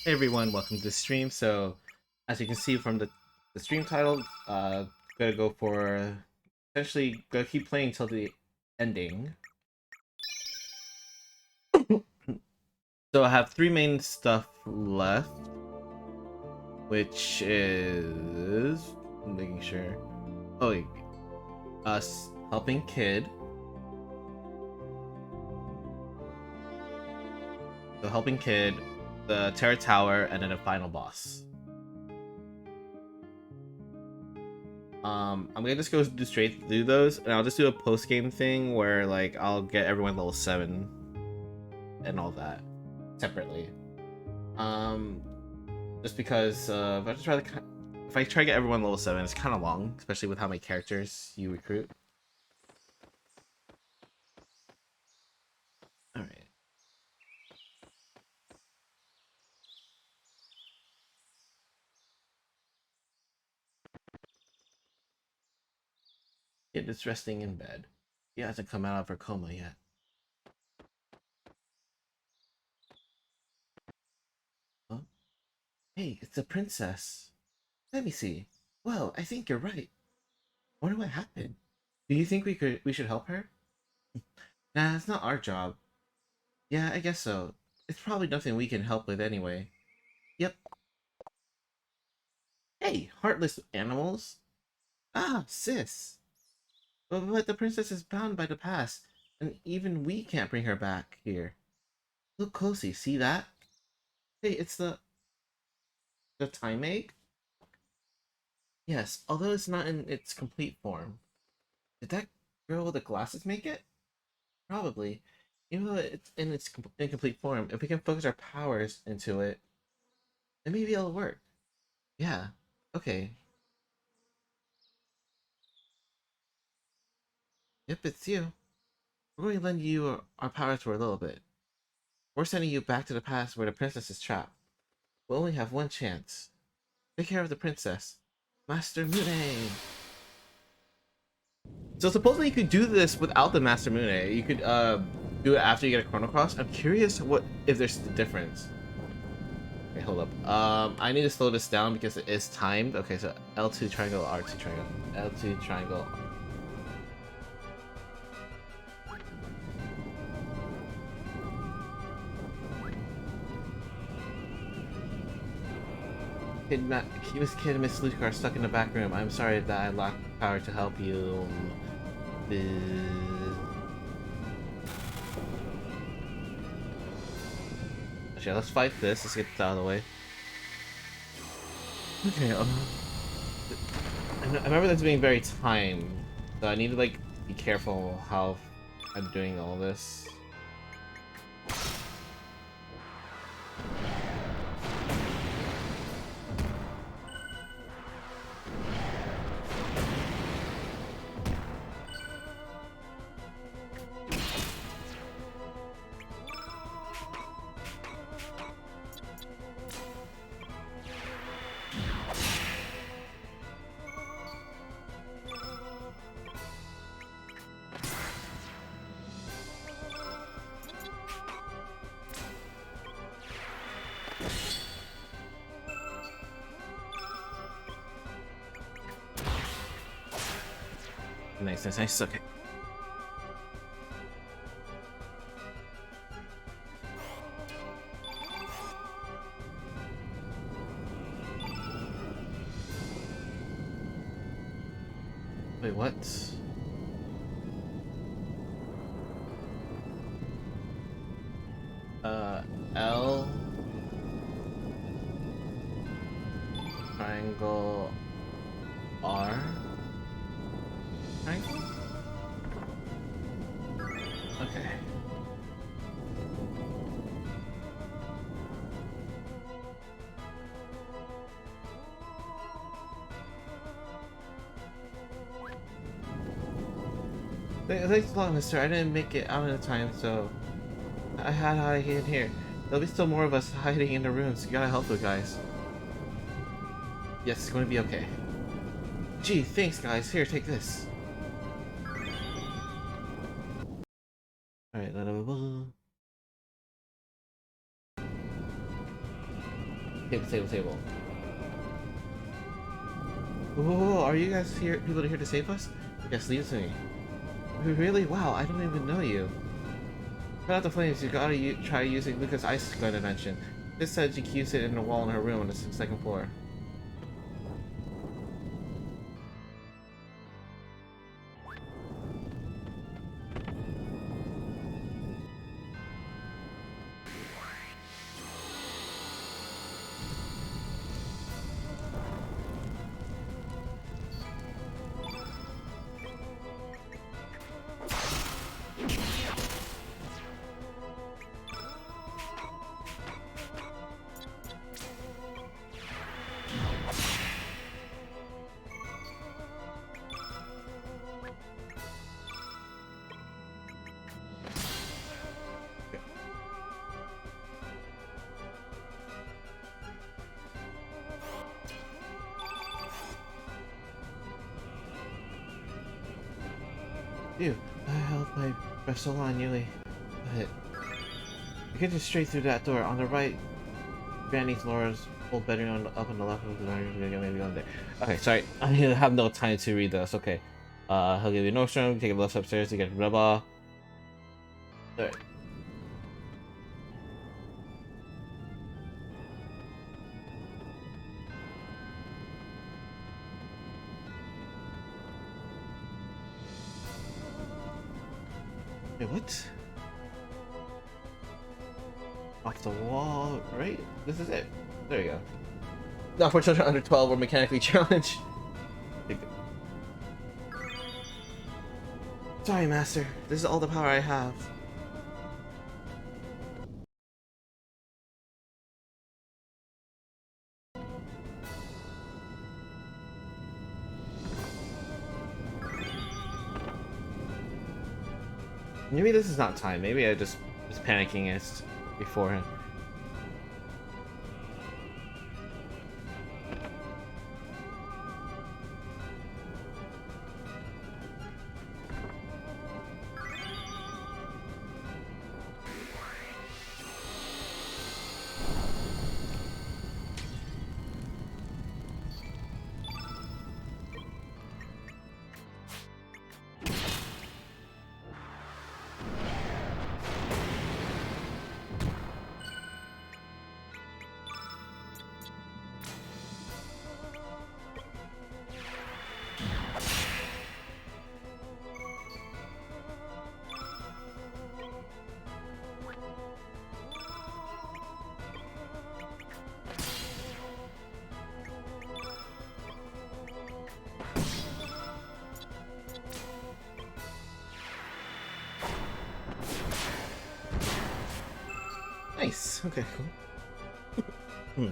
Hey everyone, welcome to the stream. So, as you can see from the stream title, gonna go for essentially gonna keep playing until the ending. So I have three main stuff left, which is making sure. Oh, wait, us helping kid, the helping kid, the Terra Tower, and then a final boss. I'm gonna just go do straight through those, and I'll just do a post game thing where like I'll get everyone level 7 and all that separately. Um, just because if I try to get everyone level 7, it's kind of long, especially with how many characters you recruit. All right, kid is resting in bed. He hasn't come out of her coma yet. Huh? Hey, it's a princess. Let me see. Well, I think you're right. Wonder what happened. Do you think we should help her? Nah, it's not our job. Yeah, I guess so. It's probably nothing we can help with anyway. Yep. Hey, heartless animals. Ah, sis. But the princess is bound by the past, and even we can't bring her back here. Look closely, see that? Hey, it's the time egg? Yes, although it's not in its complete form. Did that girl with the glasses make it? Probably. Even though it's in its incomplete form, if we can focus our powers into it, then maybe it'll work. Yeah. Okay. Yep, it's you. We're going to lend you our powers for a little bit. We're sending you back to the past where the princess is trapped. We only have one chance. Take care of the princess. Master Mune! So supposedly you could do this without the Master Mune. You could do it after you get a Chrono Cross. I'm curious what if there's the difference. Okay, hold up. I need to slow this down because it is timed. Okay, so L2 triangle, R2 triangle, L2 triangle. Kid and Miss Luca are stuck in the back room. I'm sorry that I lack power to help you. Okay, let's fight this. Let's get this out of the way. Okay, I remember this being very timed, so I need to like be careful how I'm doing all this. Nice. Okay. Wait, what? Uh, L triangle R triangle? Okay. Thanks a lot, mister. I didn't make it out in time, so I had to hide in here. There'll be still more of us hiding in the rooms. You gotta help the guys. Yes, it's gonna be okay. Gee, thanks, guys. Here, take this. Alright, Table. Whoa, are you guys here? People here to save us? Yes, leave it to me. Really? Wow, I don't even know you. Put out the flames. You gotta try using Lucas' ice gun invention. This said you can use it in the wall in her room on the second floor. Phew, I held my breath so long nearly. But you can just straight through that door on the right. Granny's Laura's old bedroom up on the left of the maybe on there. Okay, sorry, I have no time to read this. Okay, he'll give you no strum. Take a lift upstairs to get rubber. Alright. Wait, what? Off the wall, right? This is it. There you go. Not for children under 12 or mechanically challenged. Sorry, Master. This is all the power I have. Maybe this is not time. Maybe I just was panicking as beforehand. Nice. Okay, cool.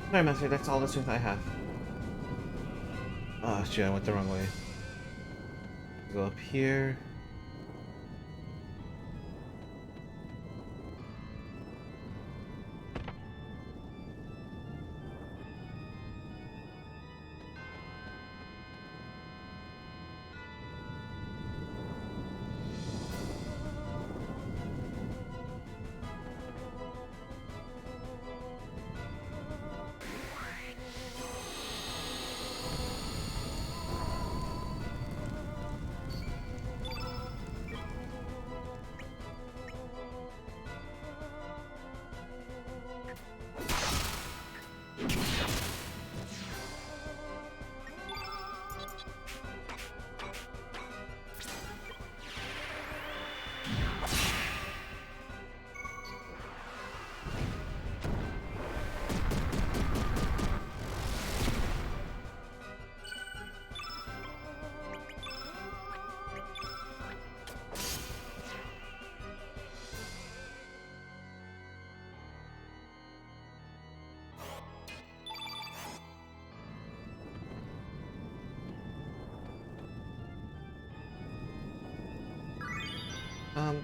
Sorry, Master, that's all the strength I have. Oh, shit, I went the wrong way. Go up here.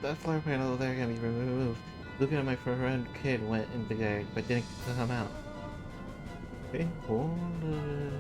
That floor panel there can be removed. Looking at my friend kid went in there, but didn't come out. Okay, hold on.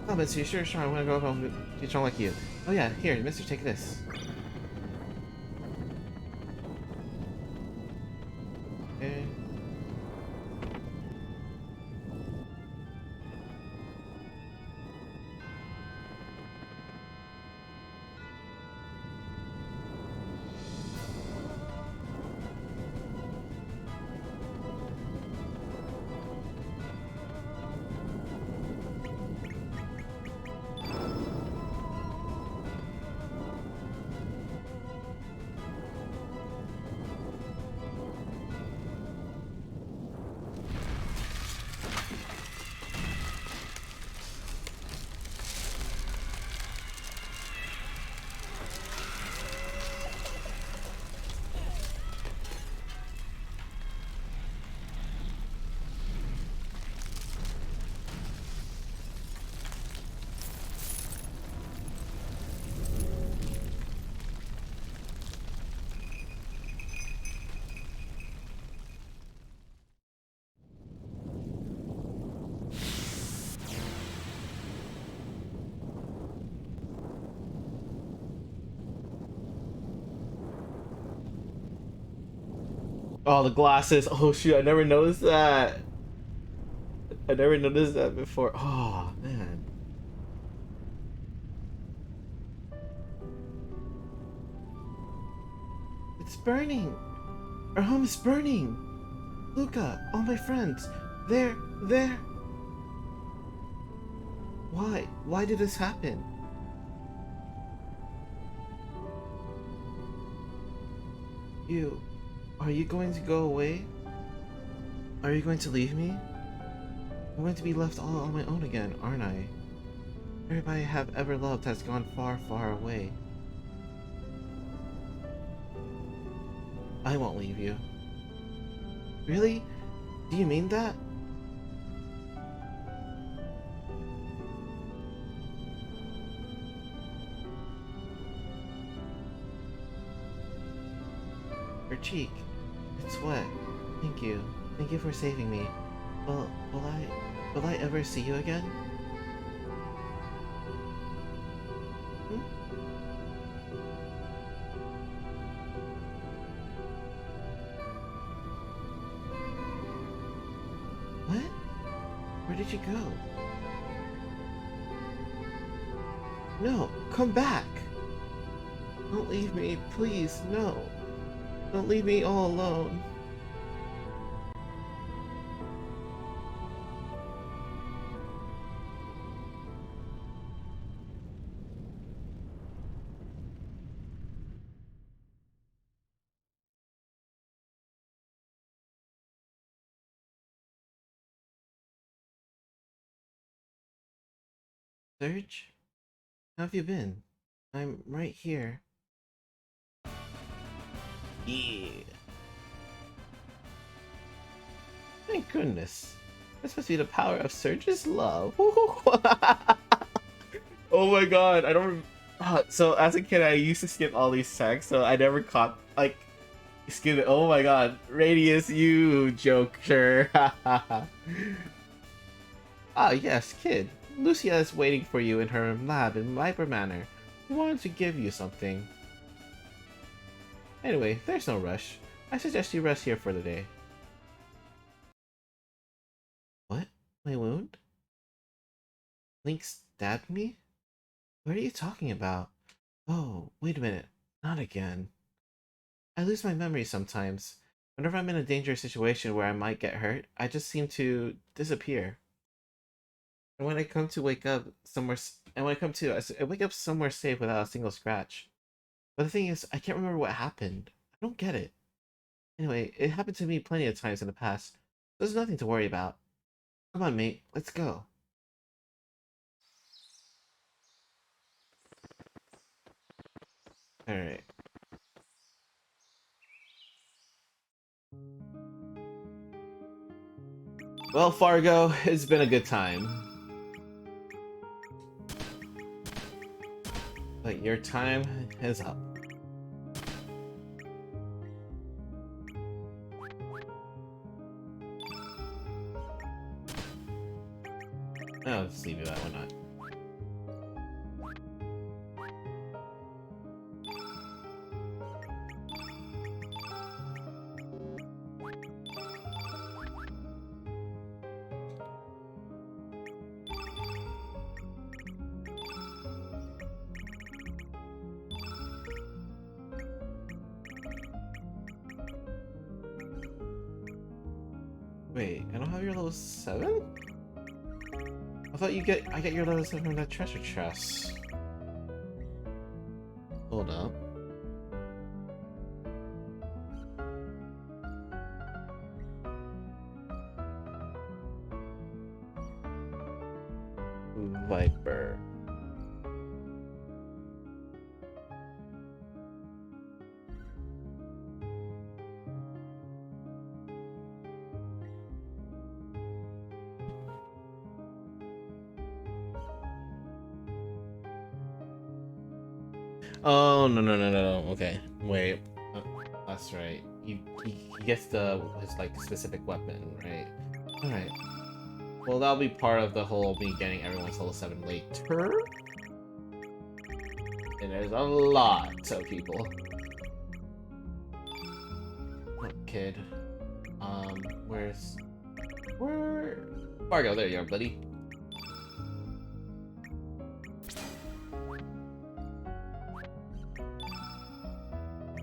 Oh, but so you sure, I want to go home be strong like you. Oh yeah, here, mister, take this. Okay. Oh, the glasses. Oh shoot, I never noticed that. I never noticed that before. Oh man. It's burning. Our home is burning. Luca, all my friends. There. Why? Why did this happen? You. Are you going to go away? Are you going to leave me? I'm going to be left all on my own again, aren't I? Everybody I have ever loved has gone far, far away. I won't leave you. Really? Do you mean that? Her cheek. It's wet. Thank you. Thank you for saving me. Well, will I ever see you again? Hmm? What? Where did you go? No, come back! Don't leave me, please, no. Don't leave me all alone. Serge? How have you been? I'm right here. Yeah. Thank goodness. This must be the power of Surge's love. Oh my god, I don't. So as a kid, I used to skip all these texts, so I never caught like skip it. Oh my god, Radius, you joker. Ah yes, kid. Lucia is waiting for you in her lab in Viper Manor. We wanted to give you something. Anyway, there's no rush. I suggest you rest here for the day. What? My wound? Link stabbed me? What are you talking about? Oh, wait a minute. Not again. I lose my memory sometimes. Whenever I'm in a dangerous situation where I might get hurt, I just seem to disappear. And when I come to wake up somewhere, and when I come to, I wake up somewhere safe without a single scratch. But the thing is, I can't remember what happened. I don't get it. Anyway, it happened to me plenty of times in the past. There's nothing to worry about. Come on, mate. Let's go. Alright. Well, Fargo, it's been a good time. But your time is up. Oh, just leave it that. Why not? Wait, I don't have your level 7? I thought I get your level 7 from that treasure chest. Hold up. Viper. Oh, no, no, no, no, no. Okay, wait. That's right. He gets his, like, specific weapon, right? Alright. Well, that'll be part of the whole me getting everyone's level 7 later. And there's a lot of people. Look, kid. Where... Fargo, there you are, buddy.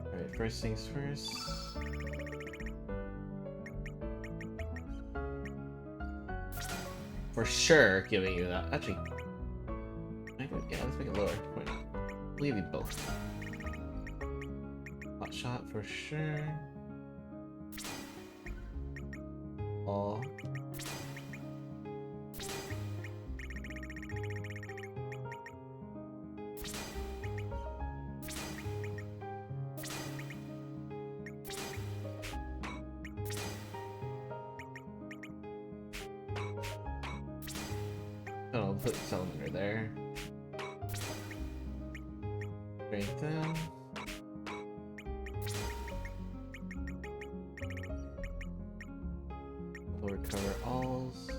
Alright, first things first. For sure giving you that. Actually, yeah, let's make it lower. We'll give you both. Hot shot for sure. All. I'll put cylinder there. Strength down. We'll recover alls.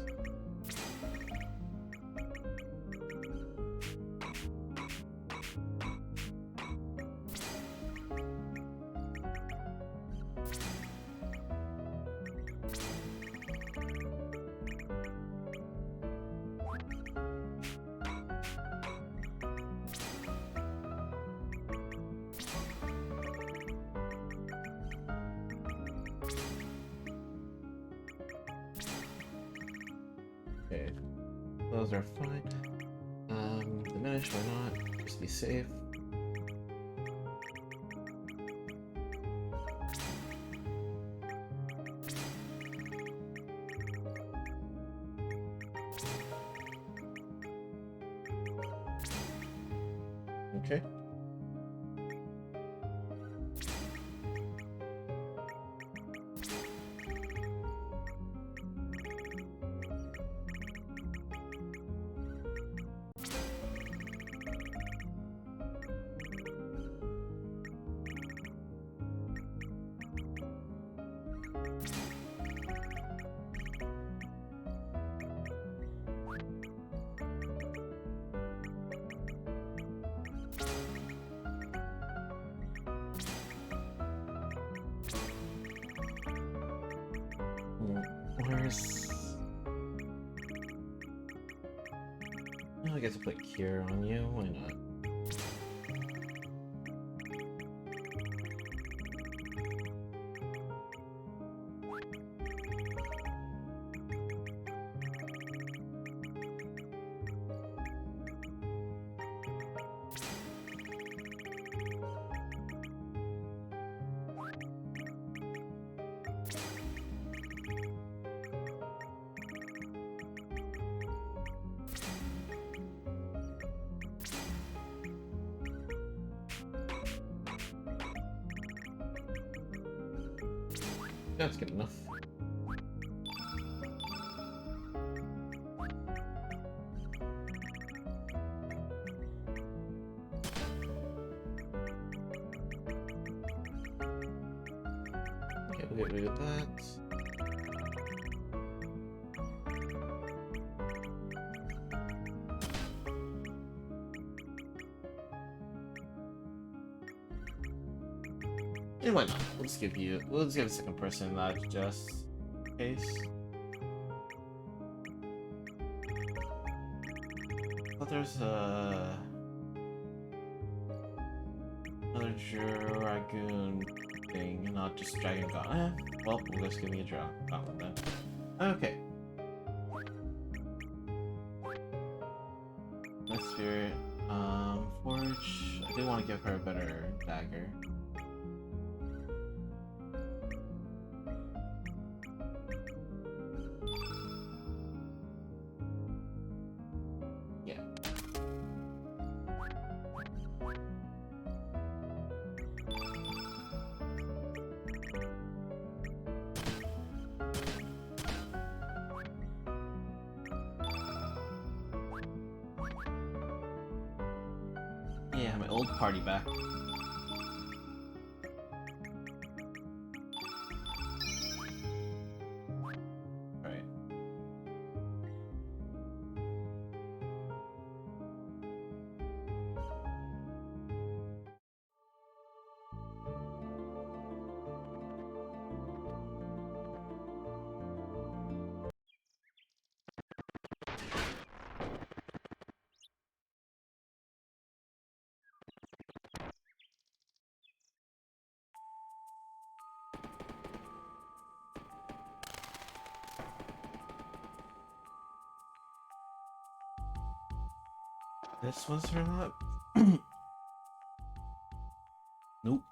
Okay, those are fine. Diminish, why not? Just be safe. Okay. Where's... Oh, I guess I'll put cure on you, why not? That's good enough. Okay, we'll get rid of that. And why not? We'll just give a second person that just in case. But there's another dragoon thing, not just dragon god. Well, we'll just give me a dragon then. Okay. Let's spirit. Forge. I do want to give her a better dagger. Yeah. Yeah, my old party back. Right. This one's her not. Nope.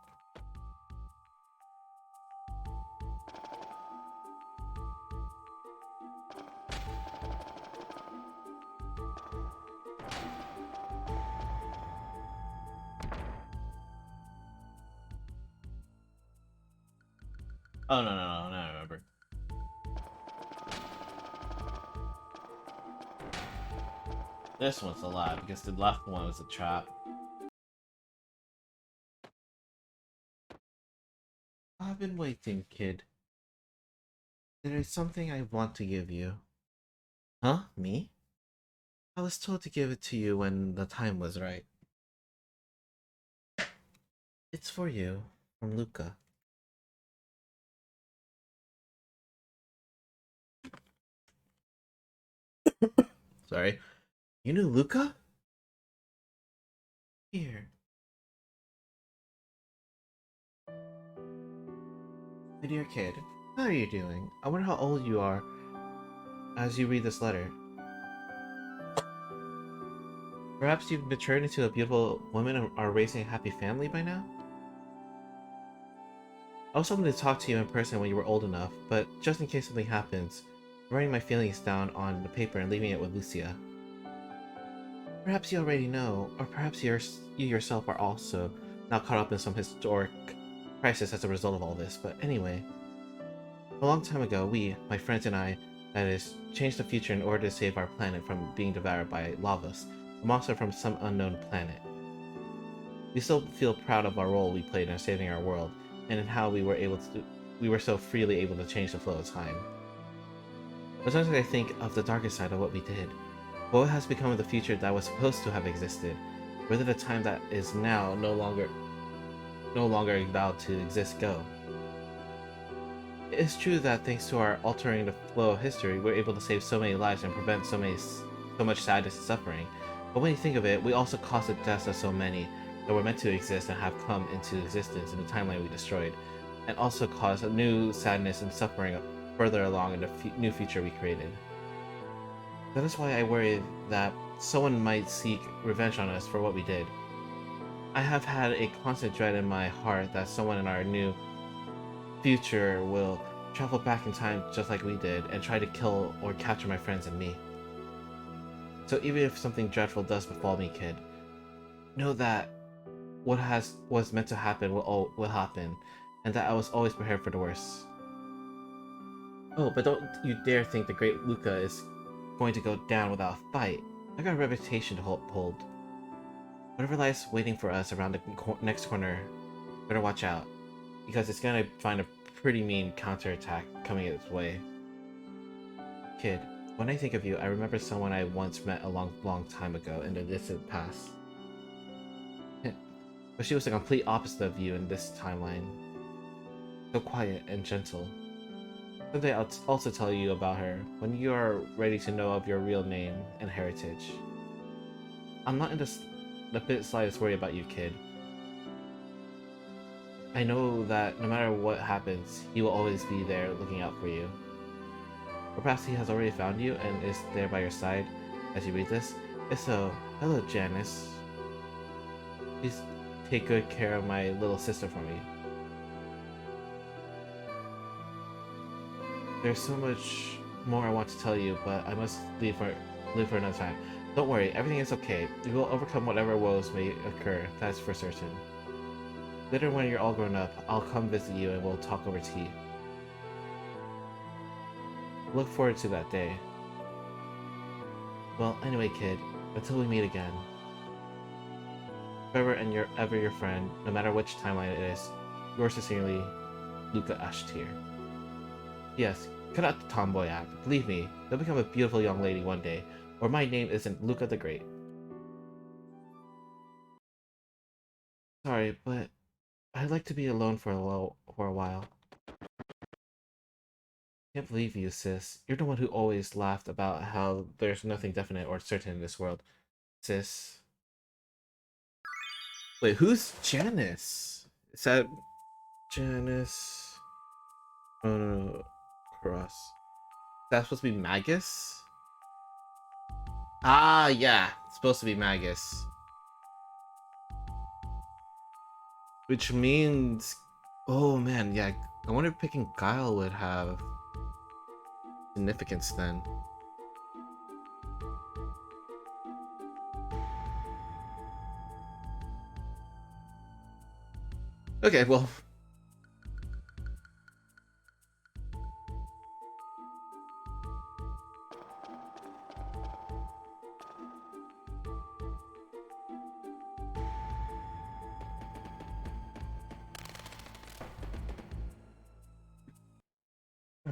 Oh, no, I remember. This one's a lie, because the left one was a trap. I've been waiting, kid. There is something I want to give you. Huh? Me? I was told to give it to you when the time was right. It's for you, from Luca. Sorry. You knew Luca? Here. My dear kid, how are you doing? I wonder how old you are as you read this letter. Perhaps you've matured into a beautiful woman and are raising a happy family by now? I was hoping to talk to you in person when you were old enough, but just in case something happens, I'm writing my feelings down on the paper and leaving it with Lucia. Perhaps you already know, or perhaps you yourself are also now caught up in some historic crisis as a result of all this, but anyway. A long time ago, we, my friends and I, that is, changed the future in order to save our planet from being devoured by Lavos, a monster from some unknown planet. We still feel proud of our role we played in saving our world, and in how we were so freely able to change the flow of time. But sometimes I think of the darker side of what we did. What has become of the future that was supposed to have existed? Where did the time that is now no longer allowed to exist go? It is true that thanks to our altering the flow of history, we're able to save so many lives and prevent so much sadness and suffering. But when you think of it, we also caused the deaths of so many that were meant to exist and have come into existence in the timeline we destroyed, and also caused a new sadness and suffering further along in the new future we created. That is why I worry that someone might seek revenge on us for what we did. I have had a constant dread in my heart that someone in our new future will travel back in time just like we did and try to kill or capture my friends and me. So even if something dreadful does befall me, kid, know that what was meant to happen will happen, and that I was always prepared for the worst. Oh, but don't you dare think the great Luca is going to go down without a fight. I got a reputation to hold. Whatever lies waiting for us around the next corner, better watch out, because it's gonna find a pretty mean counterattack coming its way. Kid, when I think of you, I remember someone I once met a long time ago in the distant past. But she was the complete opposite of you in this timeline. So quiet and gentle. Someday I'll also tell you about her, when you are ready to know of your real name and heritage. I'm not in the slightest worry about you, kid. I know that no matter what happens, he will always be there looking out for you. Or perhaps he has already found you and is there by your side as you read this. If so, hello Janice. Please take good care of my little sister for me. There's so much more I want to tell you, but I must leave for another time. Don't worry, everything is okay. We will overcome whatever woes may occur, that's for certain. Later when you're all grown up, I'll come visit you and we'll talk over tea. Look forward to that day. Well, anyway, kid, until we meet again. Forever and ever your friend, no matter which timeline it is. Yours sincerely, Luca Ashtier. Yes, cut out the tomboy act. Believe me, you'll become a beautiful young lady one day, or my name isn't Luca the Great. Sorry, but I'd like to be alone for a while. Can't believe you, sis. You're the one who always laughed about how there's nothing definite or certain in this world. Sis. Wait, who's Janice? Is that Janice? Oh no, Cross. That's supposed to be Magus? Ah, yeah. It's supposed to be Magus. Which means... Oh man, yeah. I wonder if picking Guile would have significance then. Okay, well...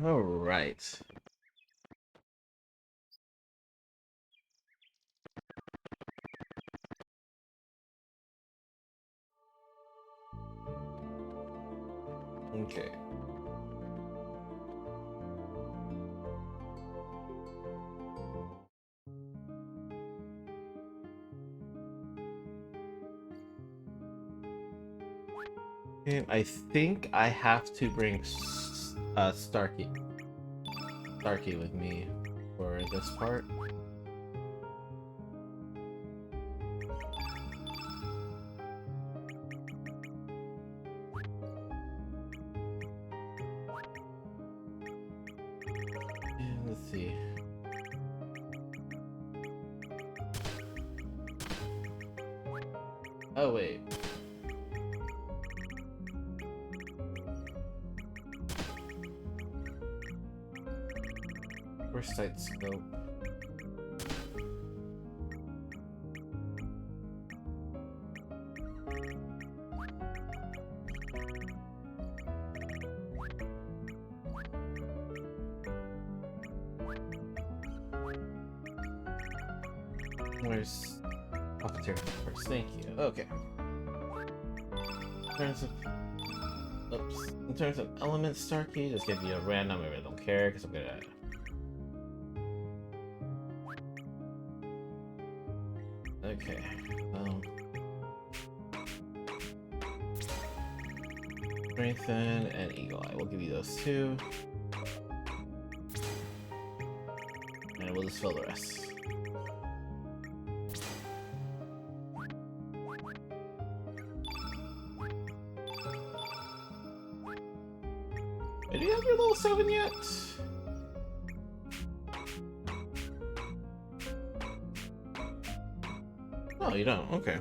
Alright. Okay. And I think I have to bring Starkey with me for this part. And let's see. Oh wait. Where's sight scope? Where's Puppeteer first? Thank you. Okay. In terms of in terms of elements, Starkey, just give you a random. I really don't care because I'm gonna. Okay. Strengthen and Eagle Eye. We'll give you those two, and we'll just fill the rest. Do you have your level 7 yet? No, you don't. Okay.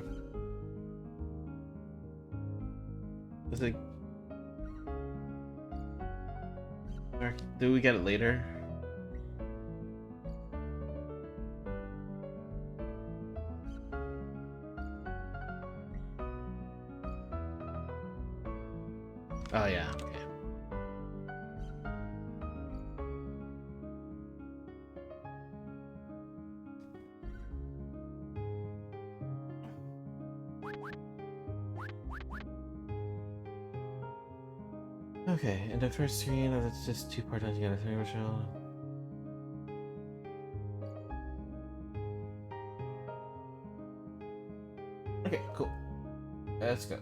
Is it... Do we get it later? Oh yeah, okay. Okay, in the first screen, it's just two part-time together. Three Michelle. Okay, cool. Let's go.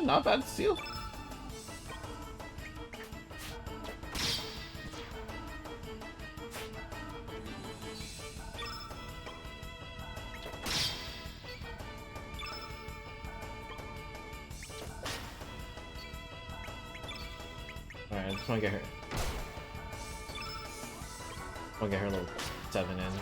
Not bad steal. Alright, I just wanna get her. I'll get her little 7 in.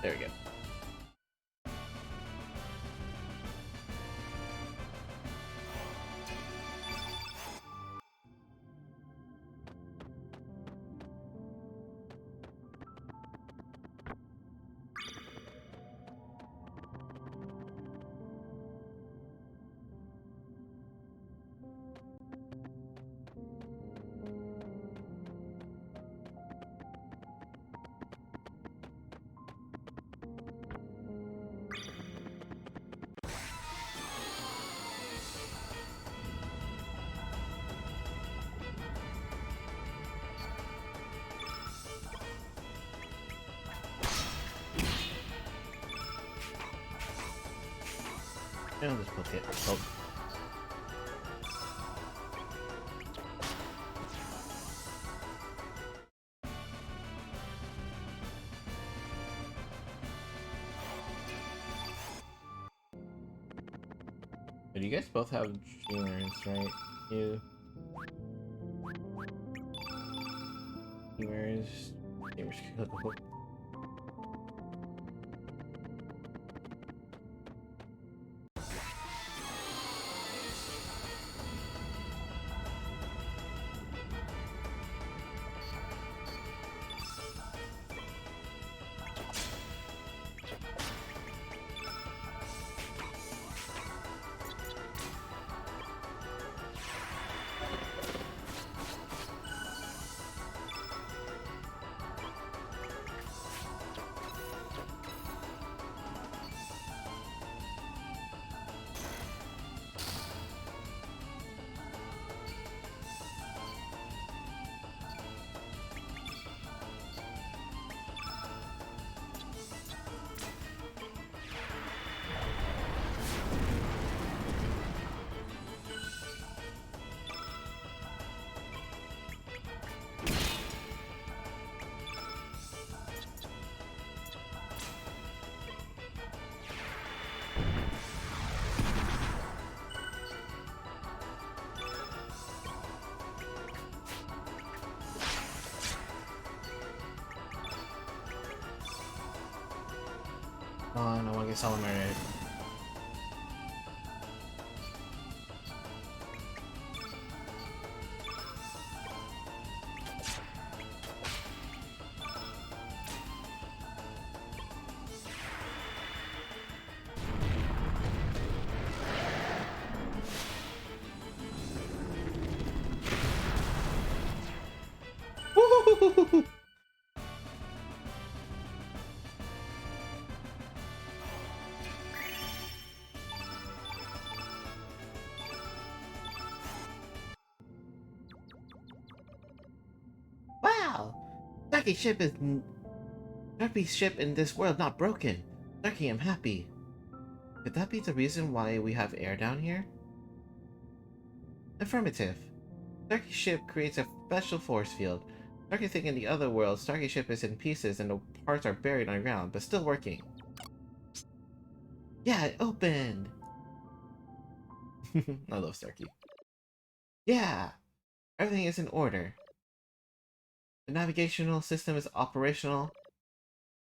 There we go. I'll just poke it. Poke. But you guys both have dreamers, right? You. Dreamers. Dreamers. Come on, I want to get Salamurdered. Wow! Starkey's ship is Starkey's ship in this world not broken. Starkey, I'm happy. Could that be the reason why we have air down here? Affirmative. Starkey's ship creates a special force field. Starkey think in the other world, Starkey's ship is in pieces and the parts are buried underground, but still working. Yeah, it opened! I love Starkey. Yeah! Everything is in order. The navigational system is operational.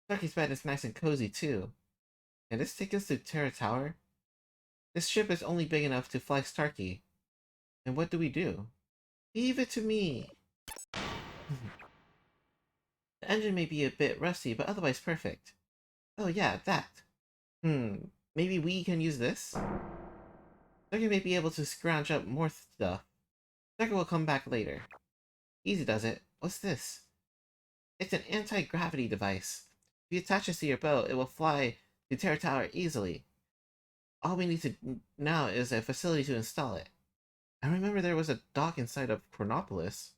Starkey's bed is nice and cozy, too. Can this take us to Terra Tower? This ship is only big enough to fly Starkey. And what do we do? Leave it to me! The engine may be a bit rusty, but otherwise perfect. Oh yeah, that. Maybe we can use this? Starkey may be able to scrounge up more stuff. Starkey will come back later. Easy does it. What's this? It's an anti-gravity device. If you attach this to your boat, it will fly to Terra Tower easily. All we need to now is a facility to install it. I remember there was a dock inside of Chronopolis.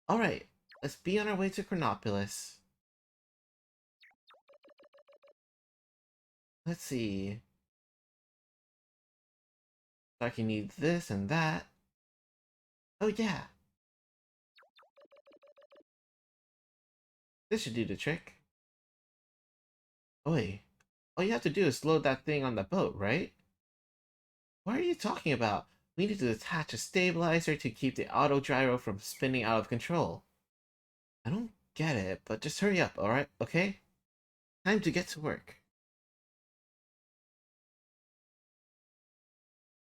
Alright, let's be on our way to Chronopolis. Let's see. Starkey needs this and that. Oh yeah. This should do the trick. Oi. All you have to do is load that thing on the boat, right? What are you talking about? We need to attach a stabilizer to keep the auto gyro from spinning out of control. I don't get it, but just hurry up, alright? Okay? Time to get to work.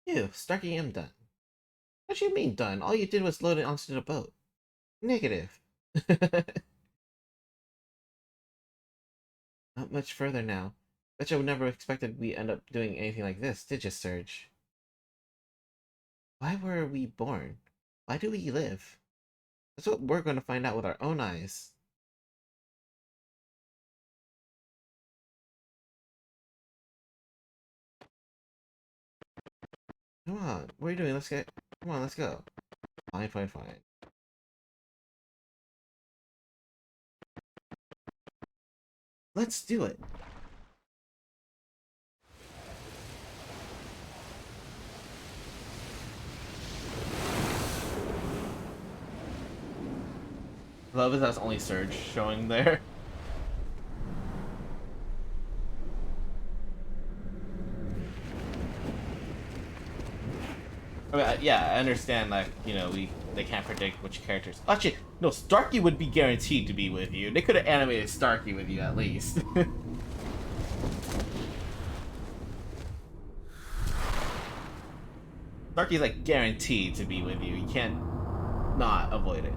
Phew, Starkey, I'm done. What do you mean done? All you did was load it onto the boat. Negative. Not much further now. Bet you would never expected we end up doing anything like this, did you, Surge? Why were we born? Why do we live? That's what we're going to find out with our own eyes. Come on, what are you doing? Let's get... Come on, let's go. Fine, fine, fine. Let's do it. Love is that's only Surge showing there. I mean, yeah, I understand that, you know, they can't predict which characters. Actually, no, Starkey would be guaranteed to be with you. They could have animated Starkey with you at least. Starkey's like guaranteed to be with you. You can't not avoid it.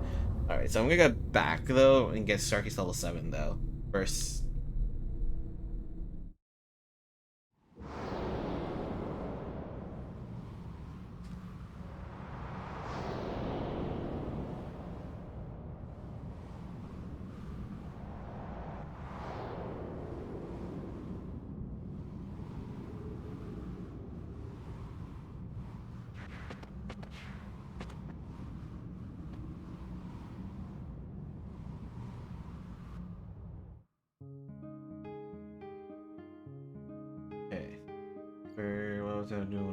Alright, so I'm gonna go back though and get Starkey's level 7 though. First. Okay. For what was I doing?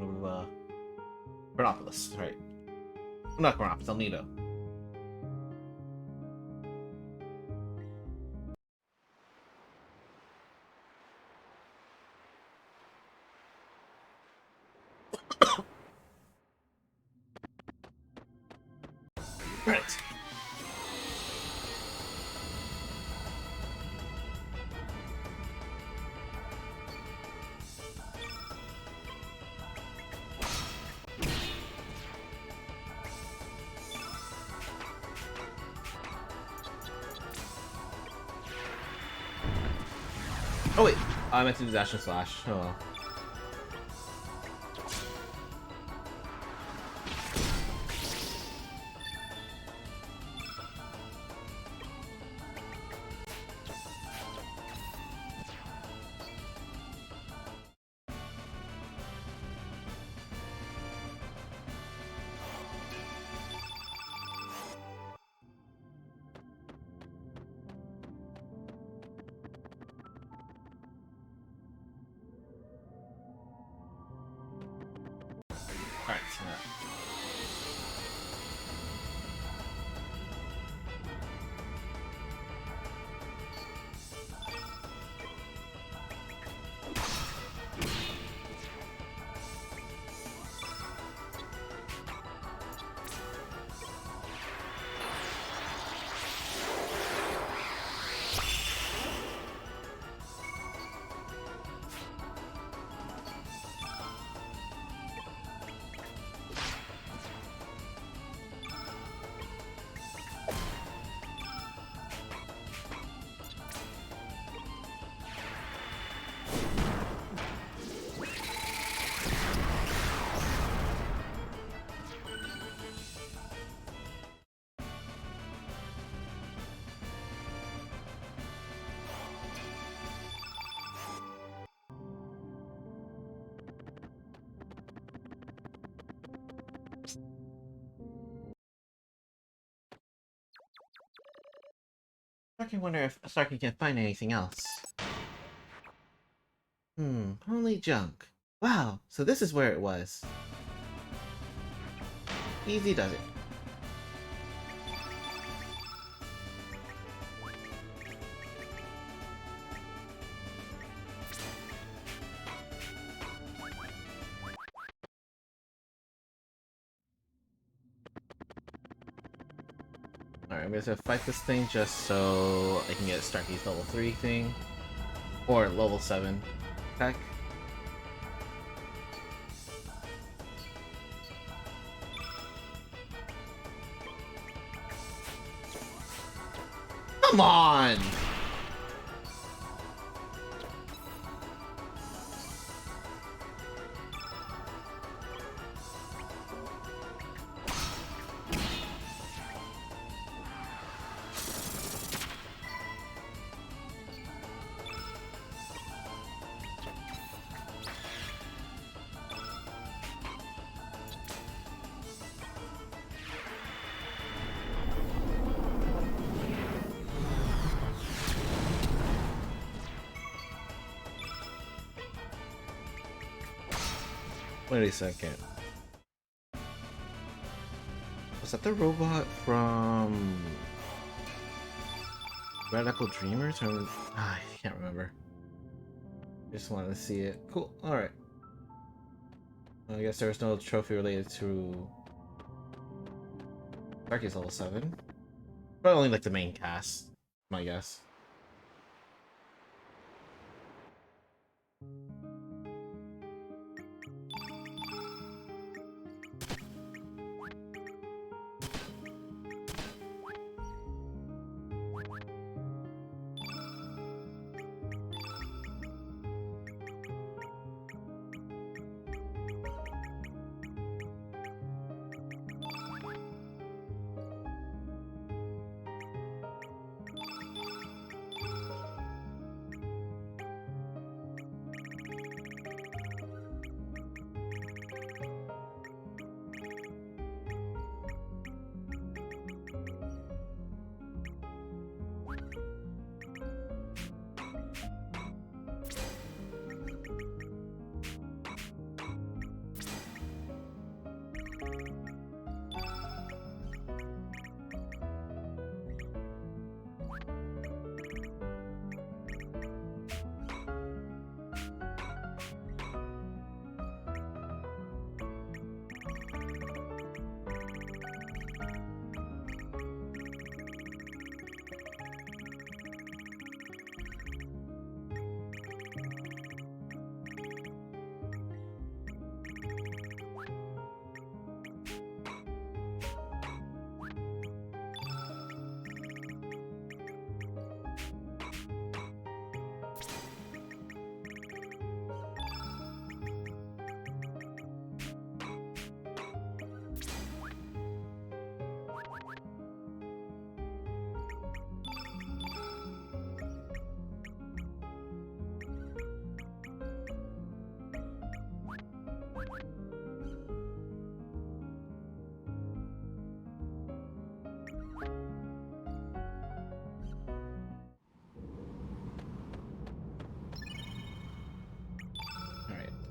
Chronopolis, right. Not Chronopolis, El Nido. Right. Oh wait, I meant to do dash and slash. Oh well. Alright, so I can wonder if Starkey can find anything else. Only junk. Wow, so this is where it was. Easy does it. Alright, I'm gonna fight this thing just so I can get Starkey's level 3 thing. Or level 7 attack. Come on! Wait a second. Was that the robot from Red Apple Dreamers? Or... I can't remember. Just wanted to see it. Cool. Alright. I guess there was no trophy related to Starkey's level 7. But only like the main cast, my guess.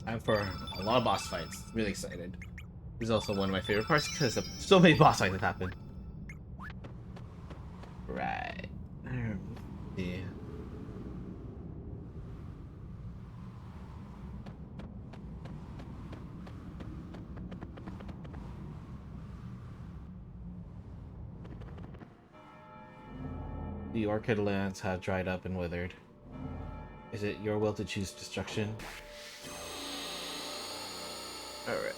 Time for a lot of boss fights. Really excited. This is also one of my favorite parts because so many boss fights have happened. Right. Yeah. The orchid lands had dried up and withered. Is it your will to choose destruction? Alright.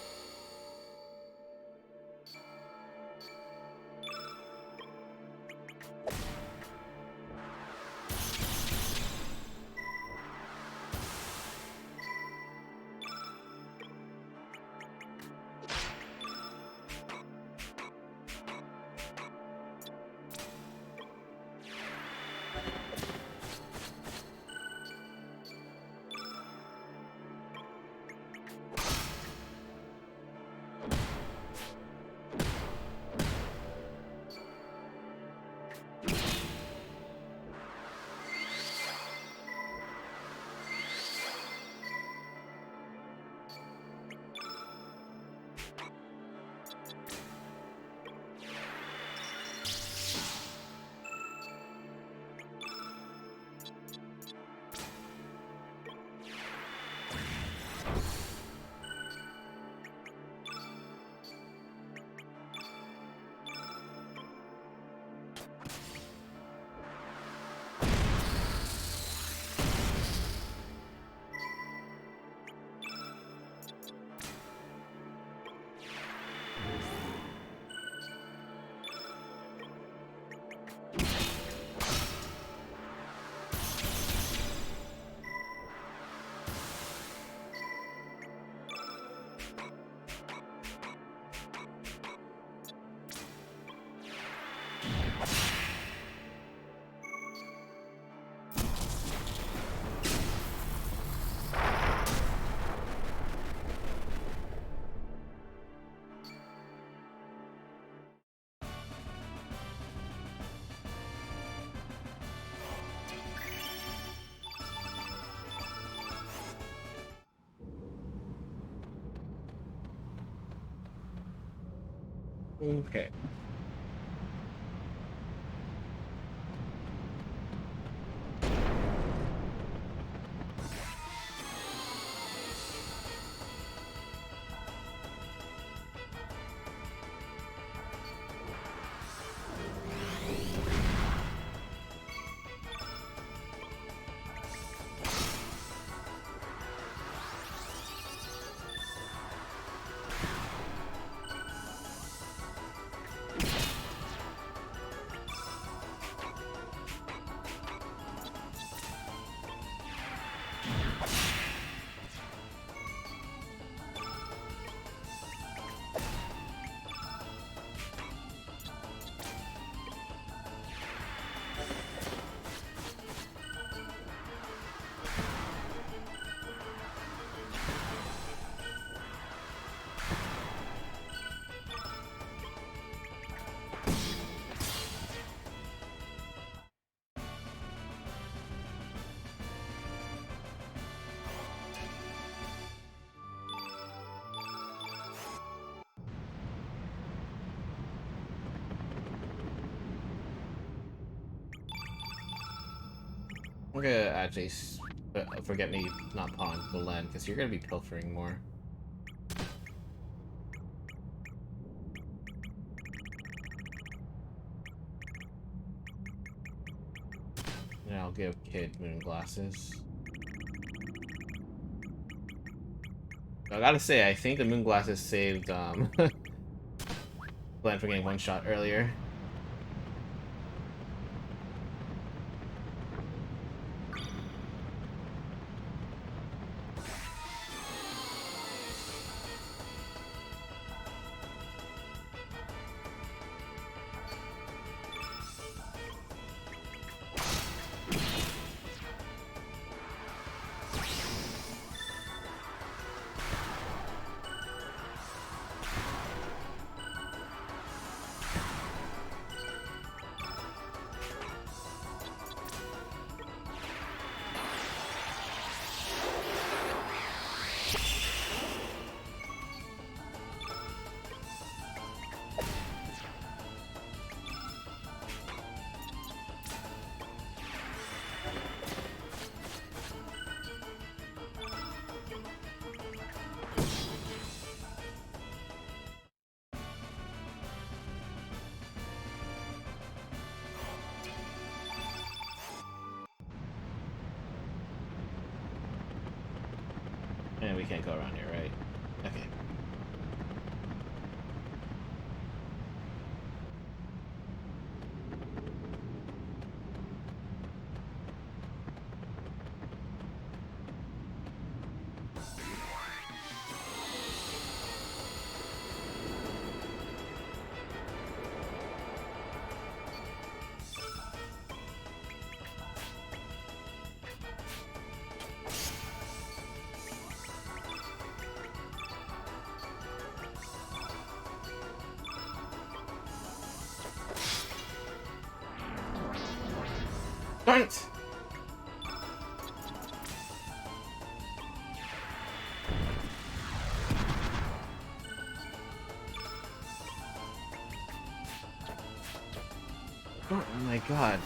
Okay. We're gonna actually forget me not pawn the land because you're gonna be pilfering more. And I'll give Kid moon glasses. I gotta say, I think the moon glasses saved Glenn from getting one shot earlier. we can't go around here, right? Okay. Darn it! Oh my god.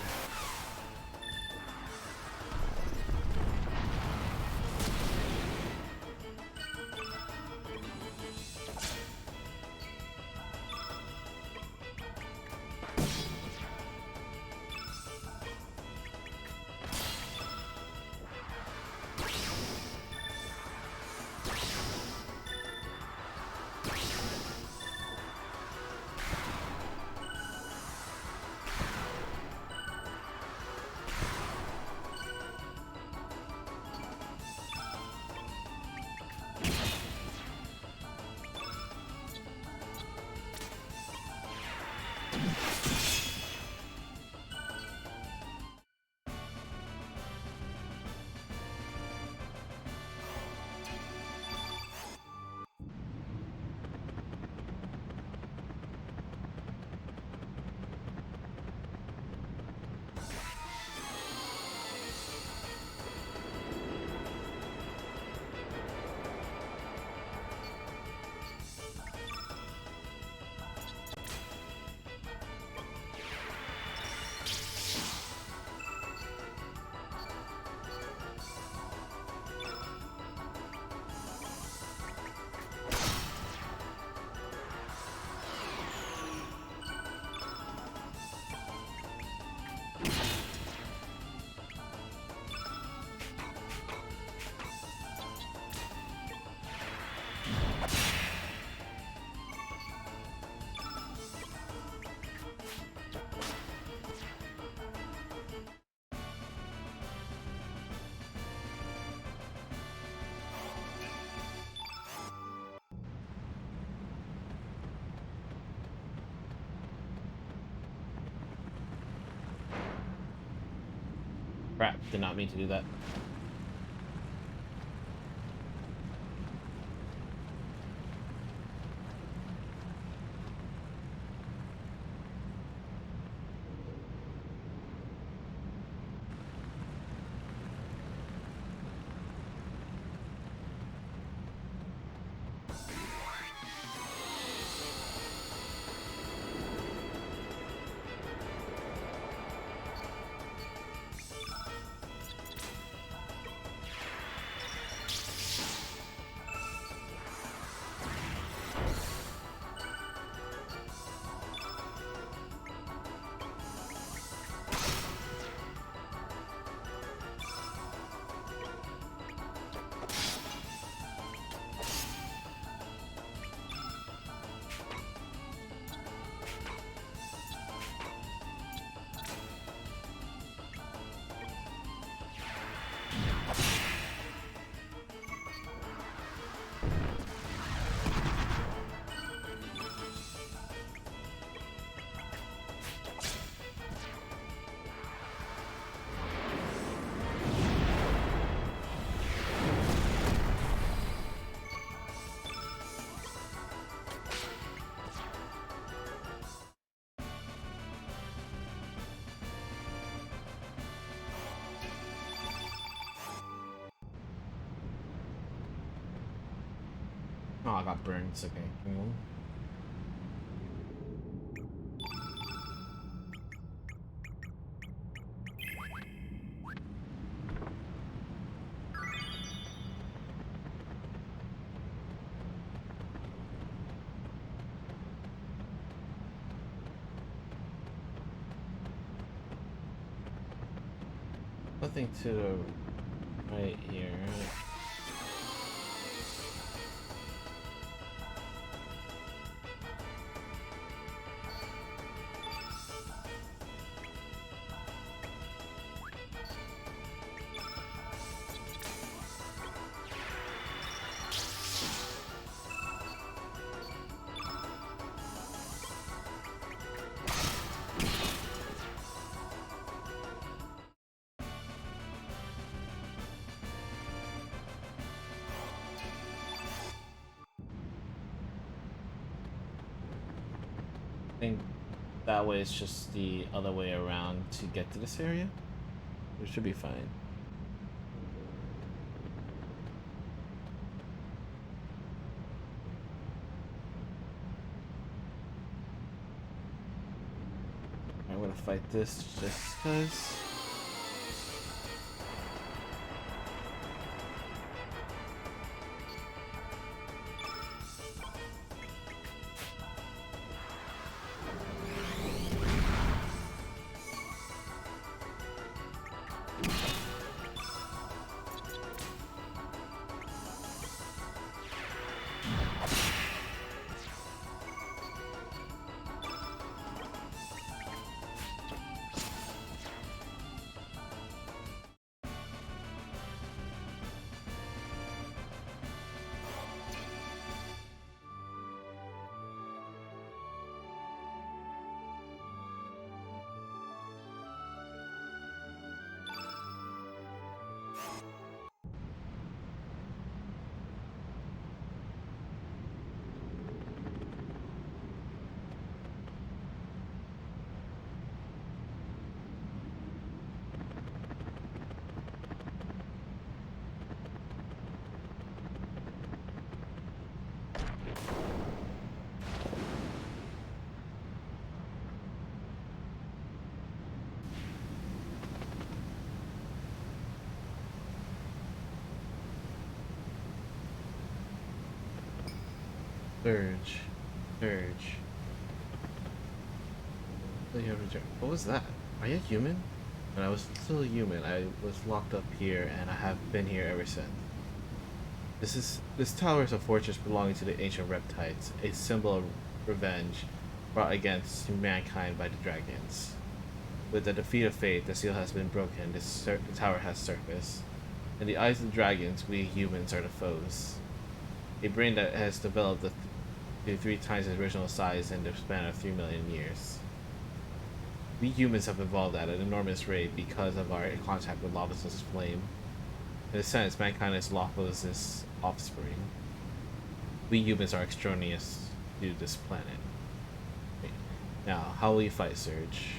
Crap, did not mean to do that. Oh, I got burned. It's okay. Nothing to the right here. think that way it's just the other way around to get to this area. It should be fine. I'm gonna fight this just because. Surge. Surge. What was that? Are you human? When I was still human, I was locked up here, and I have been here ever since. This tower is a fortress belonging to the ancient reptiles, a symbol of revenge brought against mankind by the dragons. With the defeat of fate, the seal has been broken. The tower has surfaced. In the eyes of the dragons, we humans are the foes. A brain that has developed to 3 times its original size in the span of 3 million years. We humans have evolved at an enormous rate because of our contact with Lavos' flame. In a sense, mankind is Lavos' offspring. We humans are extraneous to this planet. Now, how will you fight Surge?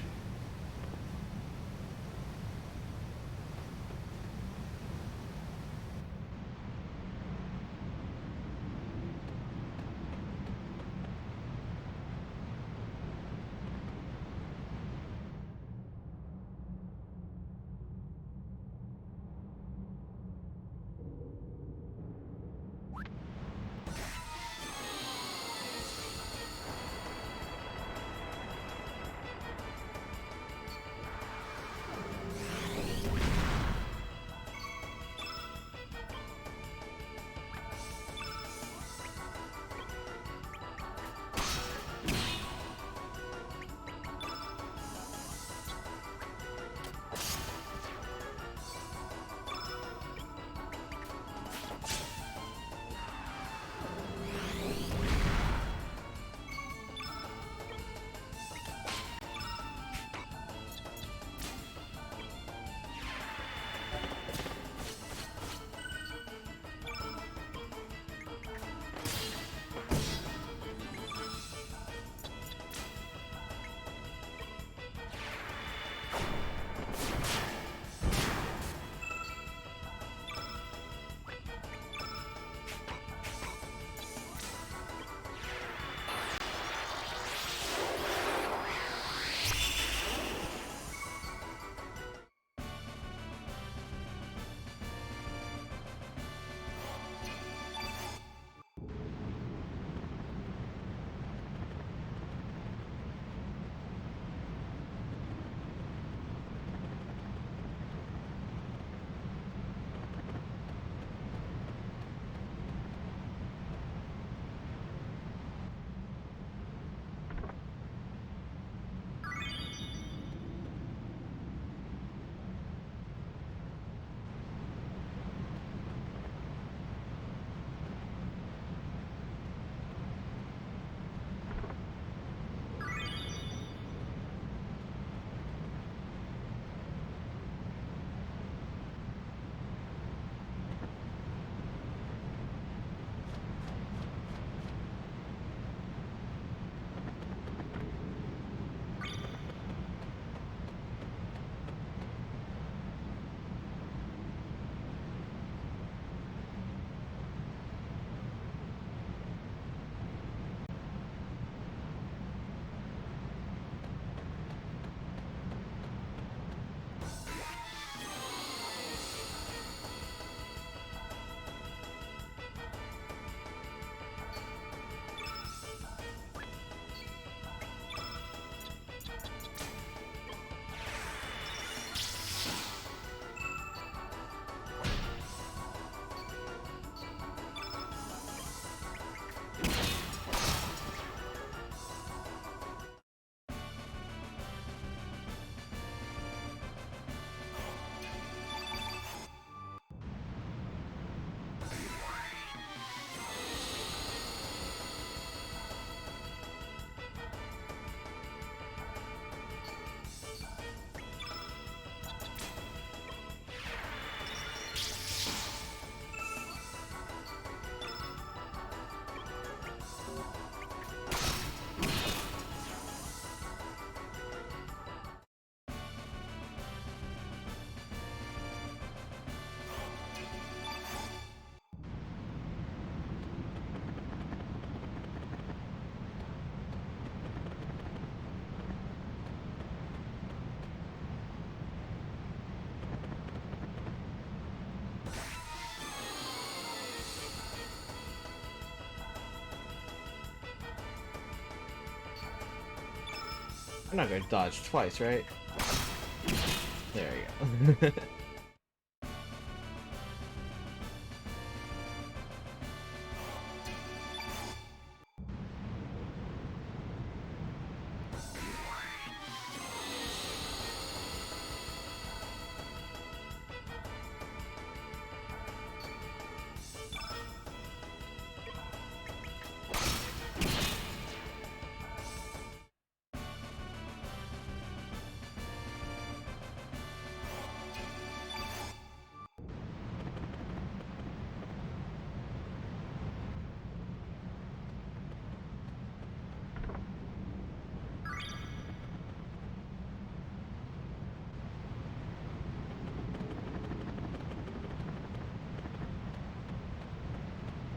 I'm not gonna dodge twice, right? There you go.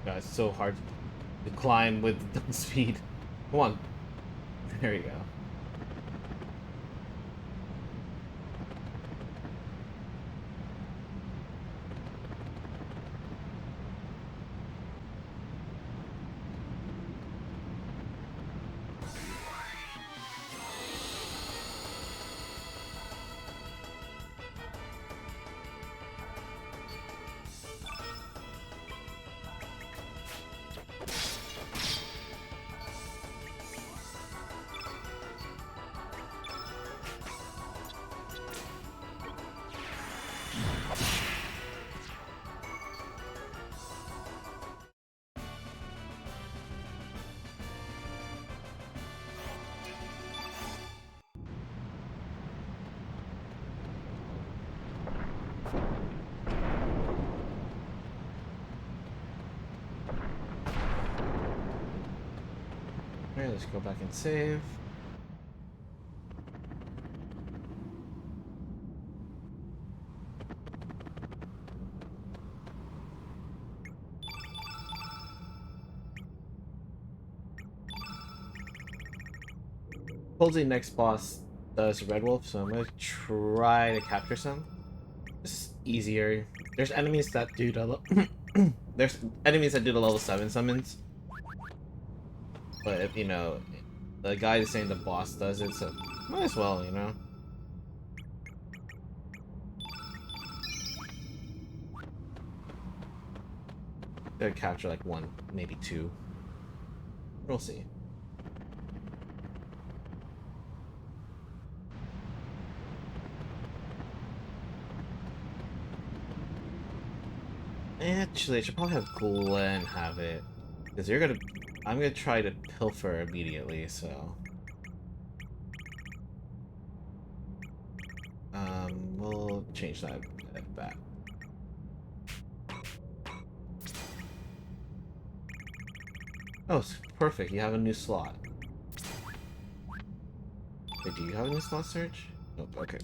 God, it's so hard to climb with the speed. Come on. There you go. Alright, let's go back and save. Supposedly next boss does Red Wolf, so I'm gonna try to capture some. This is easier. There's enemies that do the there's enemies that do the level 7 summons. But if you know, the guy is saying the boss does it, so might as well, you know. Gotta capture like one, maybe two. We'll see. Actually, I should probably have Glenn have it. Because I'm gonna try to pilfer immediately, so. We'll change that back. Oh, it's perfect. You have a new slot. Wait, do you have a new slot, Search? Nope, okay.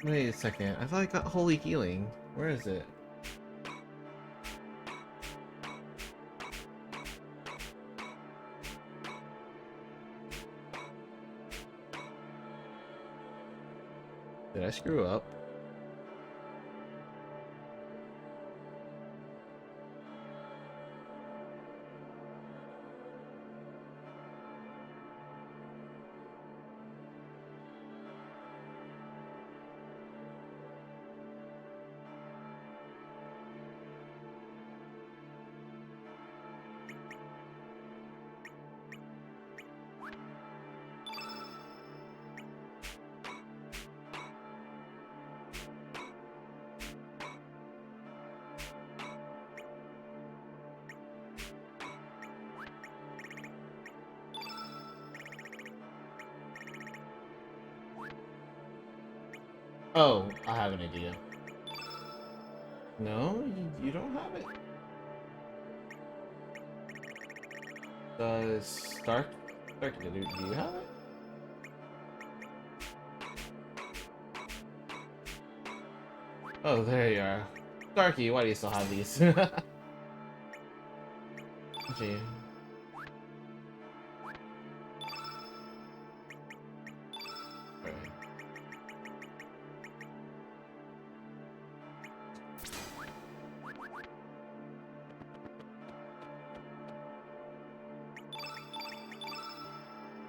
Wait a second. I thought I got holy healing. Where is it? Did I screw up? Oh, I have an idea. No, you don't have it. Does Stark, do you have it? Oh, there you are. Starky, why do you still have these? Gee. Alright.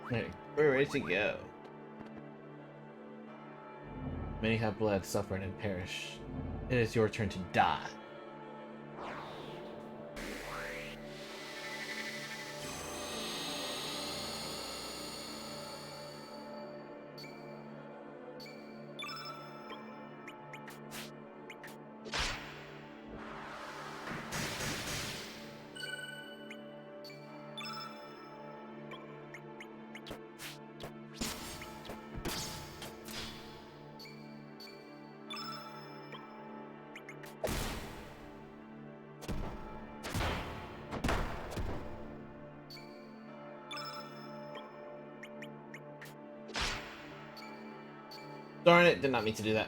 Hey, we're ready to go. Many have bled, suffered, and perished. It is your turn to die. Darn it, did not mean to do that.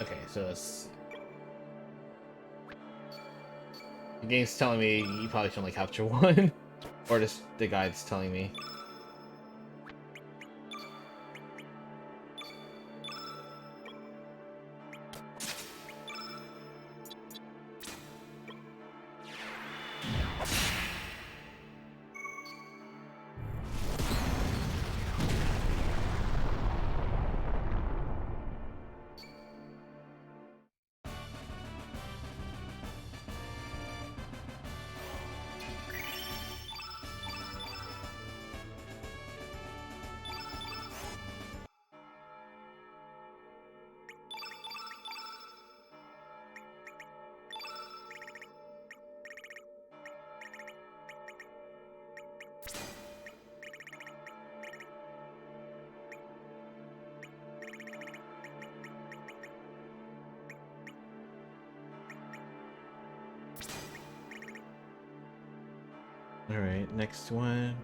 Okay, so it's... The game's telling me you probably should only capture one. Or just the guide's telling me. Alright, next one.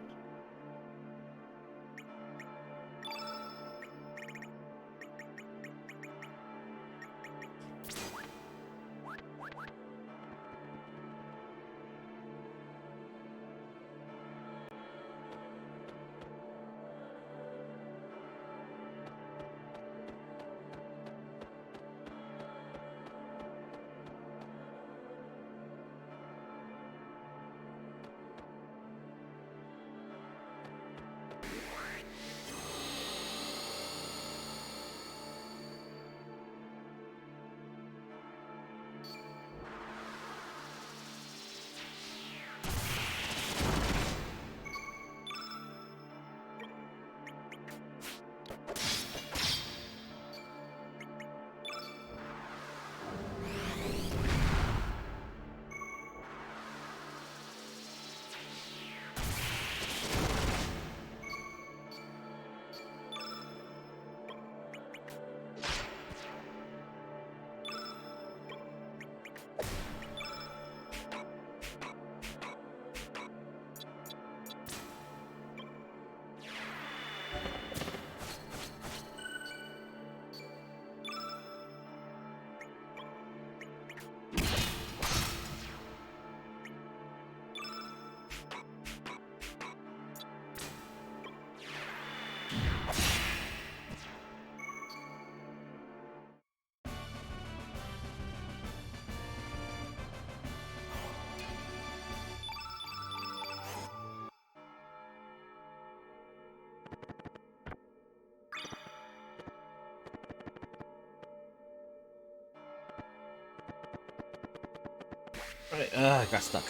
Right, I got stuck.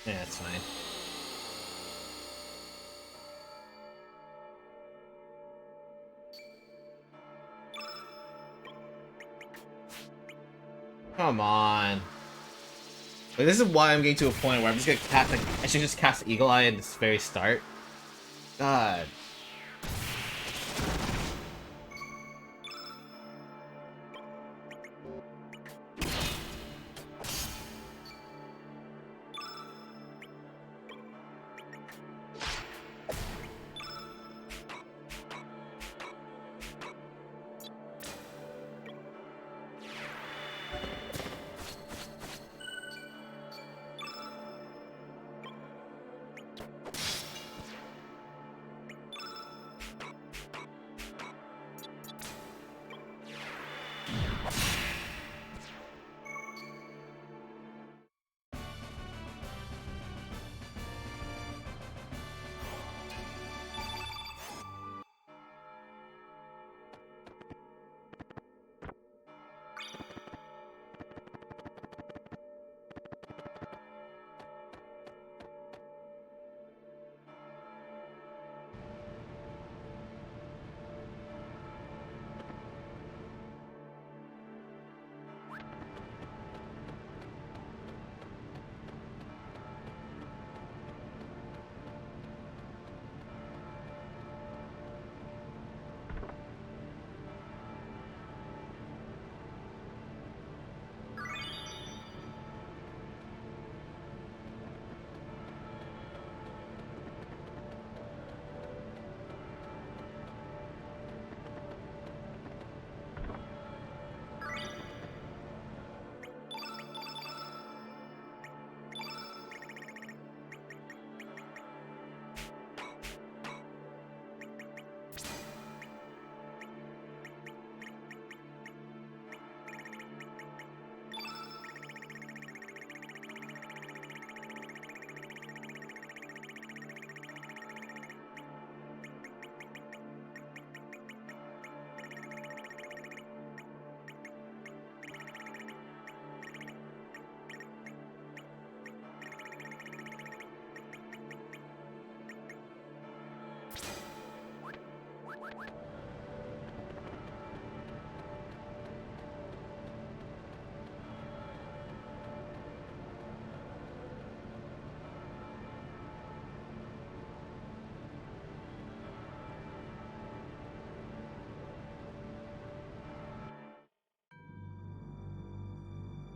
Yeah, it's fine. Come on. Like, this is why I'm getting to a point where I'm just gonna cast, like, I should just cast Eagle Eye at this very start. God.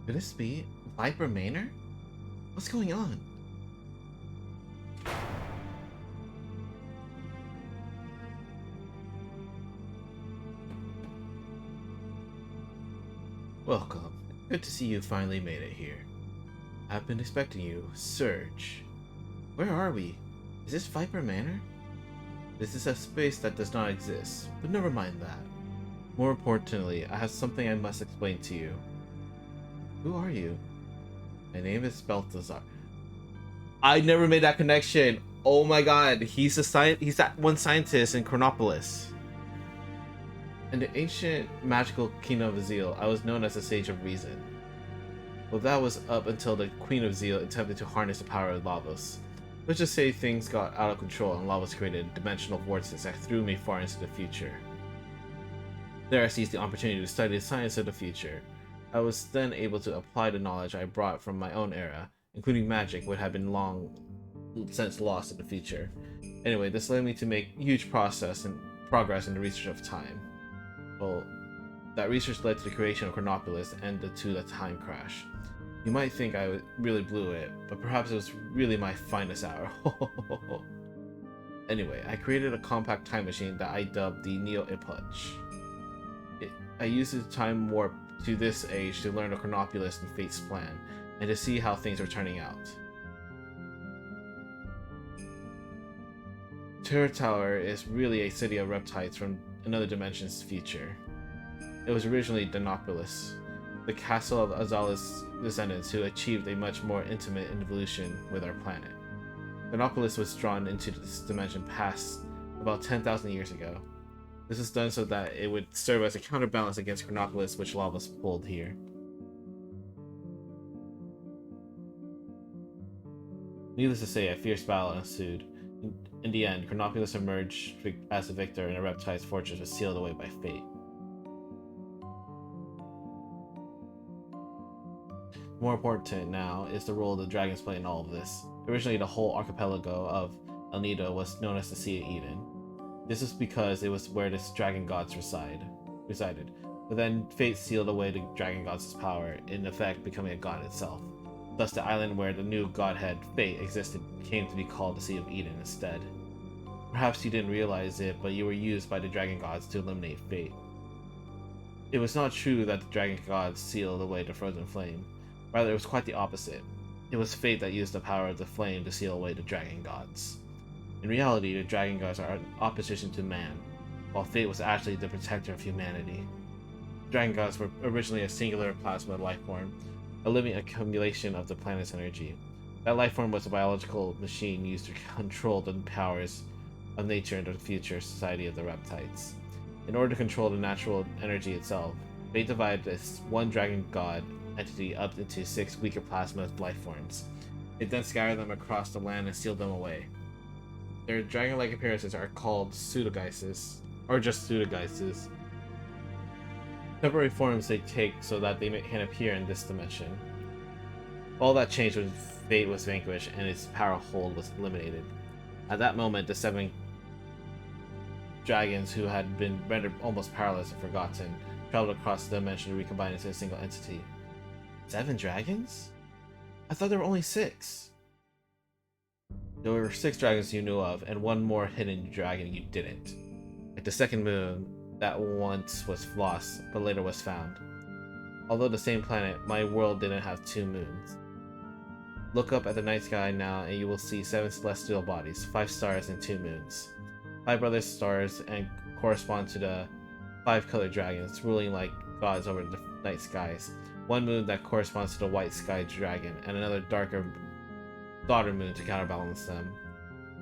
Could this be Viper Manor? What's going on? Welcome. Good to see you finally made it here. I've been expecting you. Surge. Where are we? Is this Viper Manor? This is a space that does not exist, but never mind that. More importantly, I have something I must explain to you. Who are you? My name is Balthazar. I never made that connection. Oh my god, he's that one scientist in Chronopolis. In the ancient magical kingdom of Zeal, I was known as the Sage of Reason. Well, that was up until the Queen of Zeal attempted to harness the power of Lavos. Let's just say things got out of control and Lavos created a dimensional vortex that threw me far into the future. There I seized the opportunity to study the science of the future. I was then able to apply the knowledge I brought from my own era, including magic, which had been long since lost in the future. Anyway, this led me to make huge progress in the research of time. Well, that research led to the creation of Chronopolis and to the time crash. You might think I really blew it, but perhaps it was really my finest hour. Anyway, I created a compact time machine that I dubbed the Neo Epoch. I used the time warp to this age to learn of Chronopolis and Fate's plan, and to see how things were turning out. Terror Tower is really a city of reptiles from another dimension's future. It was originally Dinopolis, the castle of Azala's descendants who achieved a much more intimate evolution with our planet. Dinopolis was drawn into this dimension past about 10,000 years ago. This was done so that it would serve as a counterbalance against Chronopolis, which Lavos pulled here. Needless to say, a fierce battle ensued. In the end, Chronopolis emerged as a victor and a reptile's fortress was sealed away by fate. More important now is the role the dragons play in all of this. Originally, the whole archipelago of El Nido was known as the Sea of Eden. This is because it was where the dragon gods resided. But then fate sealed away the dragon gods' power, in effect becoming a god itself. Thus, the island where the new godhead, Fate, existed came to be called the Sea of Eden instead. Perhaps you didn't realize it, but you were used by the dragon gods to eliminate Fate. It was not true that the dragon gods sealed away the frozen flame. Rather, it was quite the opposite. It was Fate that used the power of the flame to seal away the dragon gods. In reality, the dragon gods are in opposition to man, while Fate was actually the protector of humanity. Dragon gods were originally a singular plasma life form, a living accumulation of the planet's energy. That life form was a biological machine used to control the powers of nature and the future society of the reptiles. In order to control the natural energy itself, Fate divided this one dragon god entity up into 6 weaker plasma life forms. It then scattered them across the land and sealed them away. Their dragon-like appearances are called pseudogeises, or just pseudogeises. Temporary forms they take so that they can appear in this dimension. All that changed when Fate was vanquished and its power hold was eliminated. At that moment, the 7 dragons who had been rendered almost powerless and forgotten traveled across the dimension to recombine into a single entity. 7 dragons? I thought there were only 6. There were 6 dragons you knew of, and 1 more hidden dragon you didn't. Like the second moon, that once was lost, but later was found. Although the same planet, my world didn't have 2 moons. Look up at the night sky now and you will see 7 celestial bodies, 5 stars and 2 moons. 5 brother stars and correspond to the 5 colored dragons, ruling like gods over the night skies. 1 moon that corresponds to the white sky dragon, and another darker daughter moon to counterbalance them.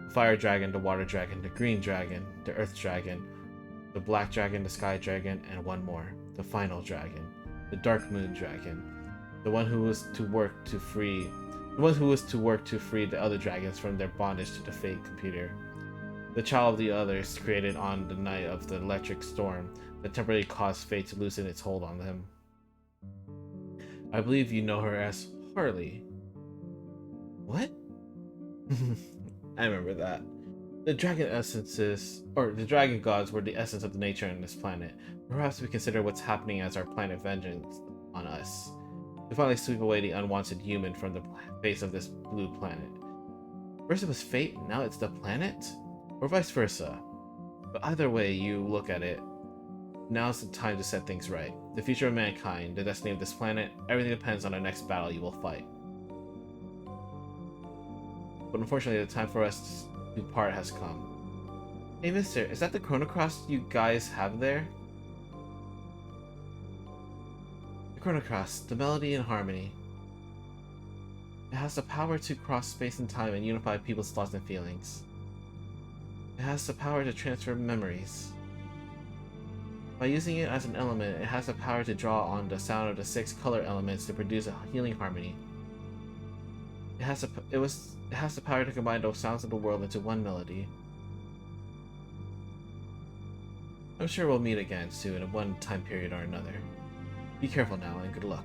The fire dragon, the water dragon, the green dragon, the earth dragon, the black dragon, the sky dragon, and 1 more, the final dragon, the dark moon dragon, the one who was to work to free the other dragons from their bondage to the fate computer. The child of the others created on the night of the electric storm that temporarily caused fate to loosen its hold on them. I believe you know her as Harley. What? I remember that. The dragon gods were the essence of the nature on this planet. Perhaps we consider what's happening as our planet vengeance on us. to finally sweep away the unwanted human from the face of this blue planet. First it was fate, now it's the planet? Or vice versa. But either way you look at it, now's the time to set things right. The future of mankind, the destiny of this planet, everything depends on the next battle you will fight. But unfortunately, the time for us to part has come. Hey mister, is that the Chrono you guys have there? The Chrono, the melody and harmony. It has the power to cross space and time and unify people's thoughts and feelings. It has the power to transfer memories. By using it as an element, it has the power to draw on the sound of the 6 color elements to produce a healing harmony. It has the power to combine those sounds of the world into one melody. I'm sure we'll meet again soon in one time period or another. Be careful now and good luck.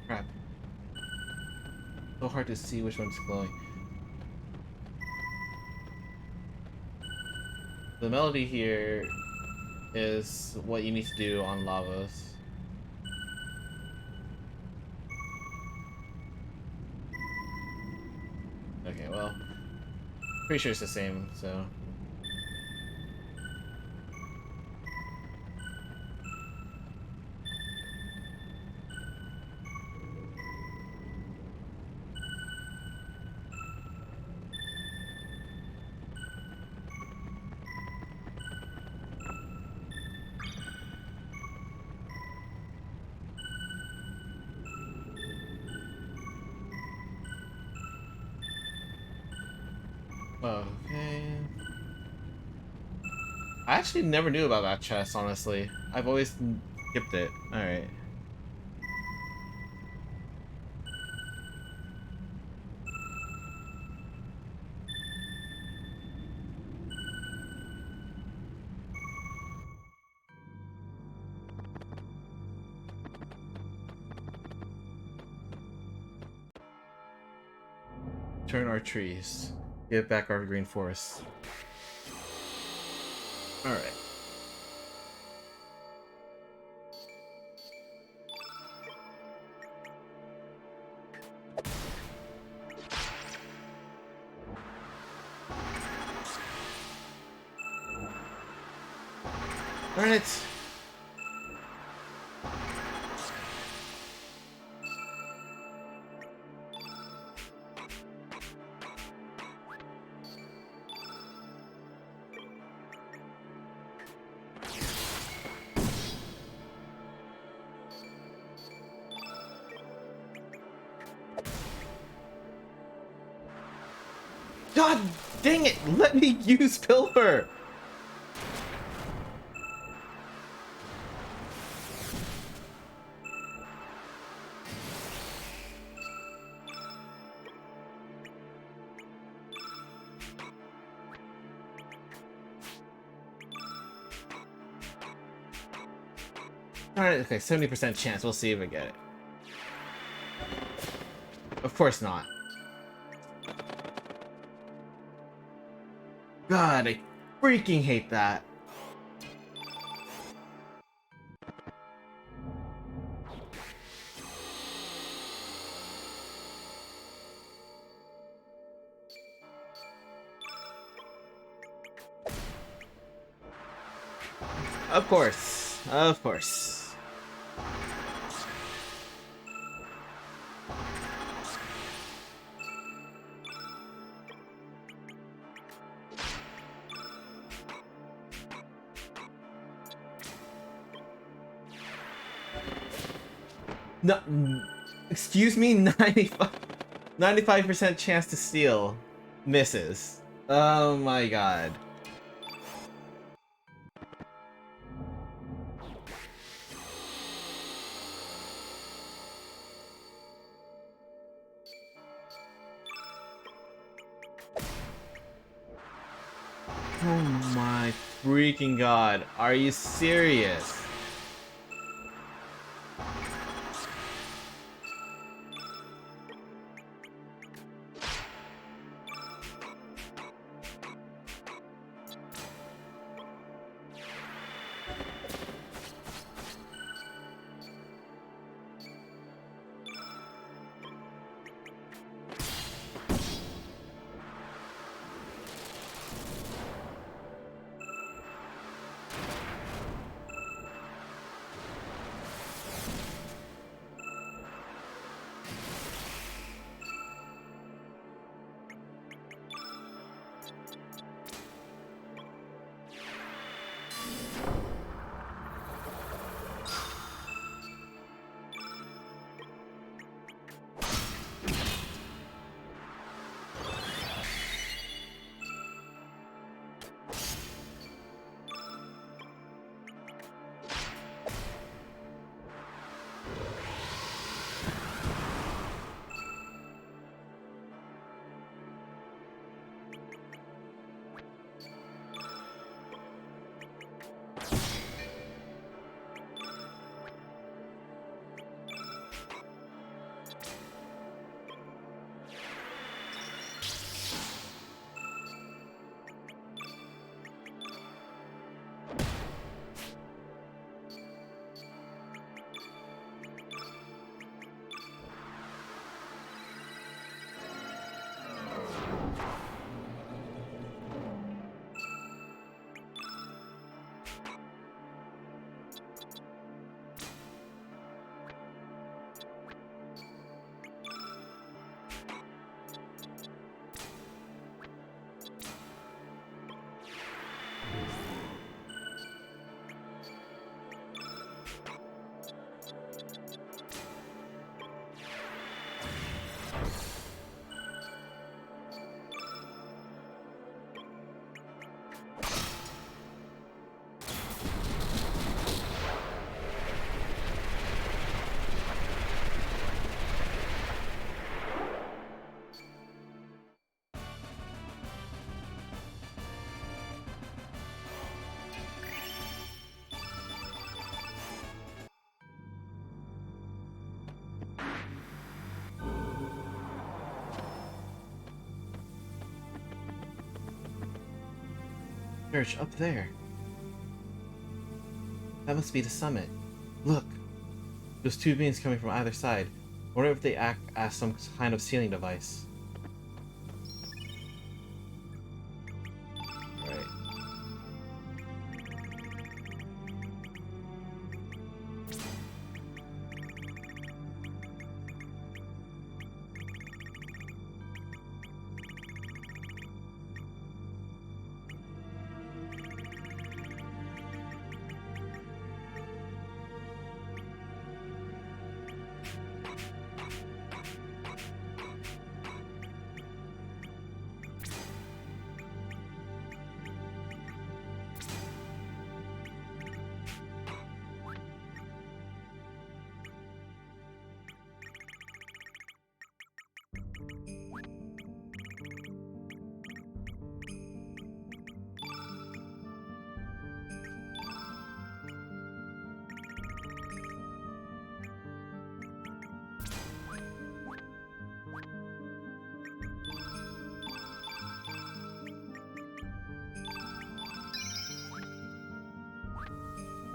Crap. So hard to see which one's glowing. The melody here is what you need to do on lavas. Okay, well, pretty sure it's the same, so. Okay. I actually never knew about that chest, honestly. I've always skipped it. Alright. Turn our trees. Give back our green forest. Alright. Darn it! God dang it! Let me use Pilfer! Alright, okay, 70% chance. We'll see if I get it. Of course not. God, I freaking hate that. Of course. Of course. No, excuse me, 95% chance to steal. Misses. Oh my god. Oh my freaking god. Are you serious? Church up there. That must be the summit. Look, those two beams coming from either side. Wonder if they act as some kind of sealing device. Right.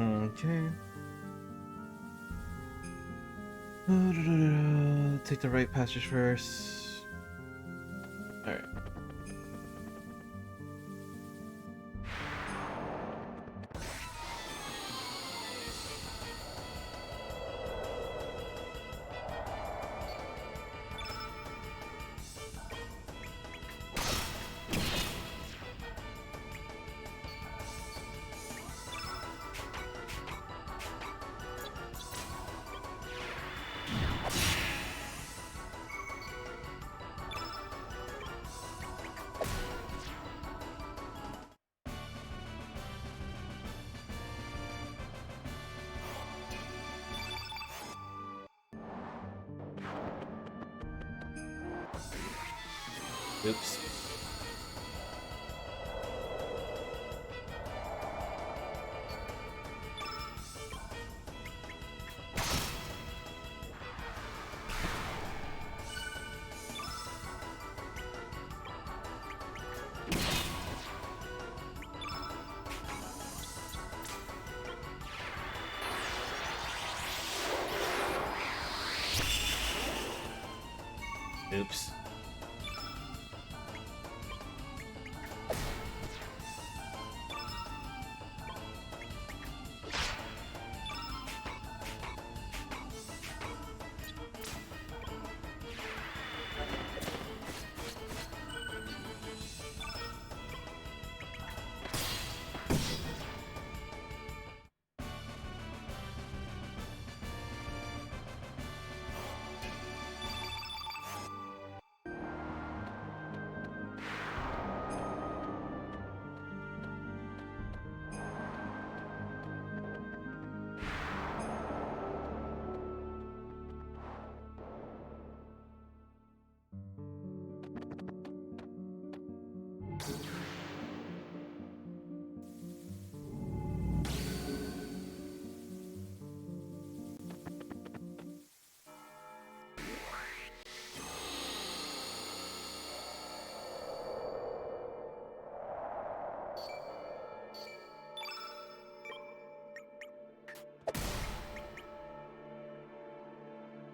Okay. Take the right passage first. Alright. Oops. Oops.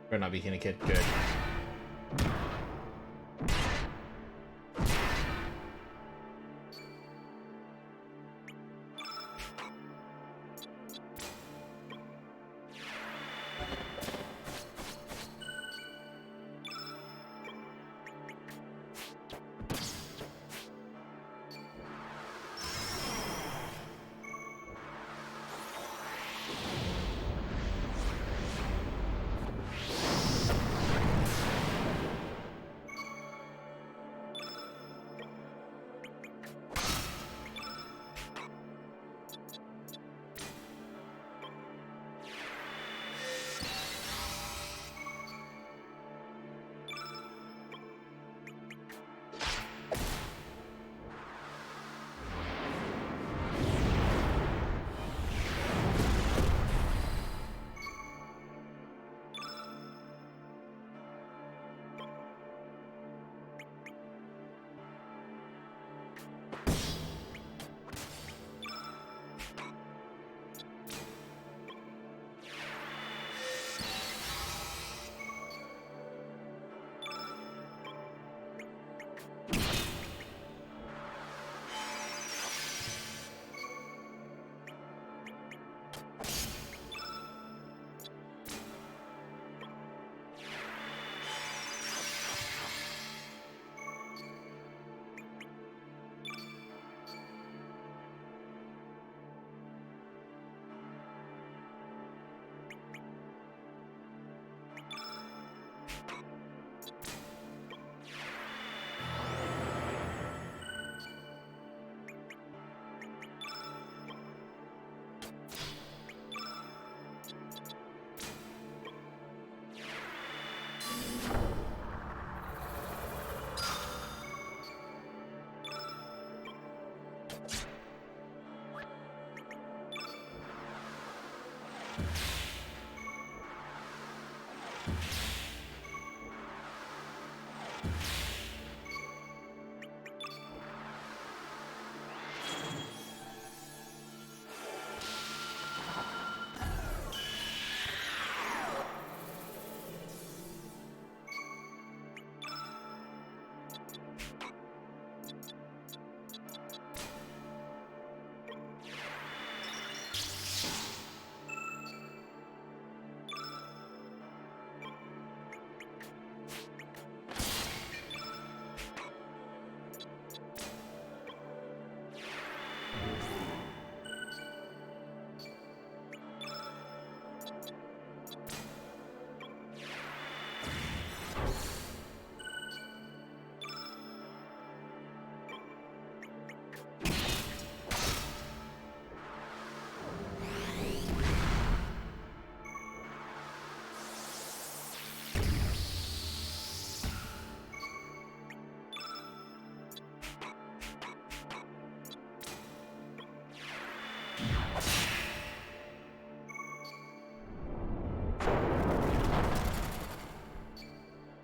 Better not be hitting a kid. Good.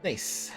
Nice.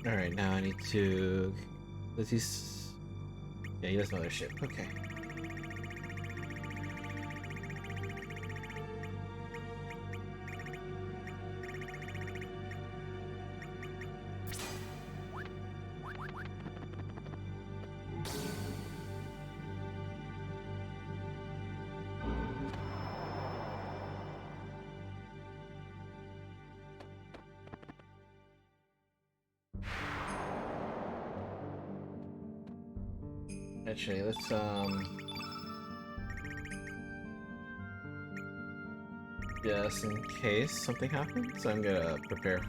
Alright, now I need to... Does he... Yeah, he has another ship. Okay. Actually, let's, just in case something happens, I'm gonna prepare.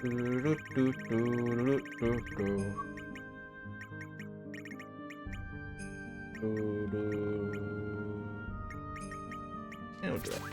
And we'll do that.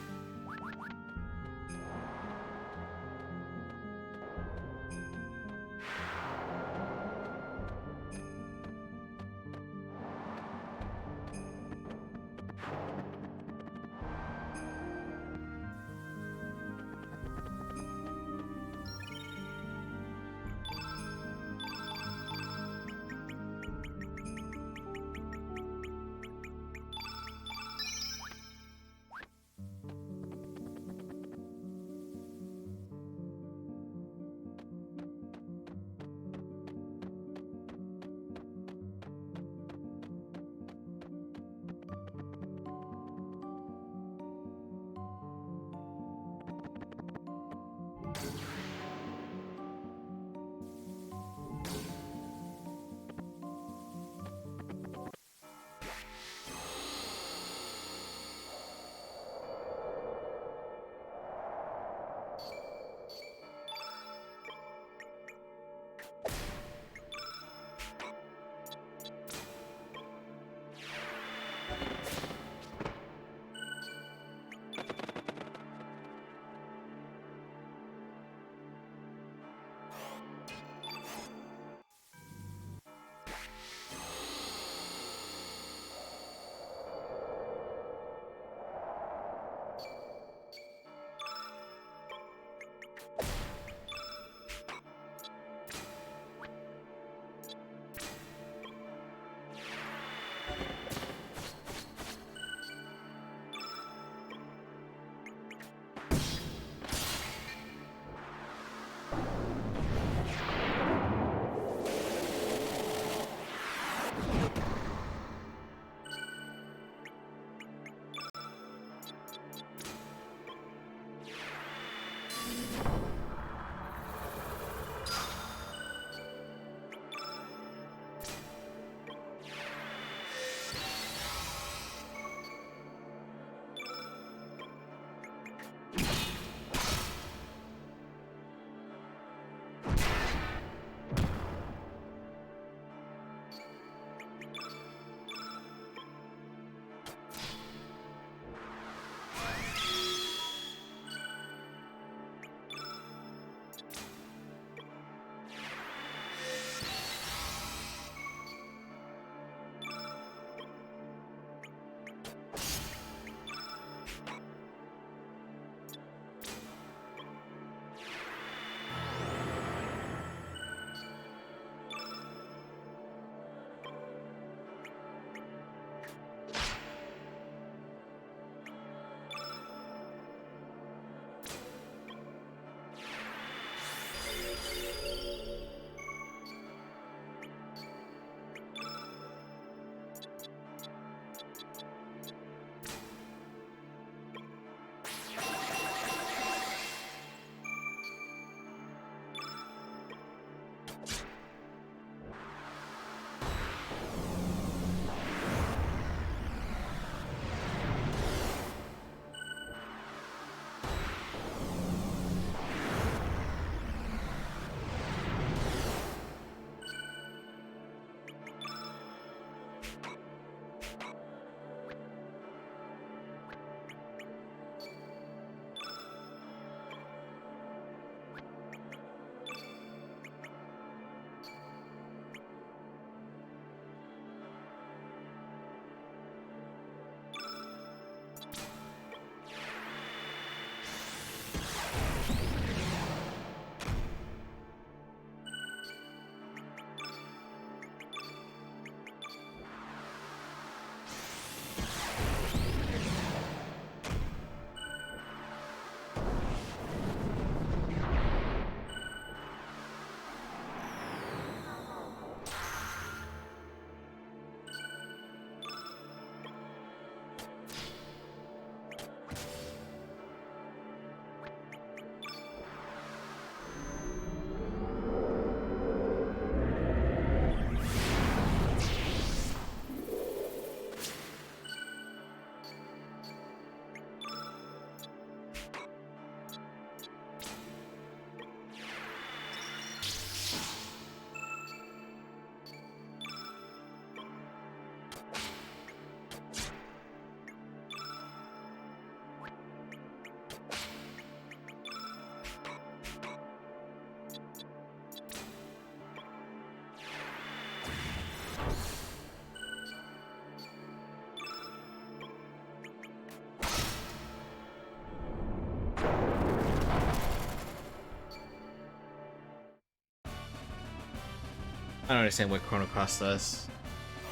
I don't understand what Chrono Cross does.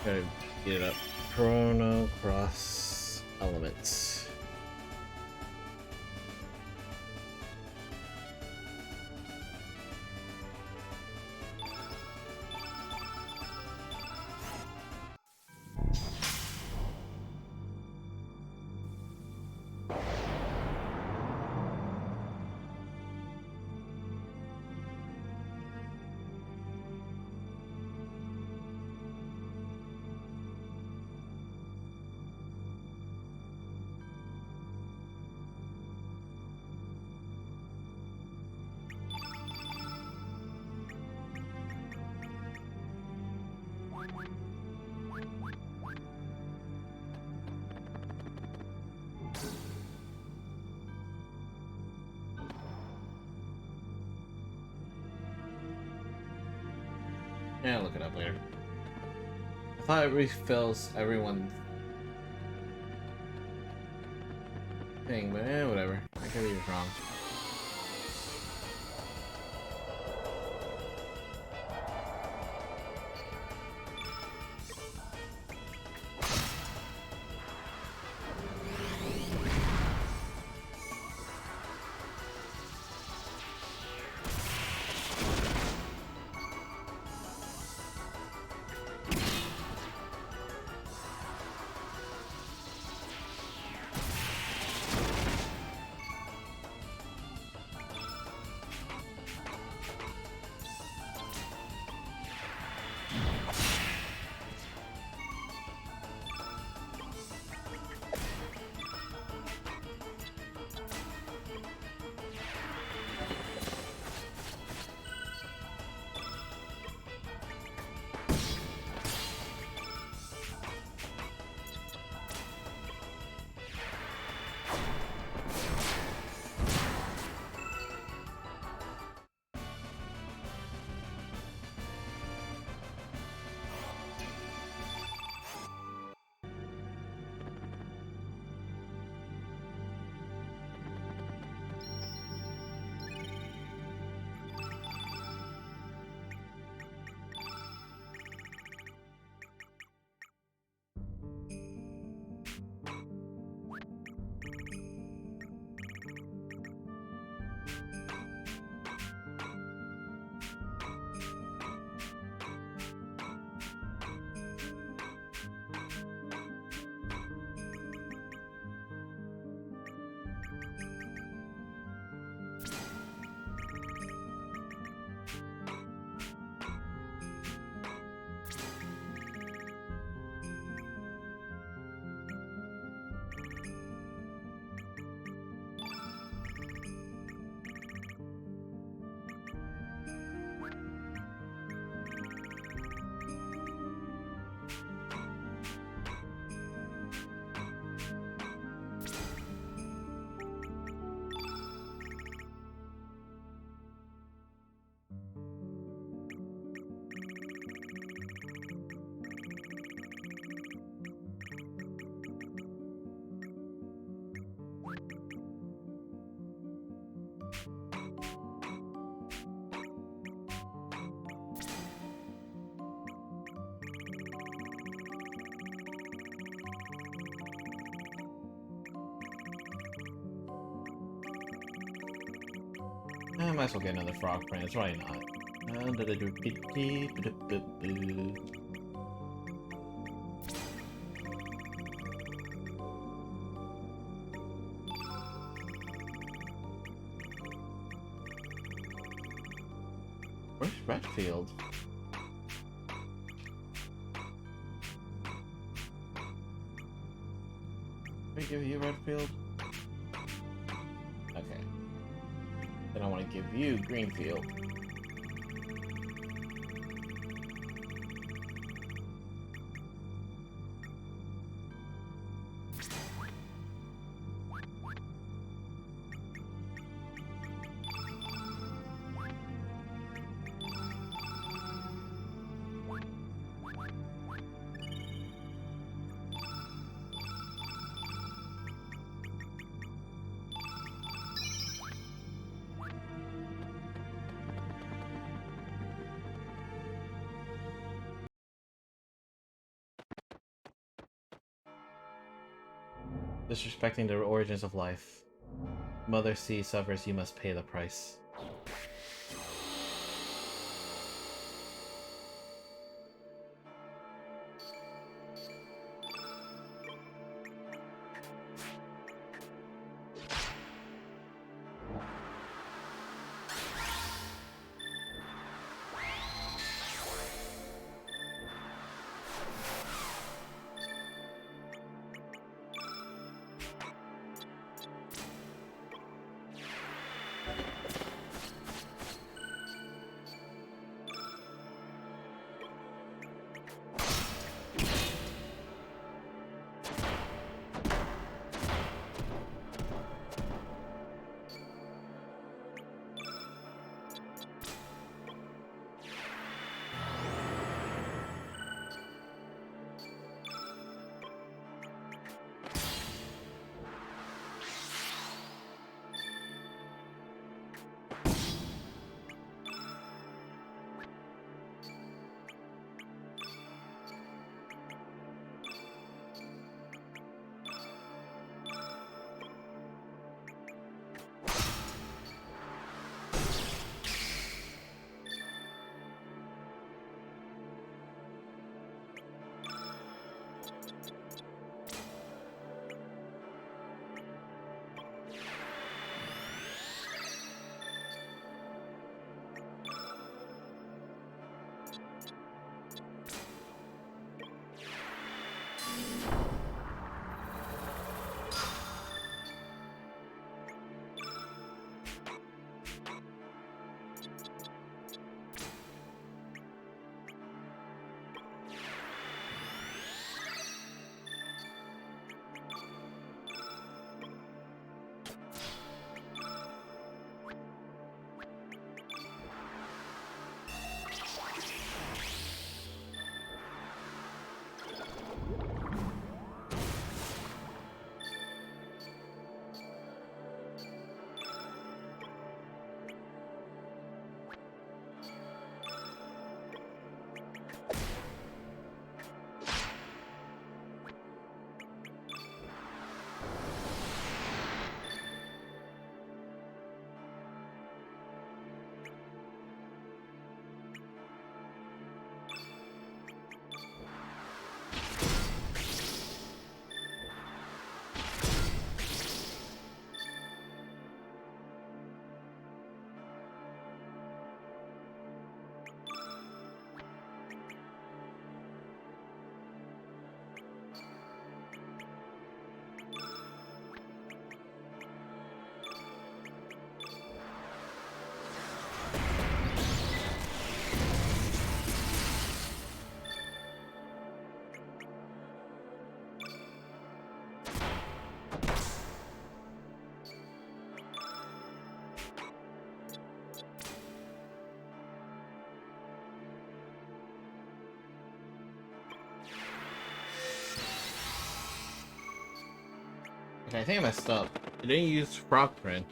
Gotta get it up. Chrono Cross elements. Yeah, I'll look it up later. I thought it refills everyone's thing, but whatever. I could be wrong. I might as well get another frog print. It's probably not. Where's Redfield? Can we give you Redfield? Okay. Then I want to give you Greenfield. Disrespecting the origins of life. Mother Sea suffers, you must pay the price. Okay, I think I messed up. I didn't use frog print.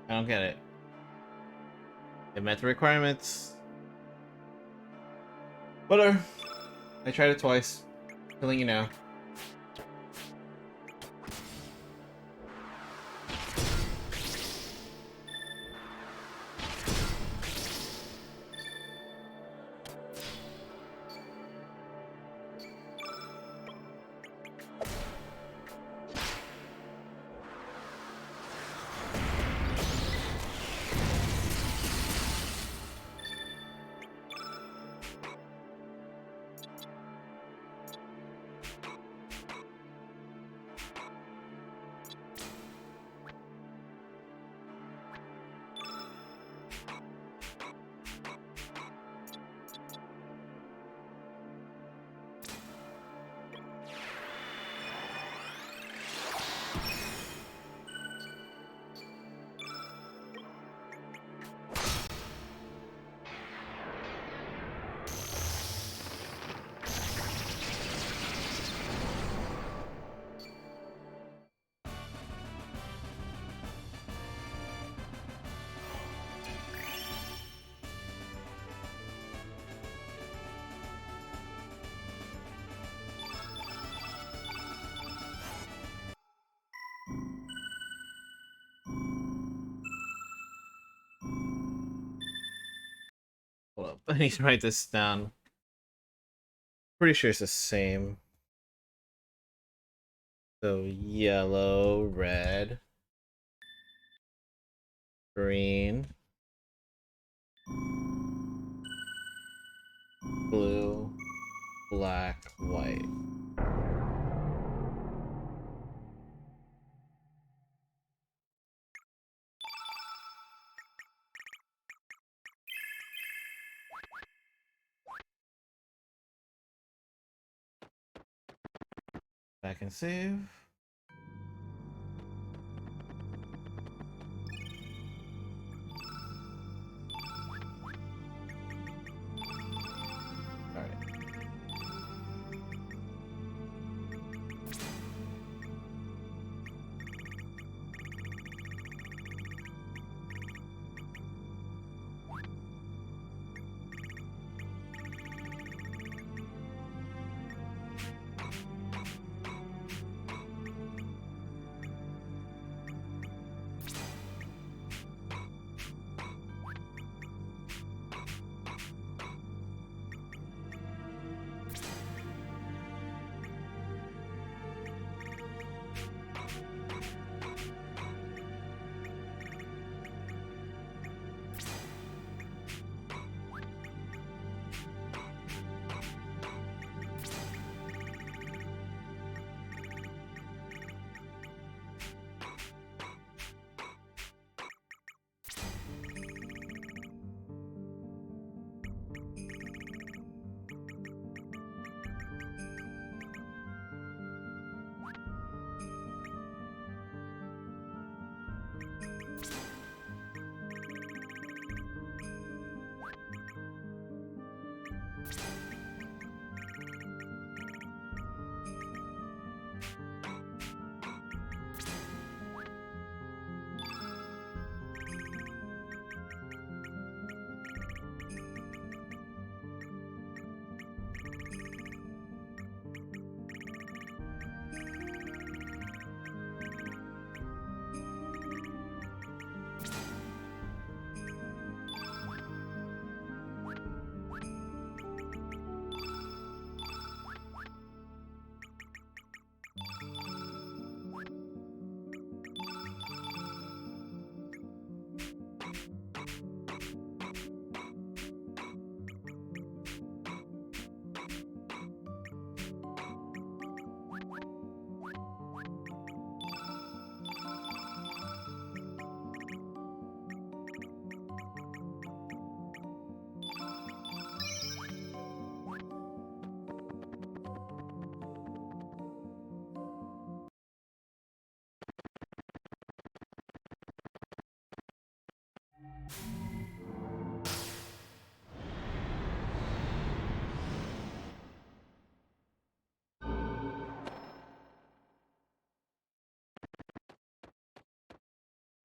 I don't get it. It met the requirements. Whatever. I tried it twice. Telling you now. Hold up. I need to write this down. Pretty sure it's the same. So yellow, red, green, blue, black, white. Back and save. Alright.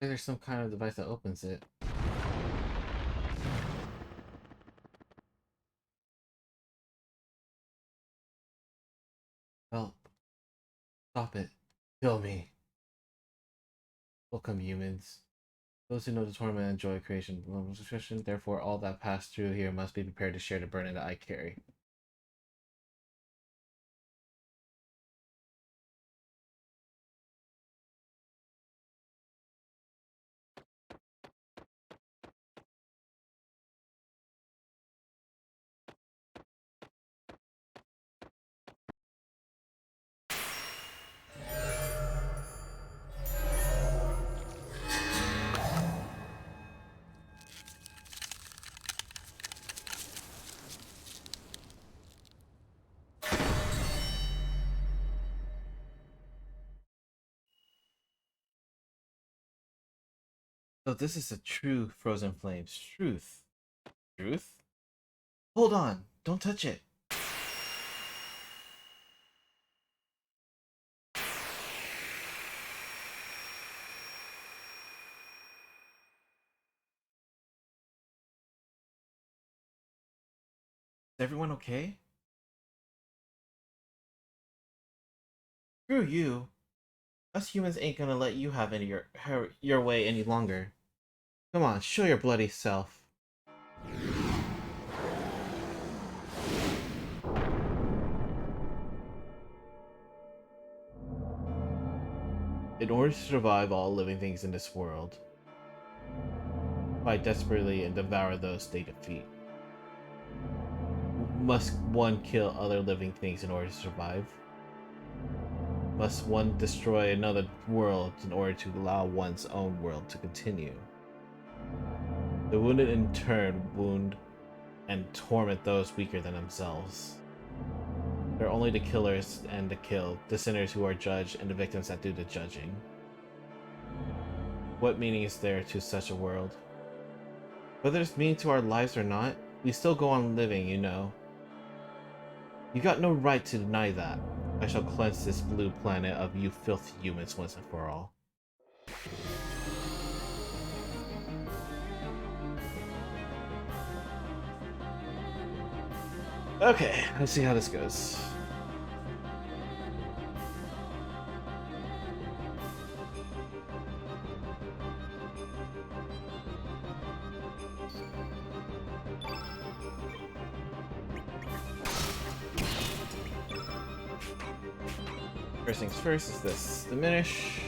There's some kind of device that opens it. Help. Stop it. Kill me. Welcome, humans. Those who know the torment and joy of creation. Therefore, all that pass through here must be prepared to share the burden that I carry. So this is a true frozen flames. Truth. Truth? Hold on. Don't touch it. Is everyone okay? Screw you. Us humans ain't gonna let you have your way any longer. Come on, show your bloody self. In order to survive all living things in this world, fight desperately and devour those they defeat. Must one kill other living things in order to survive? Must one destroy another world in order to allow one's own world to continue? The wounded in turn wound and torment those weaker than themselves. They're only the killers and the killed, the sinners who are judged, and the victims that do the judging. What meaning is there to such a world? Whether it's meaning to our lives or not, we still go on living, you know. You got no right to deny that. I shall cleanse this blue planet of you filthy humans once and for all. Okay, let's see how this goes. First things first is this. Diminish.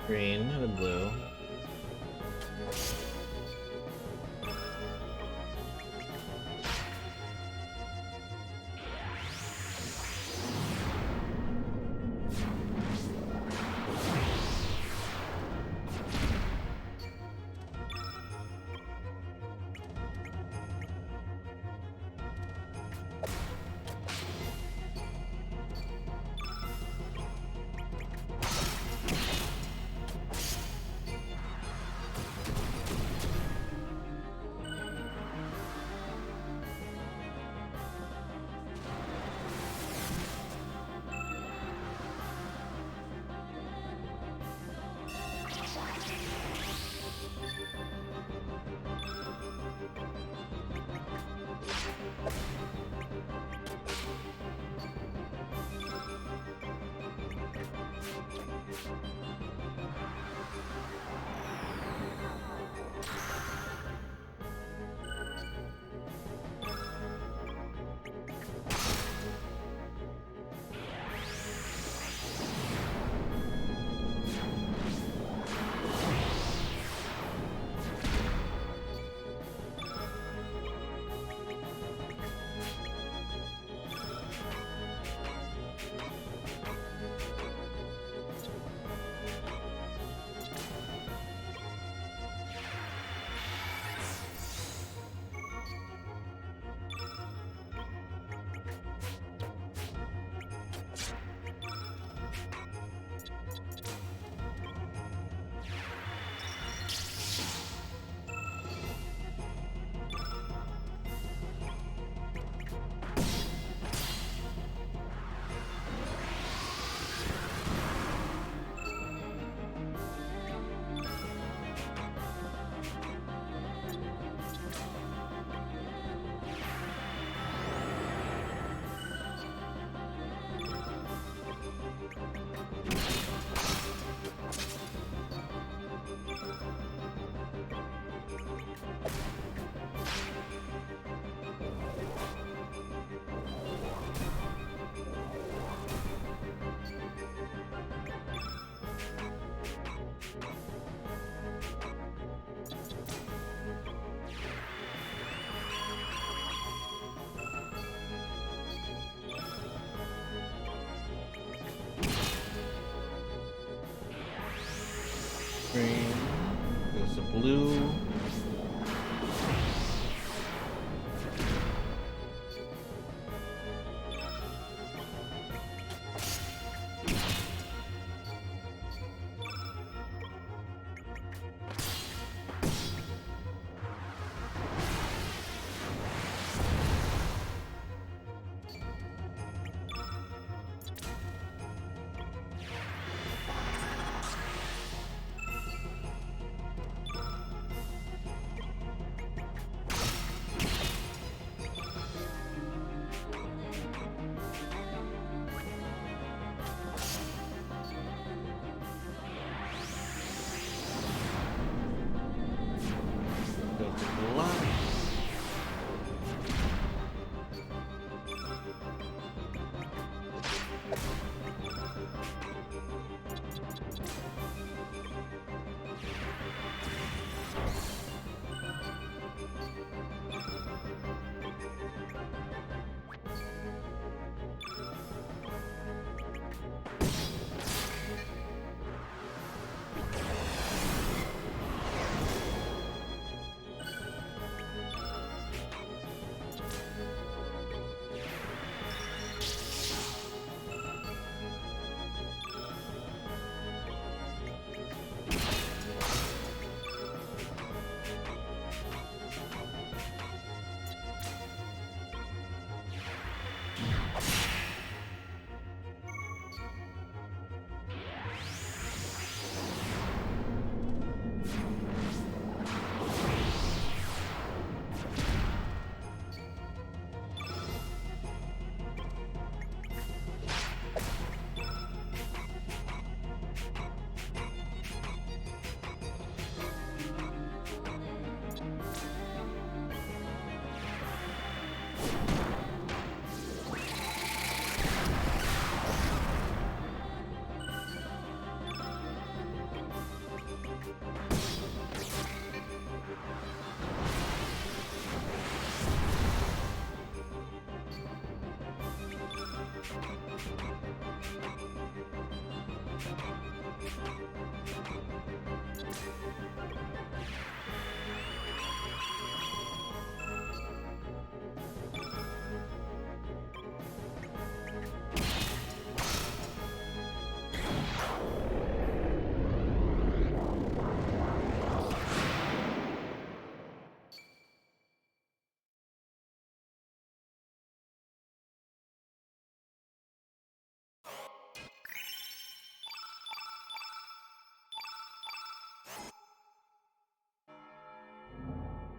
Green and blue. Green goes to blue. Go to black.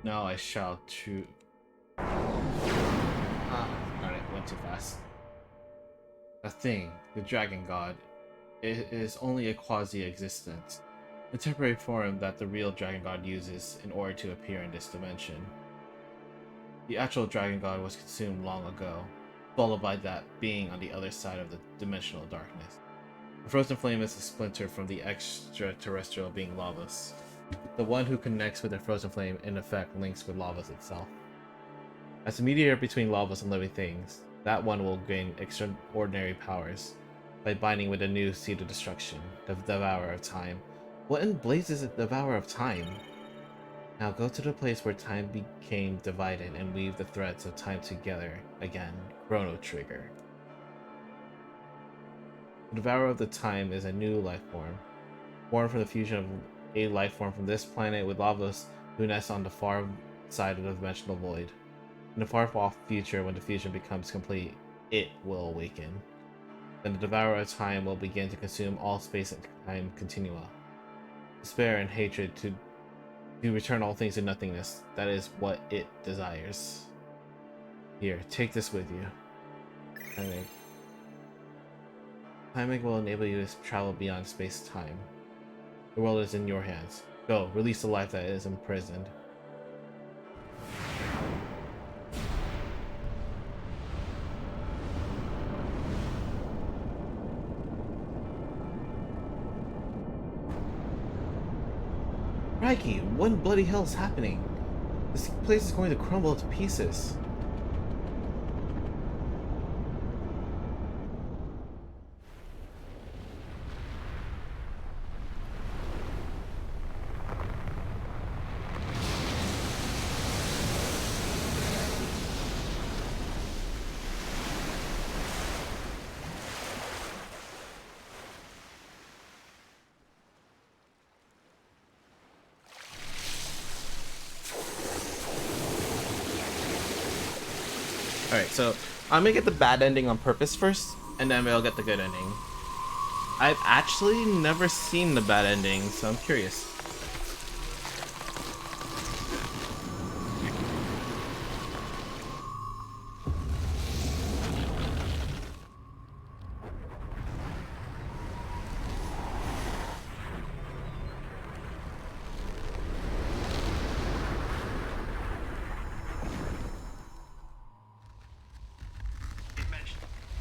Now I shall choose. Ah, alright, went too fast. A thing, the Dragon God, it is only a quasi-existence, a temporary form that the real Dragon God uses in order to appear in this dimension. The actual Dragon God was consumed long ago, followed by that being on the other side of the dimensional darkness. The frozen flame is a splinter from the extraterrestrial being Lavos. The one who connects with the frozen flame in effect links with Lavos itself. As a mediator between Lavos and living things, that one will gain extraordinary powers by binding with a new seed of destruction, the Devourer of Time. What in blazes is the Devourer of Time? Now go to the place where time became divided and weave the threads of time together again. Chrono Trigger. The Devourer of the Time is a new life form, born from the fusion of a life form from this planet with Lavos, who nests on the far side of the dimensional void. In the far-off future, when the fusion becomes complete, it will awaken. Then the Devourer of Time will begin to consume all space and time continua. Despair and hatred to return all things to nothingness. That is what it desires. Here, take this with you. Timing will enable you to travel beyond space-time. The world is in your hands. Go, release the life that is imprisoned. Crikey, what in bloody hell is happening? This place is going to crumble to pieces. Alright, so I'm gonna get the bad ending on purpose first, and then we'll get the good ending. I've actually never seen the bad ending, so I'm curious.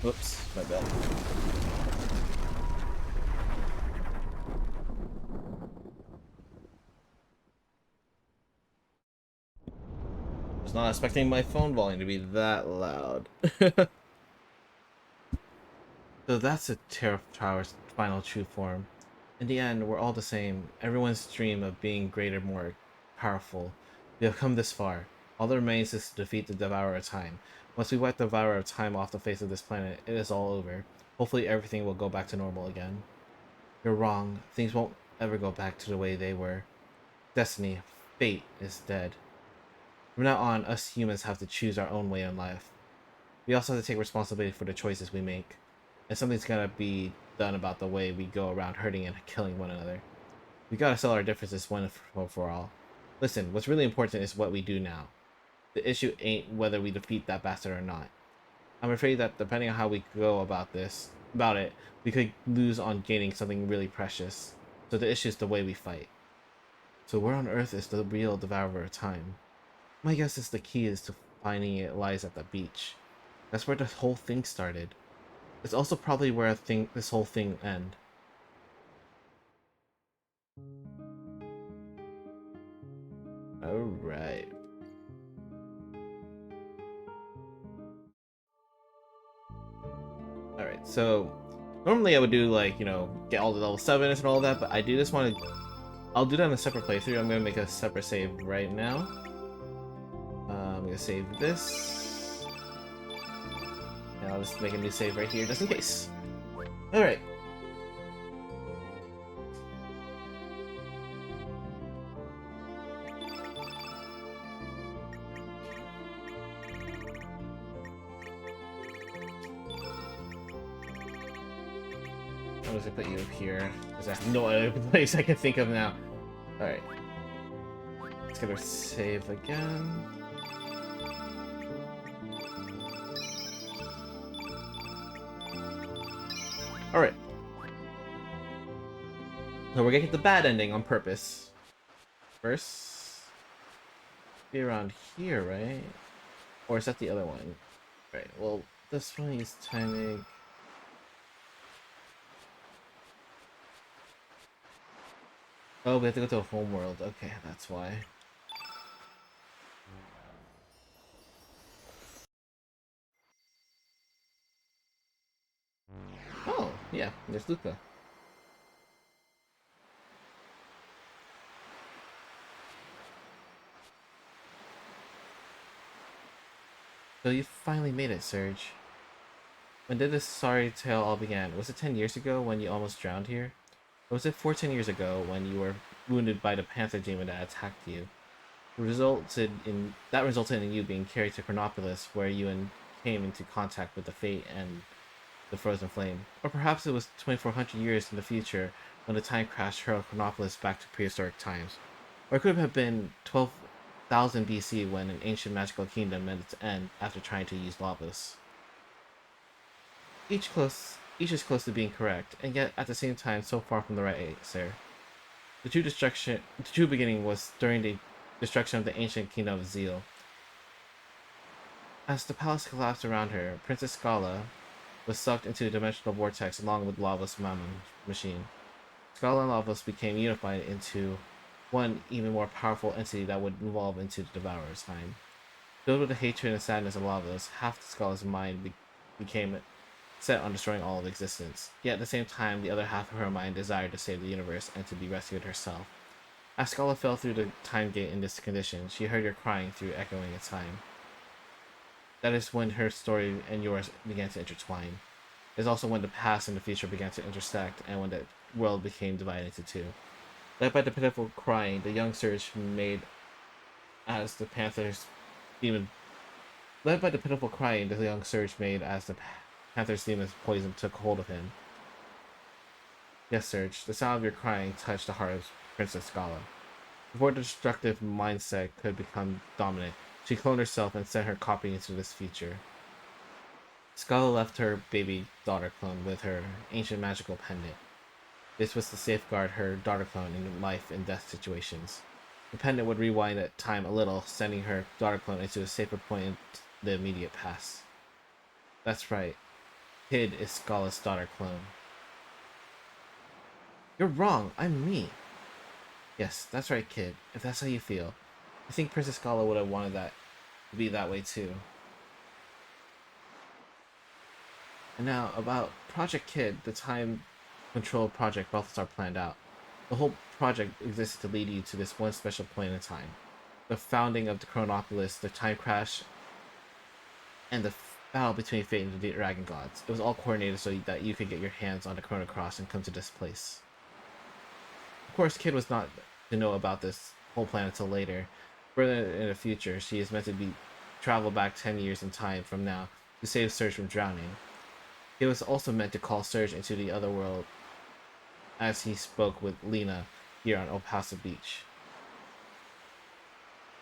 Whoops, my bad. Was not expecting my phone volume to be that loud. So that's a Terra Tower's final true form. In the end, we're all the same. Everyone's dream of being greater, more powerful. We have come this far. All that remains is to defeat the Devourer of Time. Once we wipe the Devourer of Time off the face of this planet, it is all over. Hopefully everything will go back to normal again. You're wrong. Things won't ever go back to the way they were. Destiny, fate, is dead. From now on, us humans have to choose our own way in life. We also have to take responsibility for the choices we make. And something's gotta be done about the way we go around hurting and killing one another. We gotta settle our differences once for all. Listen, what's really important is what we do now. The issue ain't whether we defeat that bastard or not. I'm afraid that depending on how we go about it, we could lose on gaining something really precious. So the issue is the way we fight. So where on earth is the real Devourer of Time? My guess is the key is to finding it lies at the beach. That's where the whole thing started. It's also probably where this whole thing end. Alright. Alright, so normally I would do like, get all the level 7s and all that, but I do just want to I'll do that in a separate playthrough. I'm gonna make a separate save right now. I'm gonna save this. And I'll just make a new save right here just in case. Alright. I'm just gonna put you up here, because I have no other place I can think of now. Alright. Let's get our save again. Alright. So we're gonna get the bad ending on purpose. First, be around here, right? Or is that the other one? Right, well, this one is timing. Oh, we have to go to a home world. Okay, that's why. Oh, yeah, there's Luca. So you finally made it, Serge. When did this sorry tale all began? Was it 10 years ago when you almost drowned here? Or was it 14 years ago when you were wounded by the panther demon that attacked you? That resulted in you being carried to Chronopolis, where you came into contact with the Fate and the Frozen Flame. Or perhaps it was 2,400 years in the future when the time crash hurled Chronopolis back to prehistoric times. Or it could have been 12,000 BC when an ancient magical kingdom met its end after trying to use Lavos. Each is close to being correct, and yet at the same time so far from the right answer. The true beginning was during the destruction of the ancient kingdom of Zeal. As the palace collapsed around her, Princess Scala was sucked into the dimensional vortex along with Lavos' Mammon machine. Scala and Lavos became unified into one even more powerful entity that would evolve into the Devourer's Time. Filled with the hatred and sadness of Lavos, half the Scala's mind became set on destroying all of existence. Yet at the same time, the other half of her mind desired to save the universe and to be rescued herself. As Scala fell through the time gate in this condition, she heard her crying through echoing of time. That is when her story and yours began to intertwine. It is also when the past and the future began to intersect, and when the world became divided into two. Led by the pitiful crying, the young Surge made as the Panther's demon Led by the pitiful crying the young Surge made as the Panther's demon's poison took hold of him. Yes, Surge, the sound of your crying touched the heart of Princess Scala. Before the destructive mindset could become dominant, she cloned herself and sent her copy into this future. Scala left her baby daughter clone with her ancient magical pendant. This was to safeguard her daughter clone in life and death situations. The pendant would rewind time a little, sending her daughter clone into a safer point in the immediate past. That's right. Kid is Scala's daughter clone. You're wrong. I'm me. Yes, that's right, kid. If that's how you feel. I think Princess Scala would have wanted that to be that way too. And now, about Project Kid, the time control project Balthasar planned out. The whole project existed to lead you to this one special point in time. The founding of the Chronopolis, the time crash, and the battle between Fate and the Dragon Gods. It was all coordinated so that you could get your hands on the Chrono Cross and come to this place. Of course, Kid was not to know about this whole plan until later. Further in the future, she is meant to be travel back 10 years in time from now to save Surge from drowning. He was also meant to call Surge into the other world as he spoke with Lena here on El Paso Beach.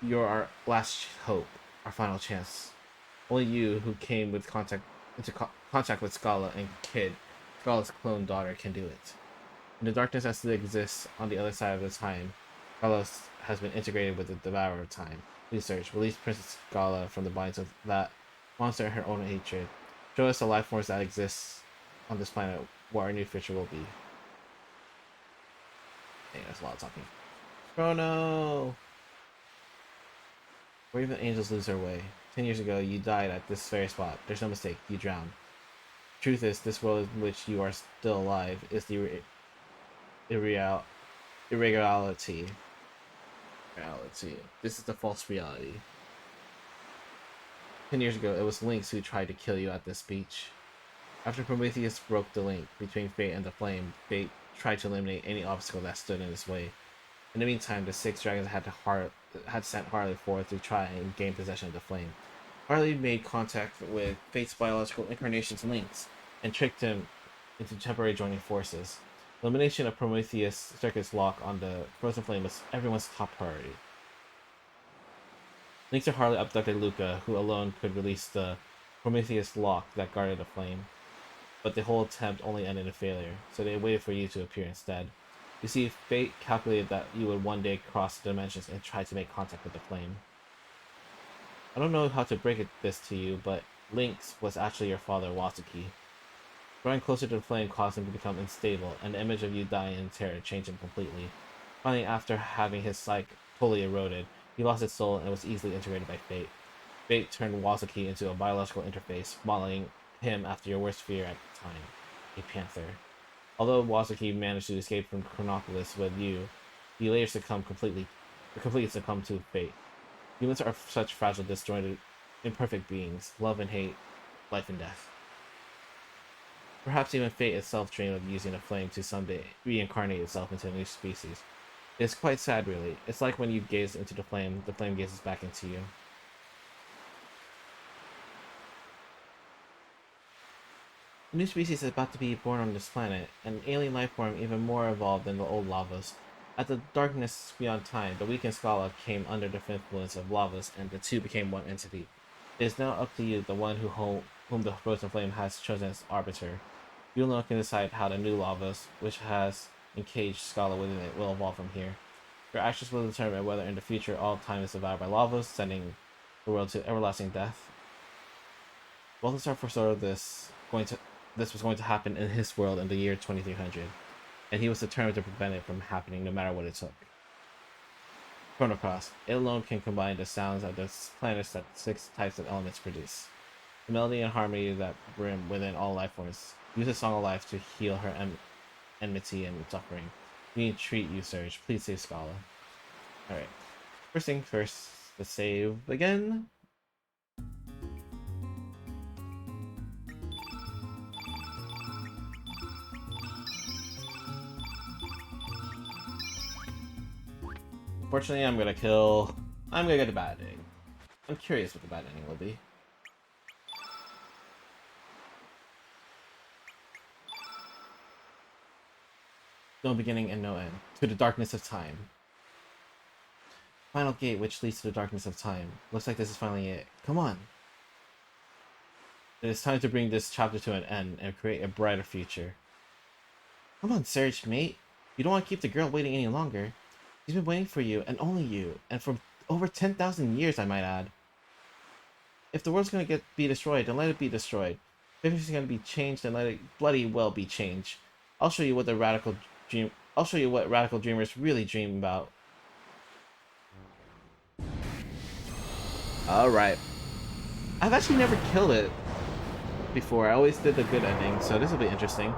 You're our last hope, our final chance. Only you, who came with contact with Scala and Kid, Scala's clone daughter, can do it. In the darkness that still exists on the other side of the time, Scala has been integrated with the Devourer of Time. Research, release Princess Scala from the binds of that monster and her own hatred. Show us the life forms that exist on this planet, what our new future will be. Dang, that's a lot of talking. Chrono! Where even angels lose their way. 10 years ago, you died at this very spot. There's no mistake, you drowned. Truth is, this world in which you are still alive is the irregularity. This is the false reality. 10 years ago, it was Lynx who tried to kill you at this beach. After Prometheus broke the link between Fate and the Flame, Fate tried to eliminate any obstacle that stood in his way. In the meantime, the six dragons had sent Harley forth to try and gain possession of the Flame. Harley made contact with Fate's biological incarnation's Lynx and tricked him into temporarily joining forces. The elimination of Prometheus' circuit's lock on the Frozen Flame was everyone's top priority. Lynx and Harley abducted Luca, who alone could release the Prometheus lock that guarded the Flame. But the whole attempt only ended in failure, so they waited for you to appear instead. You see, Fate calculated that you would one day cross the dimensions and try to make contact with the Flame. I don't know how to break this to you, but Lynx was actually your father, Watsuki. Drawing closer to the Flame caused him to become unstable, and the image of you dying in terror changed him completely. Finally, after having his psyche totally eroded, he lost his soul and was easily integrated by Fate. Fate turned Watsuki into a biological interface, modeling him after your worst fear at the time, a panther. Although Watsuki managed to escape from Chronopolis with you, he later completely succumbed to fate. Humans are such fragile, disjointed, imperfect beings, love and hate, life and death. Perhaps even fate itself dreamed of using a flame to someday reincarnate itself into a new species. It's quite sad, really. It's like when you gaze into the flame gazes back into you. A new species is about to be born on this planet, an alien life form even more evolved than the old Lavos. At the darkness beyond time, the weakened Scala came under the influence of Lavos, and the two became one entity. It is now up to you, the one whom the Frozen Flame has chosen as arbiter. You alone can decide how the new Lavos, which has encaged Scala within it, will evolve from here. Your actions will determine whether in the future all time is survived by Lavos, sending the world to everlasting death. Balthasar foresaw this was going to happen in his world in the year 2300, and he was determined to prevent it from happening no matter what it took. Chrono Cross. It alone can combine the sounds of the planets that 6 types of elements produce. The melody and harmony that brim within all life forms. Use a song of life to heal her enmity and suffering. We entreat you, Surge. Please save Scala. Alright. First thing first, let's save again. Unfortunately, I'm gonna get the bad ending. I'm curious what the bad ending will be. No beginning and no end. To the darkness of time. Final gate which leads to the darkness of time. Looks like this is finally it. Come on. It is time to bring this chapter to an end and create a brighter future. Come on, Serge, mate. You don't want to keep the girl waiting any longer. She's been waiting for you, and only you, and for over 10,000 years, I might add. If the world's gonna be destroyed, then let it be destroyed. If it's gonna be changed, then let it bloody well be changed. I'll show you what radical dreamers really dream about. Alright. I've actually never killed it before. I always did the good ending, so this will be interesting.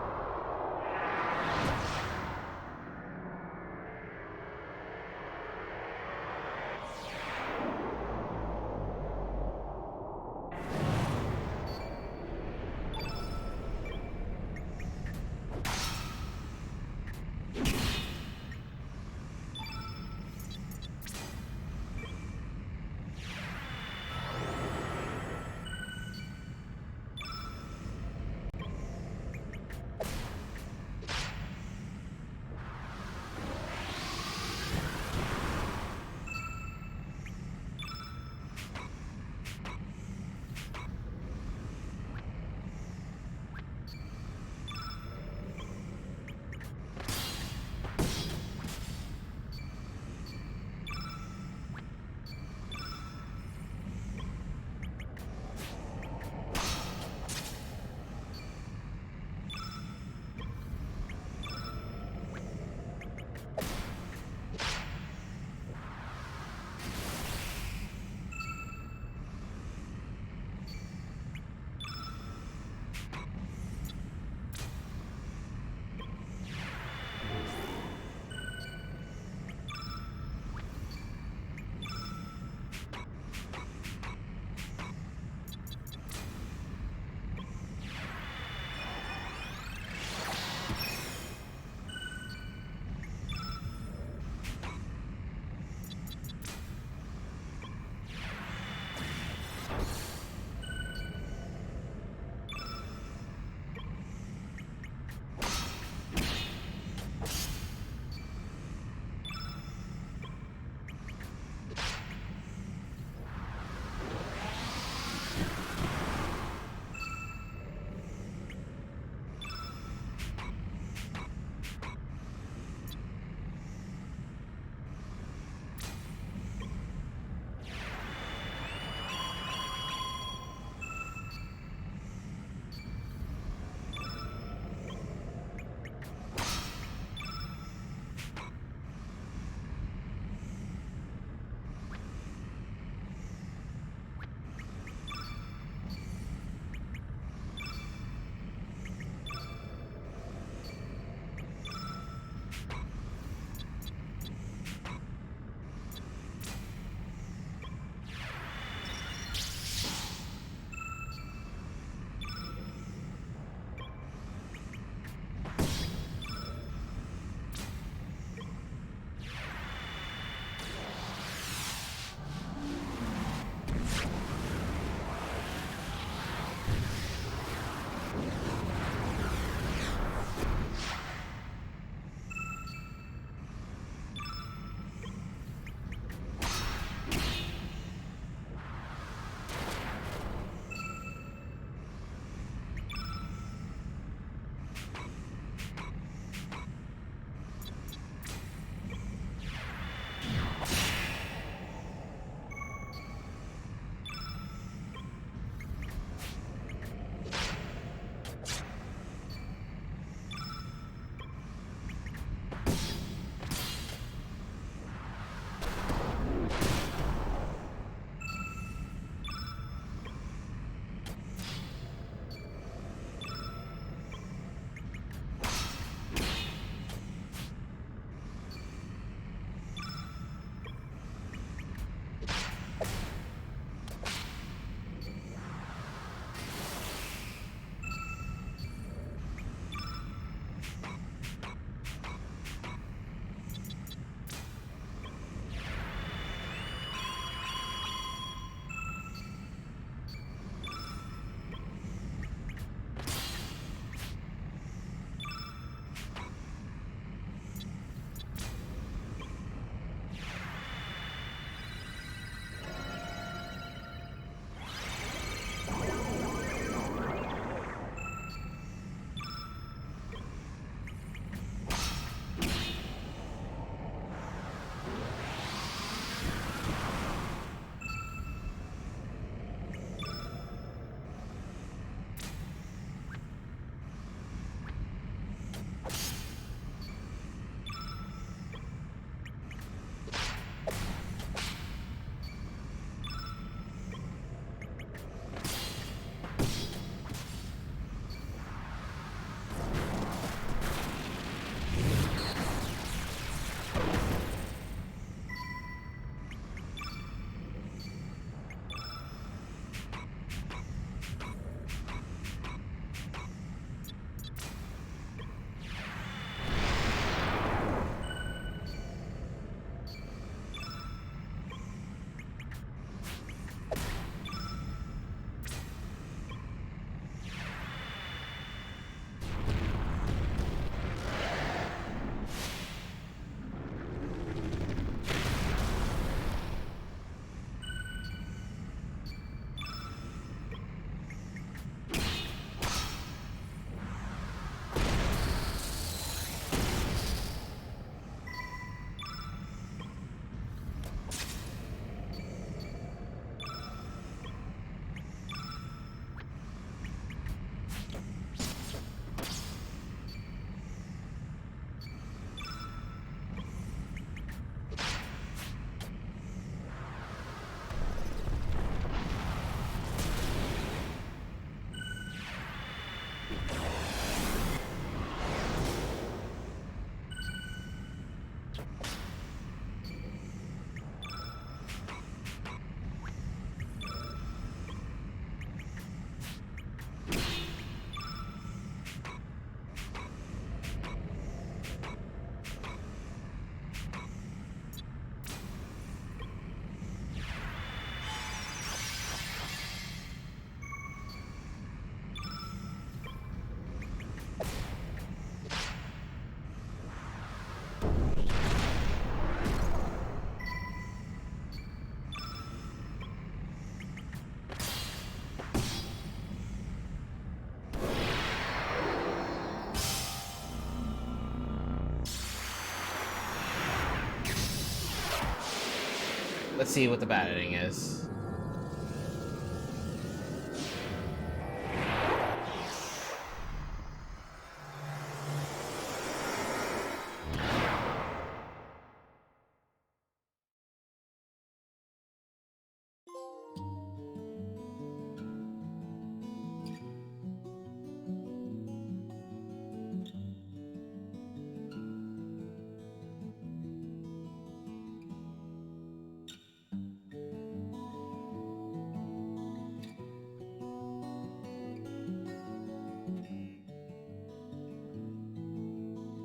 let's see what the bad ending is.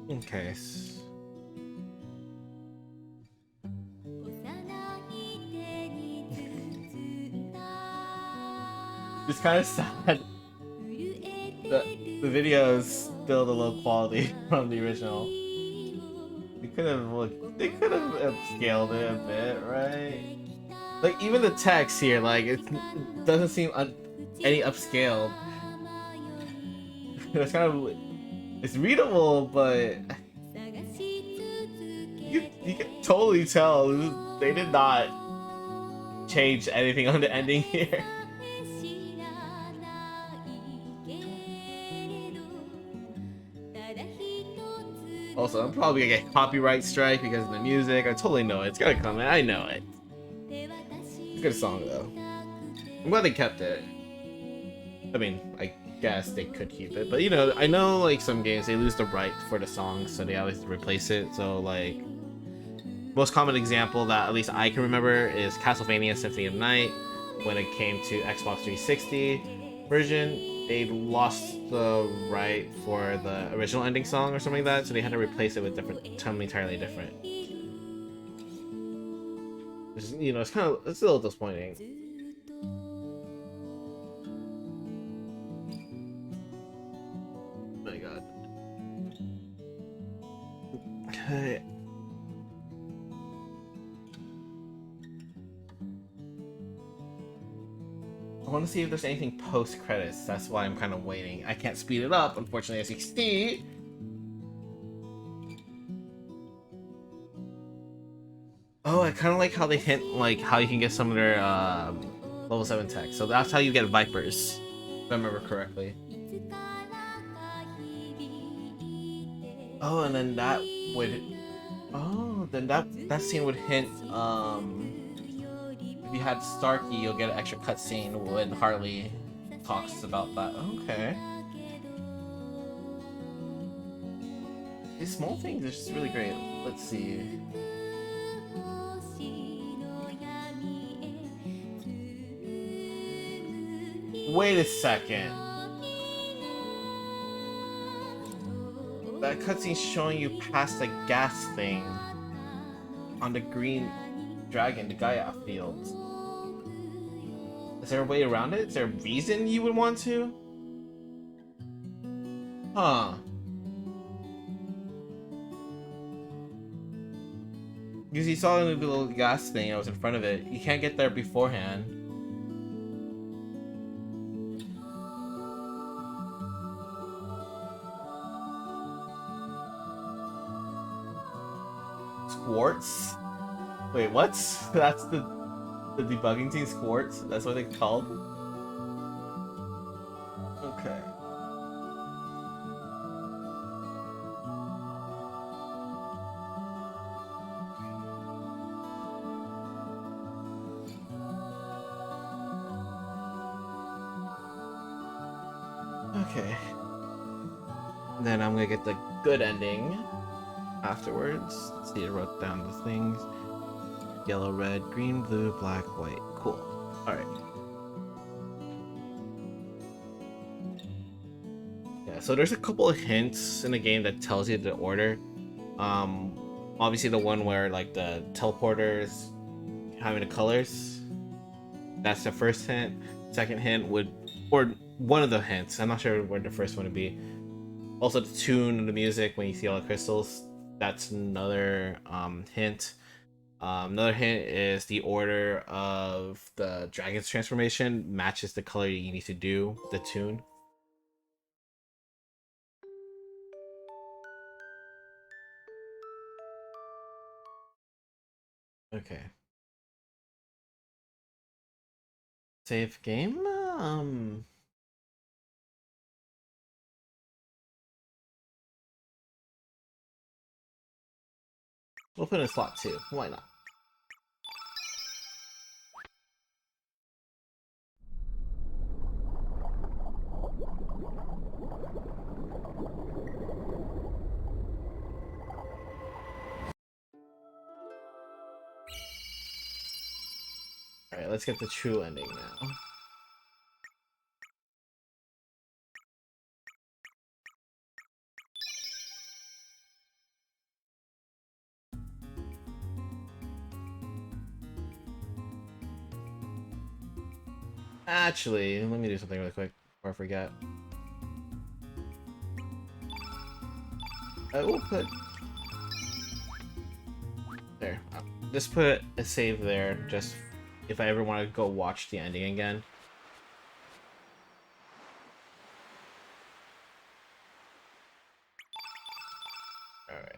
Okay. It's kind of sad. The video is still the low quality from the original. They could have upscaled it a bit, right? Like even the text here, like it doesn't seem any upscaled. It's kind of it's readable, but you can totally tell they did not change anything on the ending here. Also, I'm probably gonna get copyright strike because of the music. I totally know it. It's gonna come in. I know it. It's a good song though. I'm glad they kept it. I mean, I guess they could keep it, but you know, I know like some games they lose the right for the song, so they always replace it. So like, most common example that at least I can remember is Castlevania Symphony of the Night. When it came to Xbox 360 version, they lost the right for the original ending song or something like that, so they had to replace it with something entirely different. Which is, you know, it's a little disappointing. Oh my god. Okay. I want to see if there's anything post credits. That's why I'm kind of waiting. I can't speed it up, unfortunately, as you can see. Oh, I kind of like how they hint like how you can get some of their level 7 tech. So that's how you get Vipers, if I remember correctly. Oh, and then that would. Oh, then that scene would hint. If you had Starkey, you'll get an extra cutscene when Harley talks about that. Okay. These small things are just really great. Let's see. Wait a second. That cutscene's showing you past the gas thing on the green dragon, the Gaia fields. Is there a way around it? Is there a reason you would want to? Huh. Because you saw the little gas thing that was in front of it. You can't get there beforehand. Squarts? Wait, what? That's the debugging team, Squarts? That's what they called? Okay. Okay. Then I'm gonna get the good ending afterwards. Let's see, I wrote down the things. Yellow, red, green, blue, black, white. Cool. Alright. Yeah, so there's a couple of hints in the game that tells you the order. Obviously the one where like the teleporters having the colors. That's the first hint. Second hint would, or one of the hints. I'm not sure where the first one would be. Also the tune of the music when you see all the crystals. That's another hint. Another hint is the order of the dragon's transformation matches the color you need to do the tune. Okay. Save game? We'll put in slot 2. Why not? Alright, let's get the true ending now. Actually, let me do something really quick before I forget. I will put... There. Just put a save there, just if I ever want to go watch the ending again. Alright.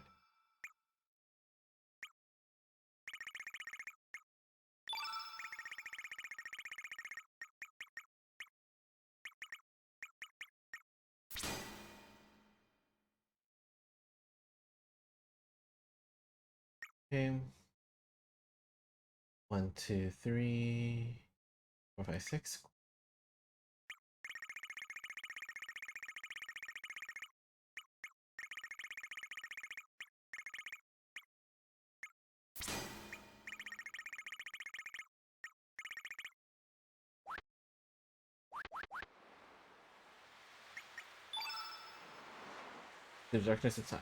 Okay. 1, 2, 3, 4, 5, 6. The darkness of time.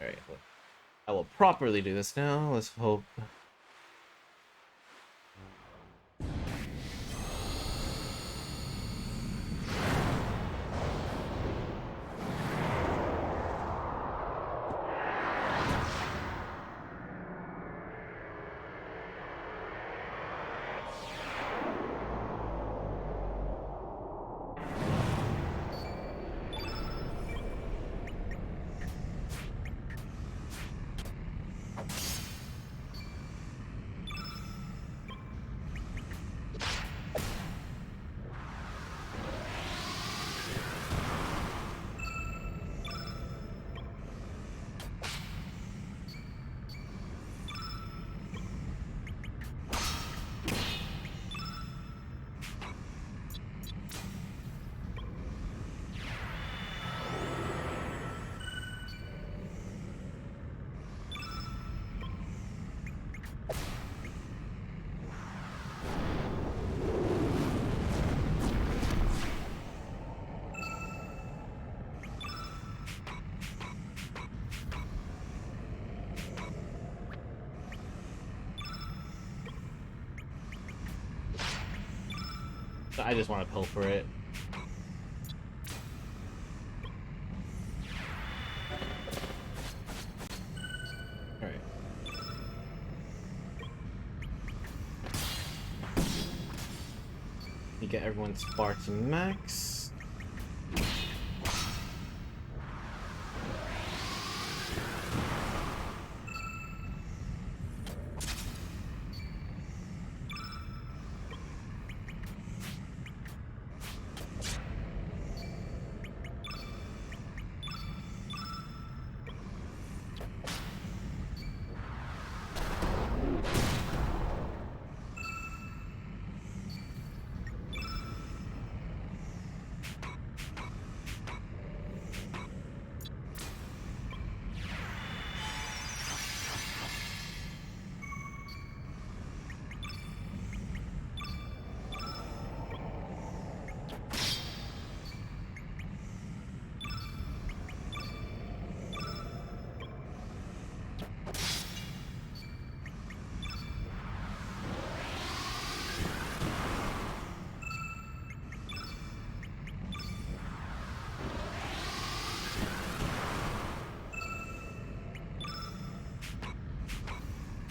Alright, well, I will properly do this now. Let's hope. I just want to pull for it. Alright. You get everyone's bar to max.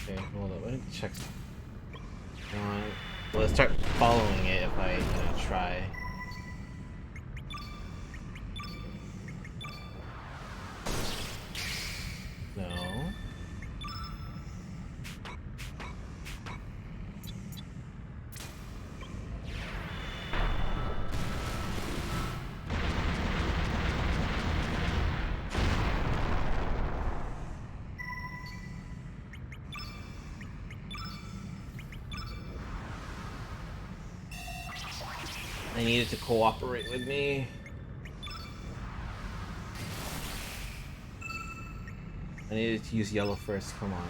Okay, hold up. I need to check. Well, let's start following it if I, try. No. I needed to cooperate with me. I needed to use yellow first, come on.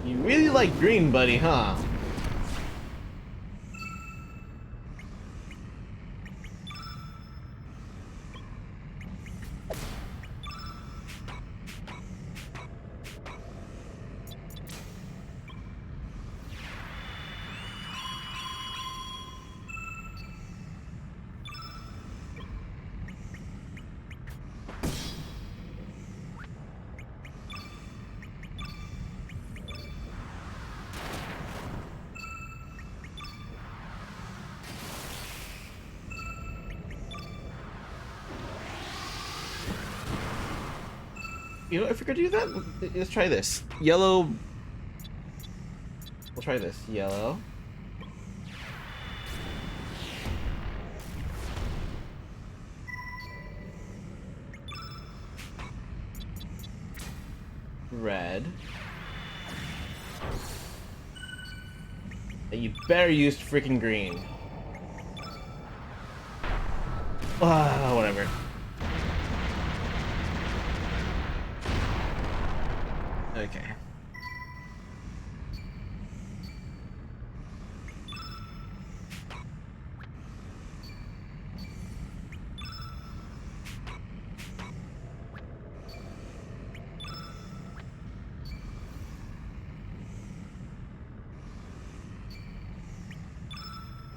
You really like green, buddy, huh? You know, if we're gonna do that, let's try this. Yellow. We'll try this. Yellow. Red. And you better use freaking green. Ah, whatever. Okay.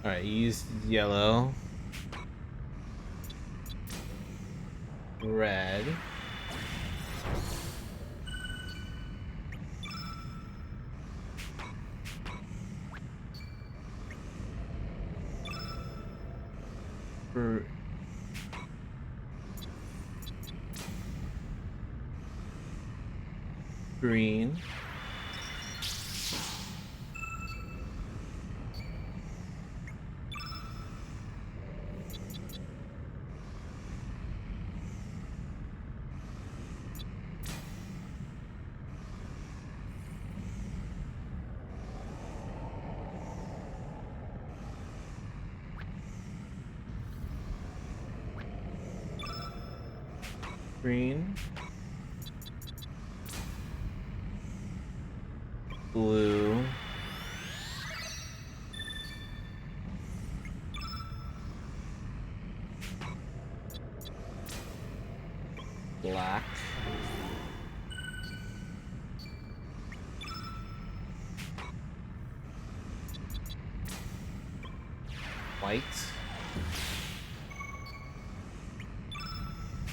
Alright, use yellow. Red. Gr green. Green. Blue. Black. White.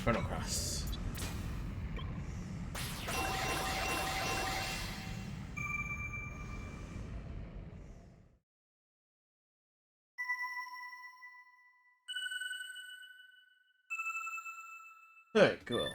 Chrono cross. Alright, cool.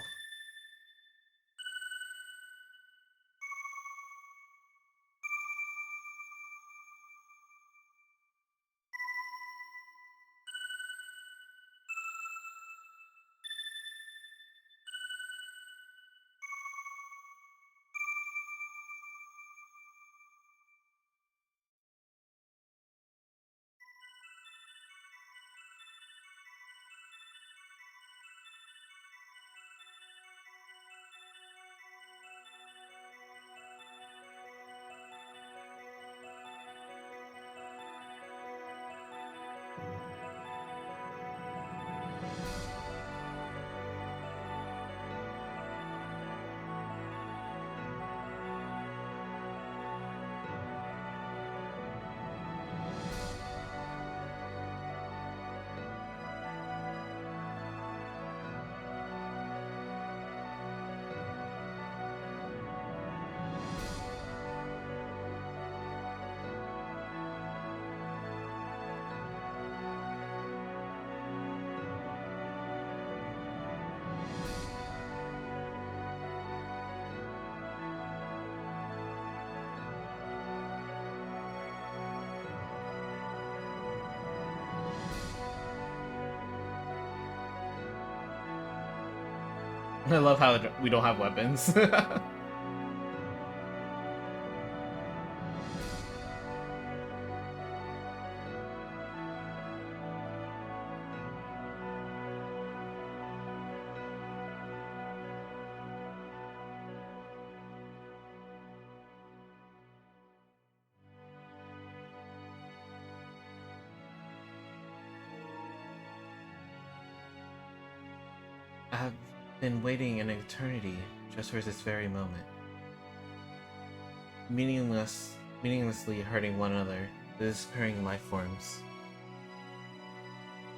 I love how we don't have weapons. I've been waiting an eternity just for this very moment. Meaninglessly hurting one another, disappearing life forms.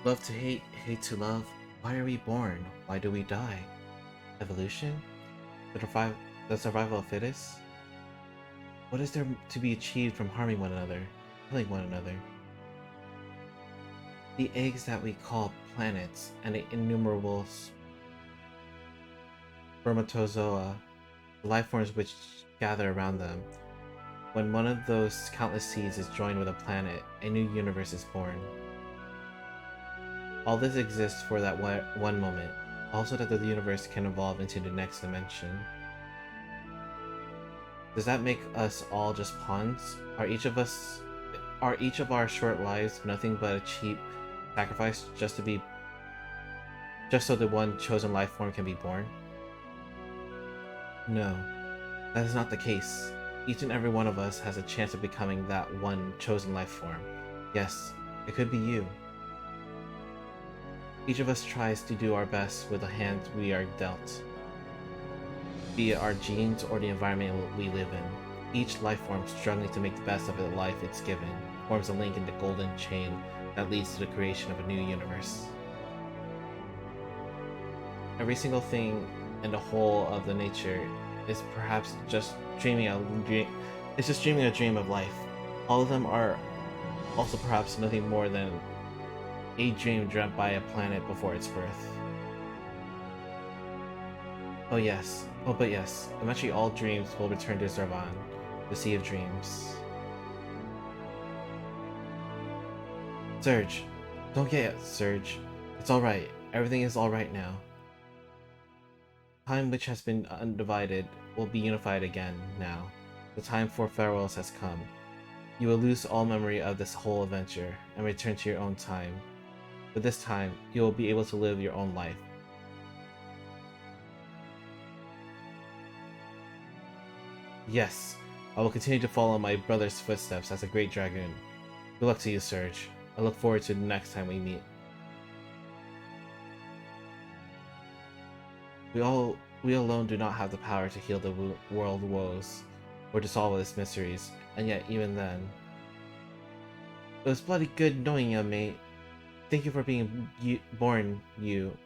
Love to hate, hate to love. Why are we born? Why do we die? Evolution? The survival of fittest? What is there to be achieved from harming one another, killing one another? The eggs that we call planets and the innumerable spermatozoa, the life forms which gather around them. When one of those countless seeds is joined with a planet, a new universe is born. All this exists for that one moment, also that the universe can evolve into the next dimension. Does that make us all just pawns? Are each of our short lives nothing but a cheap sacrifice just so the one chosen life form can be born? No, that is not the case. Each and every one of us has a chance of becoming that one chosen life form. Yes, it could be you. Each of us tries to do our best with the hand we are dealt, be it our genes or the environment we live in. Each life form struggling to make the best of the life it's given forms a link in the golden chain that leads to the creation of a new universe. Every single thing in the whole of the nature is perhaps just dreaming a dream of life. All of them are also perhaps nothing more than a dream dreamt by a planet before its birth. But yes, eventually all dreams will return to Zervan, the Sea of Dreams. Surge, don't get it, Surge. It's alright. Everything is alright now. Time which has been undivided will be unified again now. The time for farewells has come. You will lose all memory of this whole adventure and return to your own time. But this time, you will be able to live your own life. Yes, I will continue to follow my brother's footsteps as a great dragoon. Good luck to you, Surge. I look forward to the next time we meet. We alone do not have the power to heal the world woes, or to solve its mysteries, and yet even then... It was bloody good knowing you, mate. Thank you for being born, you.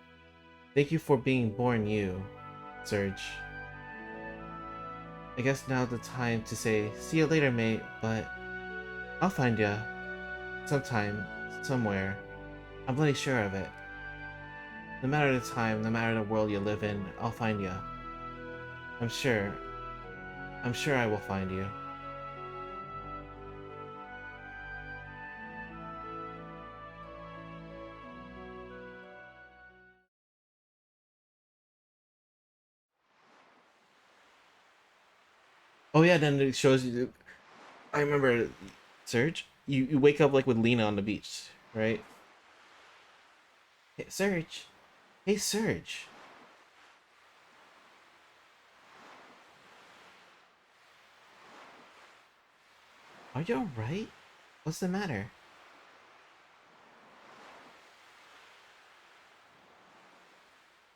Thank you for being born, you, Surge. I guess now the time to say, see you later, mate, but I'll find ya. Sometime, somewhere. I'm bloody sure of it. No matter the time, no matter the world you live in, I'll find ya. I'm sure I will find you. Oh yeah, then it shows you. I remember, Serge. You wake up like with Lena on the beach, right? Hey, Serge. Hey, Serge. Are you alright? What's the matter?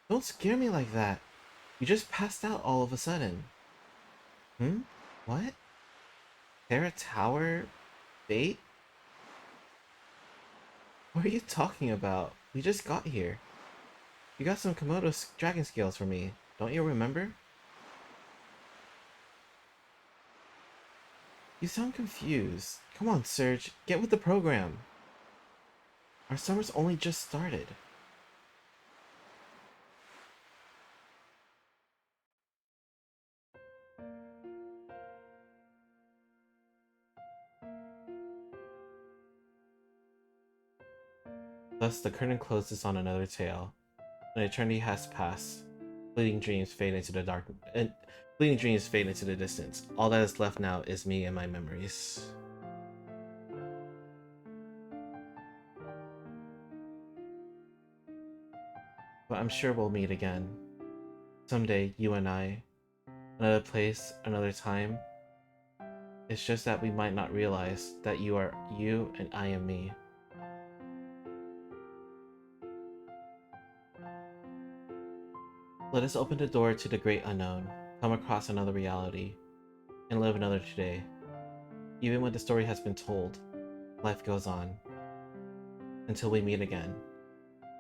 Don't scare me like that. You just passed out all of a sudden. Hmm? What? Terra Tower? Bait? What are you talking about? We just got here. You got some Komodo dragon scales for me. Don't you remember? You sound confused. Come on, Serge. Get with the program. Our summer's only just started. Thus, the curtain closes on another tale. An eternity has passed. Fleeting dreams fade into the dark, and fleeting dreams fade into the distance. All that is left now is me and my memories. But I'm sure we'll meet again. Someday, you and I. Another place, another time. It's just that we might not realize that you are you and I am me. Let us open the door to the great unknown, come across another reality, and live another today. Even when the story has been told, life goes on. Until we meet again.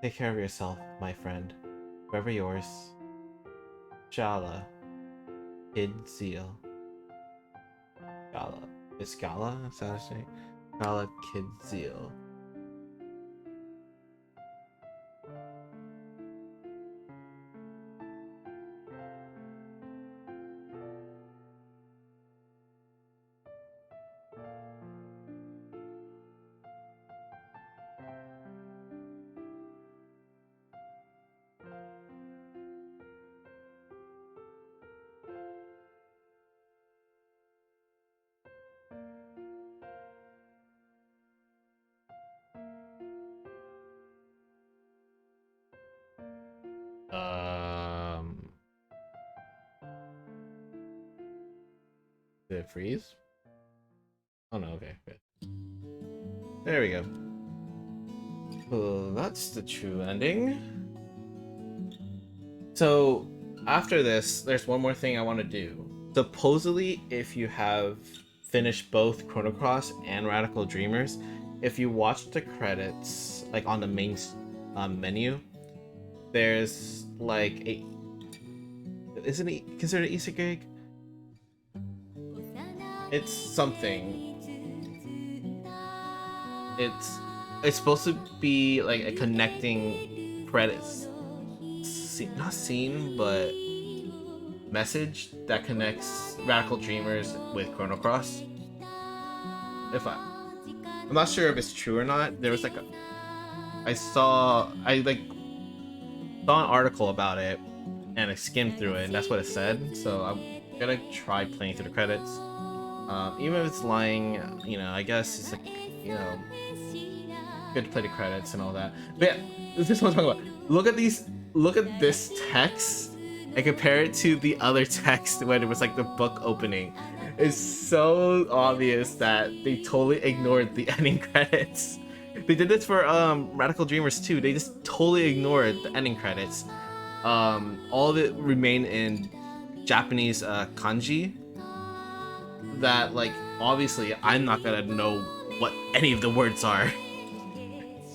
Take care of yourself, my friend. Forever yours. Shala. Kid Zeal. Gala. Is Gala? Is that his name? Gala Kid Zeal. Did it freeze? Oh no, okay, good. There we go. Well, that's the true ending. So, after this, there's one more thing I want to do. Supposedly, if you have finished both Chrono Cross and Radical Dreamers, if you watch the credits, like on the main menu, there's like a... Isn't it considered an Easter egg? It's something. It's supposed to be like a connecting credits not scene, but message that connects Radical Dreamers with Chrono Cross. I'm not sure if it's true or not. There was like I saw an article about it and I skimmed through it and that's what it said. So I'm gonna try playing through the credits. Even if it's lying, you know, I guess it's like, you know, good to play the credits and all that. But yeah, this is what I'm talking about. Look at this text and compare it to the other text when it was like the book opening. It's so obvious that they totally ignored the ending credits. They did this for Radical Dreamers too. They just totally ignored the ending credits. All of it remained in Japanese kanji. That, like, obviously I'm not gonna know what any of the words are.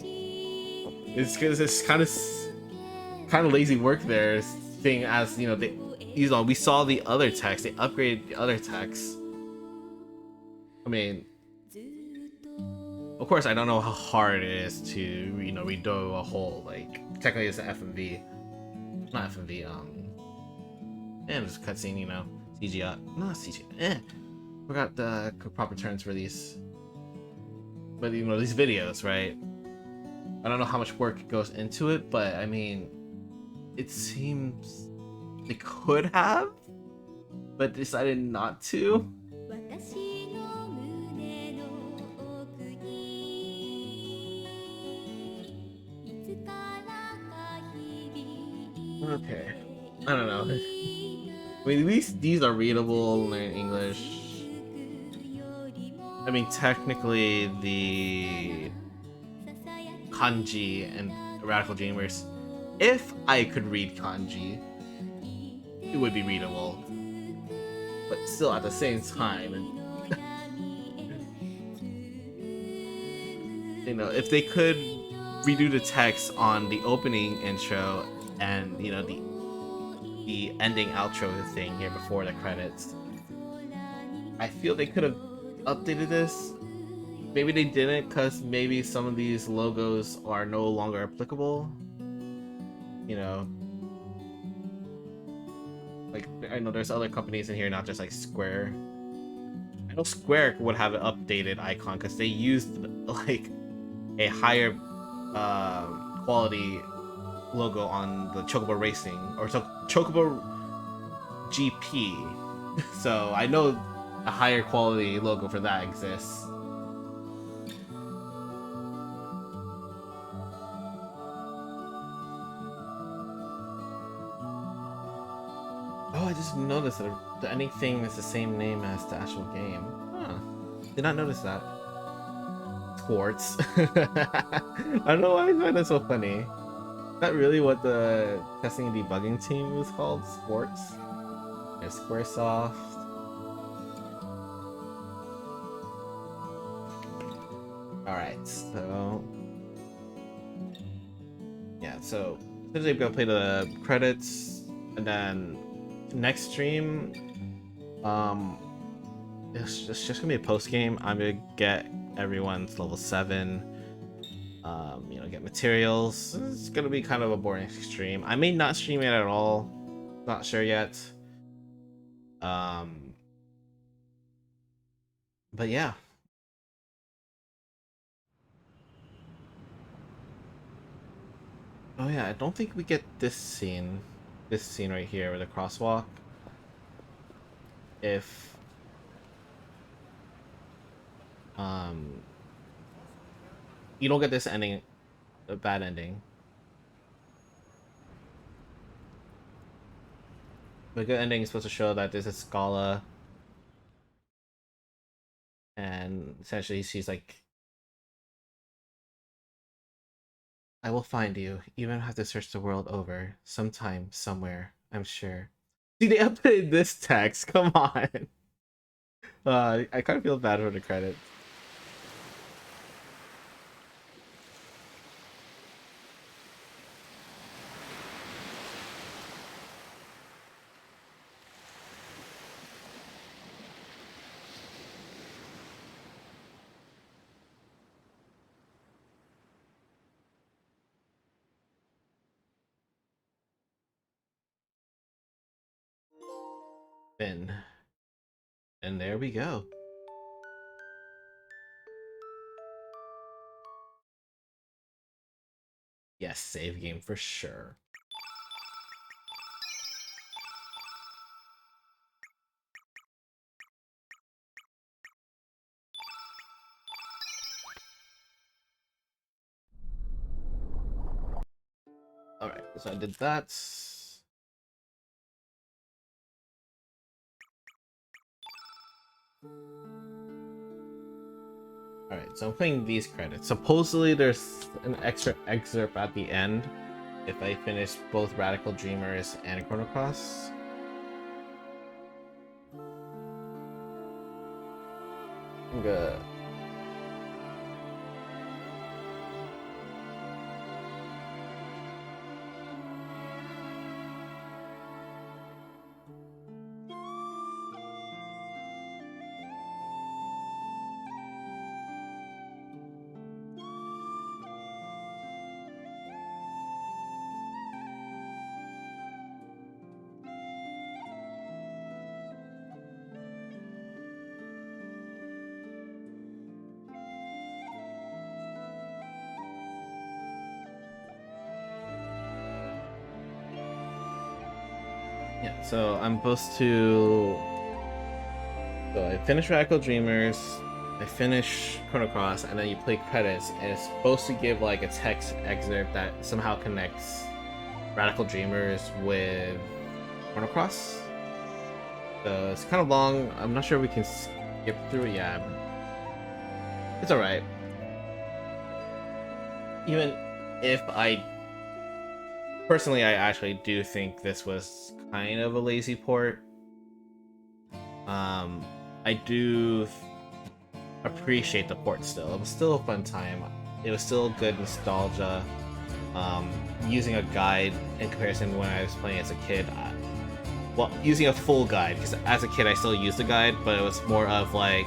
It's because it's kind of lazy work there, seeing as, you know, we saw the other text, they upgraded the other text. I mean, of course I don't know how hard it is to, you know, redo a whole, like, technically it's an FMV, not FMV, and it's a cutscene, you know, CGI, not CGI, forgot the proper terms for these, but you know, these videos, right? I don't know how much work goes into it, but I mean, it seems they could have, but decided not to. Okay, I don't know. I mean, at least these are readable in English. I mean, technically, the kanji and Radical Dreamers, if I could read kanji, it would be readable. But still, at the same time, you know, if they could redo the text on the opening intro and, you know, the ending outro thing here before the credits, I feel they could have updated this. Maybe they didn't because maybe some of these logos are no longer applicable. You know, like, I know there's other companies in here, not just like Square. I know Square would have an updated icon because they used like a higher quality logo on the Chocobo Racing or Chocobo GP. So I know a higher quality logo for that exists. Oh, I just noticed that anything is the same name as the actual game. Huh. Did not notice that. Quartz. I don't know why I find that so funny. Is that really what the testing and debugging team was called? Sports? Yeah, Squaresoft. Alright, so... yeah, so essentially I'm gonna play the credits, and then next stream, it's just gonna be a post game. I'm gonna get everyone's level 7, you know, get materials. It's gonna be kind of a boring stream. I may not stream it at all, not sure yet. But yeah. Oh yeah, I don't think we get this scene right here with the crosswalk. If you don't get this ending, a bad ending. The good ending is supposed to show that this is Scala, and essentially she's like, I will find you, even if I have to search the world over, sometime, somewhere, I'm sure. See, they updated this text, come on. I kind of feel bad for the credits. And there we go. Yes, save game for sure. Alright, so I did that. Alright, so I'm playing these credits. Supposedly there's an extra excerpt at the end if I finish both Radical Dreamers and Chrono Cross. I'm good. Yeah, so I'm supposed to... So I finish Radical Dreamers, I finish Chrono Cross, and then you play credits, and it's supposed to give like a text excerpt that somehow connects Radical Dreamers with Chrono Cross. So it's kind of long. I'm not sure we can skip through it. Yeah, it's alright. Even if personally, I actually do think this was kind of a lazy port. I do appreciate the port still. It was still a fun time. It was still good nostalgia. Using a guide in comparison when I was playing as a kid. Well, using a full guide, because as a kid I still used the guide, but it was more of like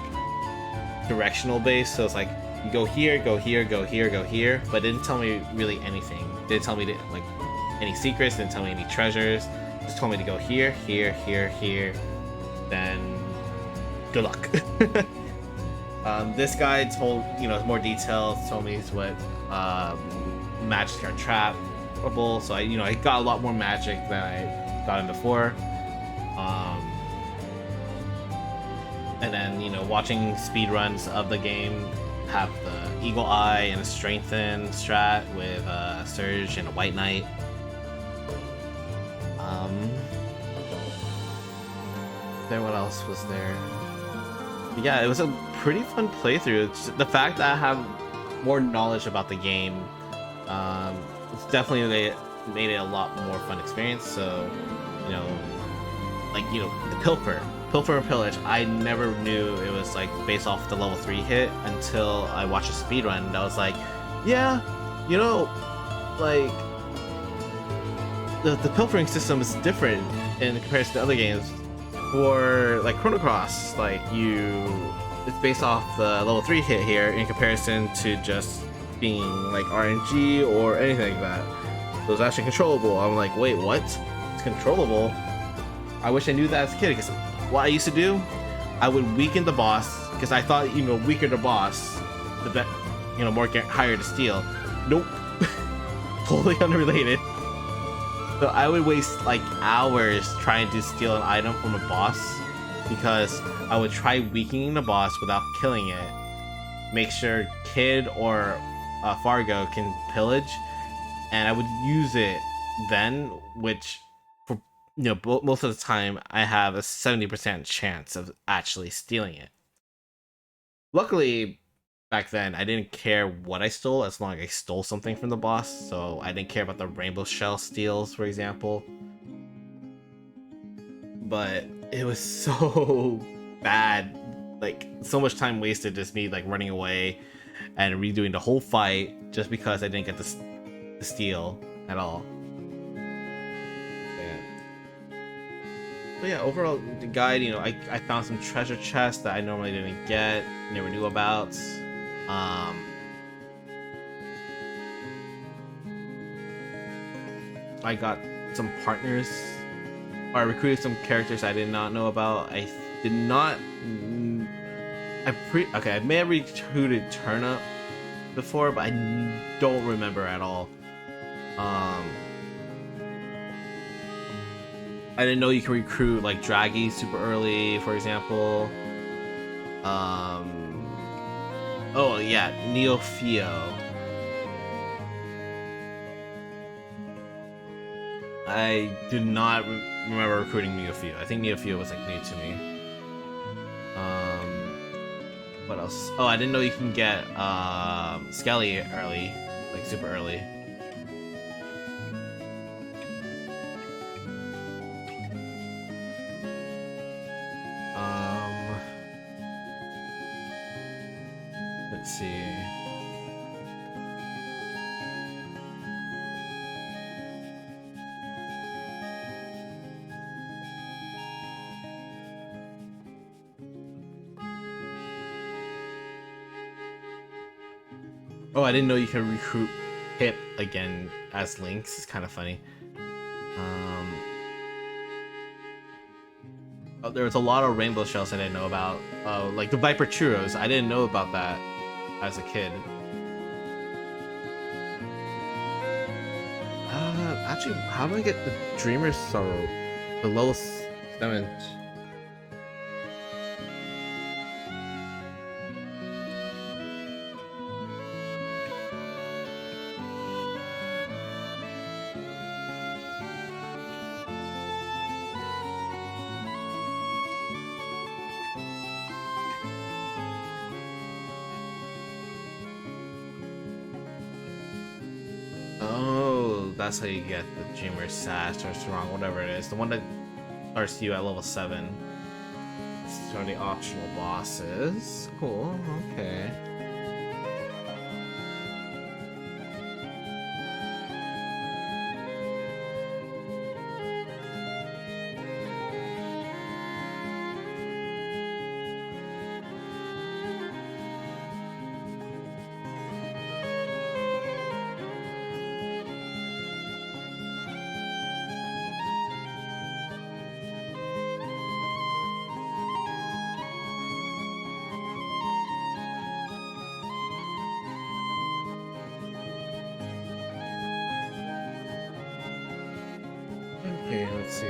directional based. So it's like, you go here, go here, go here, go here, but it didn't tell me really anything. It didn't tell me like any secrets, didn't tell me any treasures. It just told me to go here, here, here, here. Then good luck. This guide told, you know, more details, told me what magic are trappable. So I got a lot more magic than I gotten before. Um, and then watching speed runs of the game have the Eagle Eye and a Strengthen strat with Surge and a White Knight. Then what else was there? Yeah, it was a pretty fun playthrough. The fact that I have more knowledge about the game, it's definitely made it a lot more fun experience. So, you know, the pilfer and pillage. I never knew it was like based off the level 3 hit until I watched a speed run, and I was like, yeah, like the pilfering system is different in comparison to other games. For like Chrono Cross, it's based off the level 3 hit here in comparison to just being like RNG or anything like that. So it's actually controllable. I'm like, wait, what? It's controllable? I wish I knew that as a kid, because what I used to do, I would weaken the boss, because I thought, weaker the boss, the more higher to steal. Nope. Totally unrelated. So I would waste like hours trying to steal an item from a boss, because I would try weakening the boss without killing it, make sure Kid or Fargo can pillage, and I would use it then, which for most of the time I have a 70% chance of actually stealing it. Luckily, back then I didn't care what I stole as long as I stole something from the boss, so I didn't care about the rainbow shell steals, for example. But it was so bad, like so much time wasted just me like running away and redoing the whole fight just because I didn't get the steal at all. But yeah, overall the guide, I found some treasure chests that I normally didn't get, never knew about. I got some partners, or I recruited some characters I did not know about. I did not. I may have recruited Turnip before, but I don't remember at all. I didn't know you can recruit like Draggy super early, for example. Oh yeah, Neofio. I do not remember recruiting Neofio. I think Neofio was like new to me. What else? Oh, I didn't know you can get Skelly early, like super early. Let's see. Oh, I didn't know you can recruit Pip again as Lynx. It's kind of funny. Oh, there was a lot of rainbow shells I didn't know about. Like the Viper Churros. I didn't know about that as a kid. Actually, how do I get the Dreamer's Sorrow? The lowest 7. That's how you get the Dreamer Sash or Strong, whatever it is. The one that starts you at level 7. So the optional bosses. Cool, okay. Okay, let's see.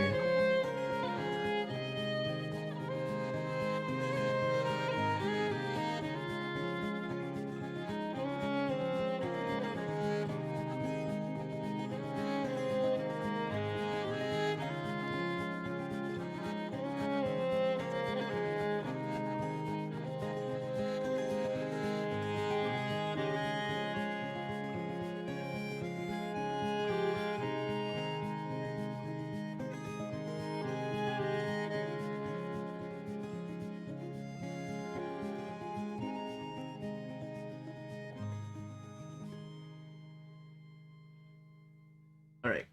All right,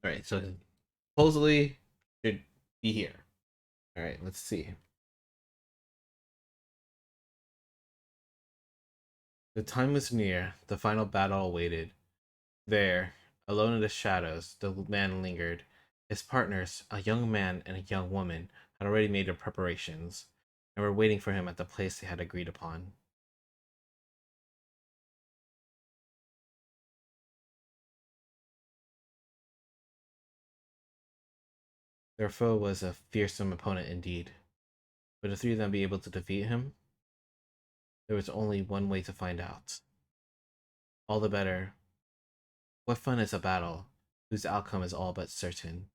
all right. So supposedly should be here. All right, let's see. The time was near. The final battle awaited. There, alone in the shadows, the man lingered. His partners, a young man and a young woman, had already made their preparations and were waiting for him at the place they had agreed upon. Their foe was a fearsome opponent indeed. Would the three of them be able to defeat him? There was only one way to find out. All the better. What fun is a battle whose outcome is all but certain?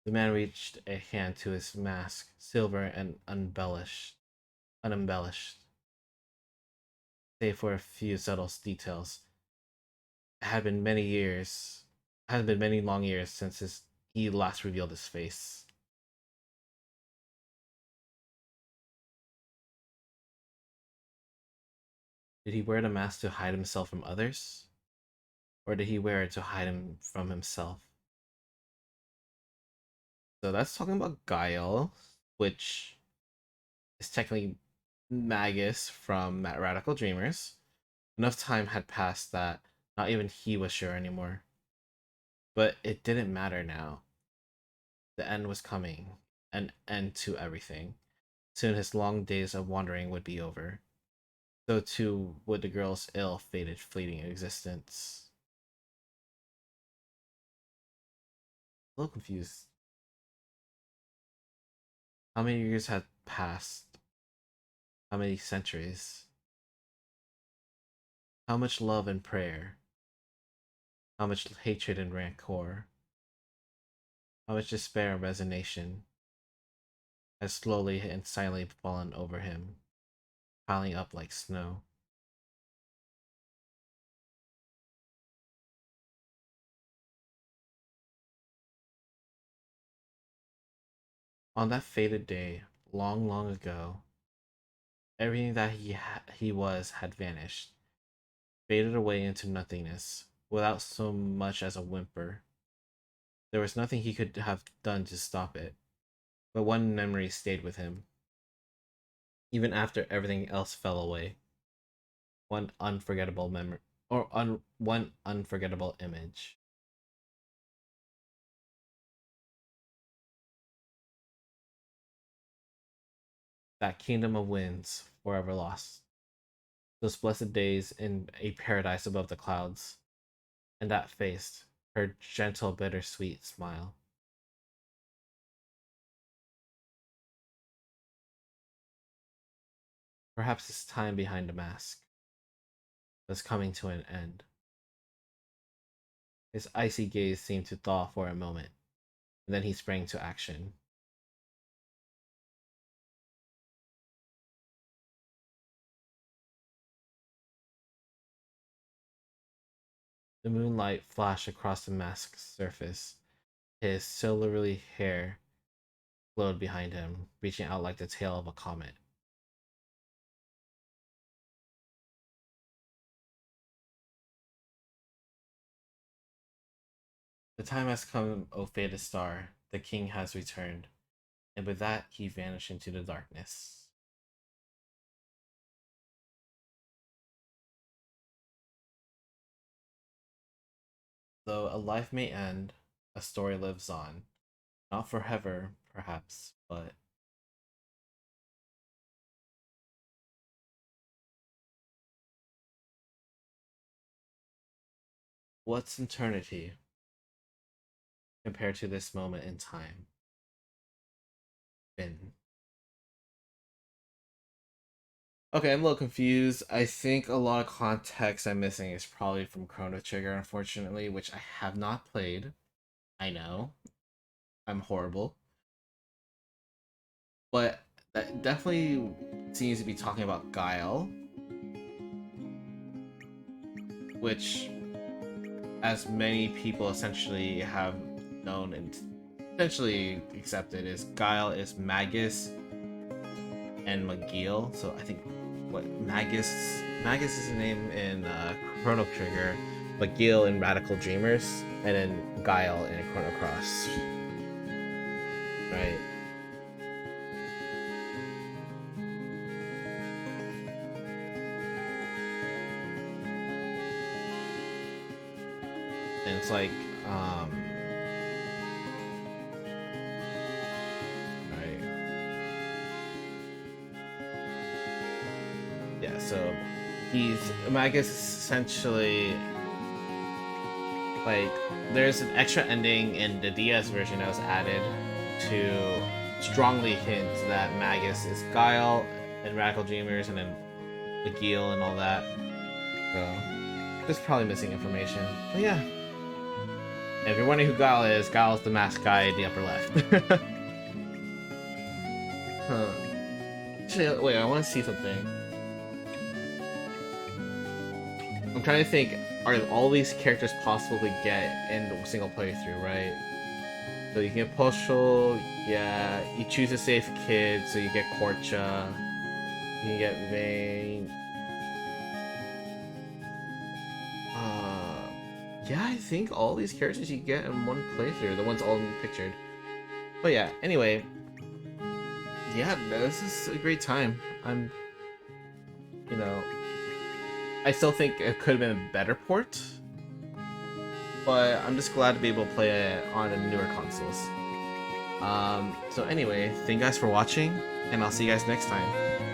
The man reached a hand to his mask, silver and unembellished, save for a few subtle details. It had been many years, had been many long years since he last revealed his face. Did he wear the mask to hide himself from others? Or did he wear it to hide him from himself? So that's talking about Guile, which is technically Magus from Matt Radical Dreamers. Enough time had passed that not even he was sure anymore. But it didn't matter now. The end was coming, an end to everything. Soon his long days of wandering would be over. So too would the girl's ill-fated fleeting existence. A little confused. How many years had passed? How many centuries? How much love and prayer? How much hatred and rancor? How much despair and resignation has slowly and silently fallen over him, piling up like snow? On that fated day, long, long ago, everything that he was had vanished, faded away into nothingness, without so much as a whimper. There was nothing he could have done to stop it, but one memory stayed with him, even after everything else fell away. One unforgettable memory, or one unforgettable image. That kingdom of winds, forever lost. Those blessed days in a paradise above the clouds, and that face, her gentle, bittersweet smile. Perhaps his time behind the mask was coming to an end. His icy gaze seemed to thaw for a moment, and then he sprang to action. The moonlight flashed across the mask's surface. His silvery hair glowed behind him, reaching out like the tail of a comet. The time has come, O fated star. The king has returned. And with that, he vanished into the darkness. Though a life may end, a story lives on. Not forever, perhaps, but what's eternity compared to this moment in time been? Okay, I'm a little confused. I think a lot of context I'm missing is probably from Chrono Trigger, unfortunately, which I have not played. I know. I'm horrible. But that definitely seems to be talking about Guile, which, as many people essentially have known and essentially accepted, is Guile is Magus and McGeal. So I think what Magus is the name in Chrono Trigger, McGeal in Radical Dreamers, and then Guile in Chrono Cross. Right. And it's like right. Yeah, so he's Magus essentially like there's an extra ending in the DS version that was added to strongly hint that Magus is Guile and Radical Dreamers and then McGeal and all that. So just probably missing information. But yeah. And if you're wondering who Guile is the masked guy in the upper left. Huh. Actually, wait, I want to see something. I'm trying to think, are all these characters possible to get in the single playthrough, right? So you can get Poshul, yeah, you choose a safe kid, so you get Korcha, you can get Vayne. Yeah, I think all these characters you get in one playthrough, the ones all pictured. But yeah, anyway, yeah, this is a great time. You know, I still think it could have been a better port, but I'm just glad to be able to play it on the newer consoles. So anyway, thank you guys for watching, and I'll see you guys next time.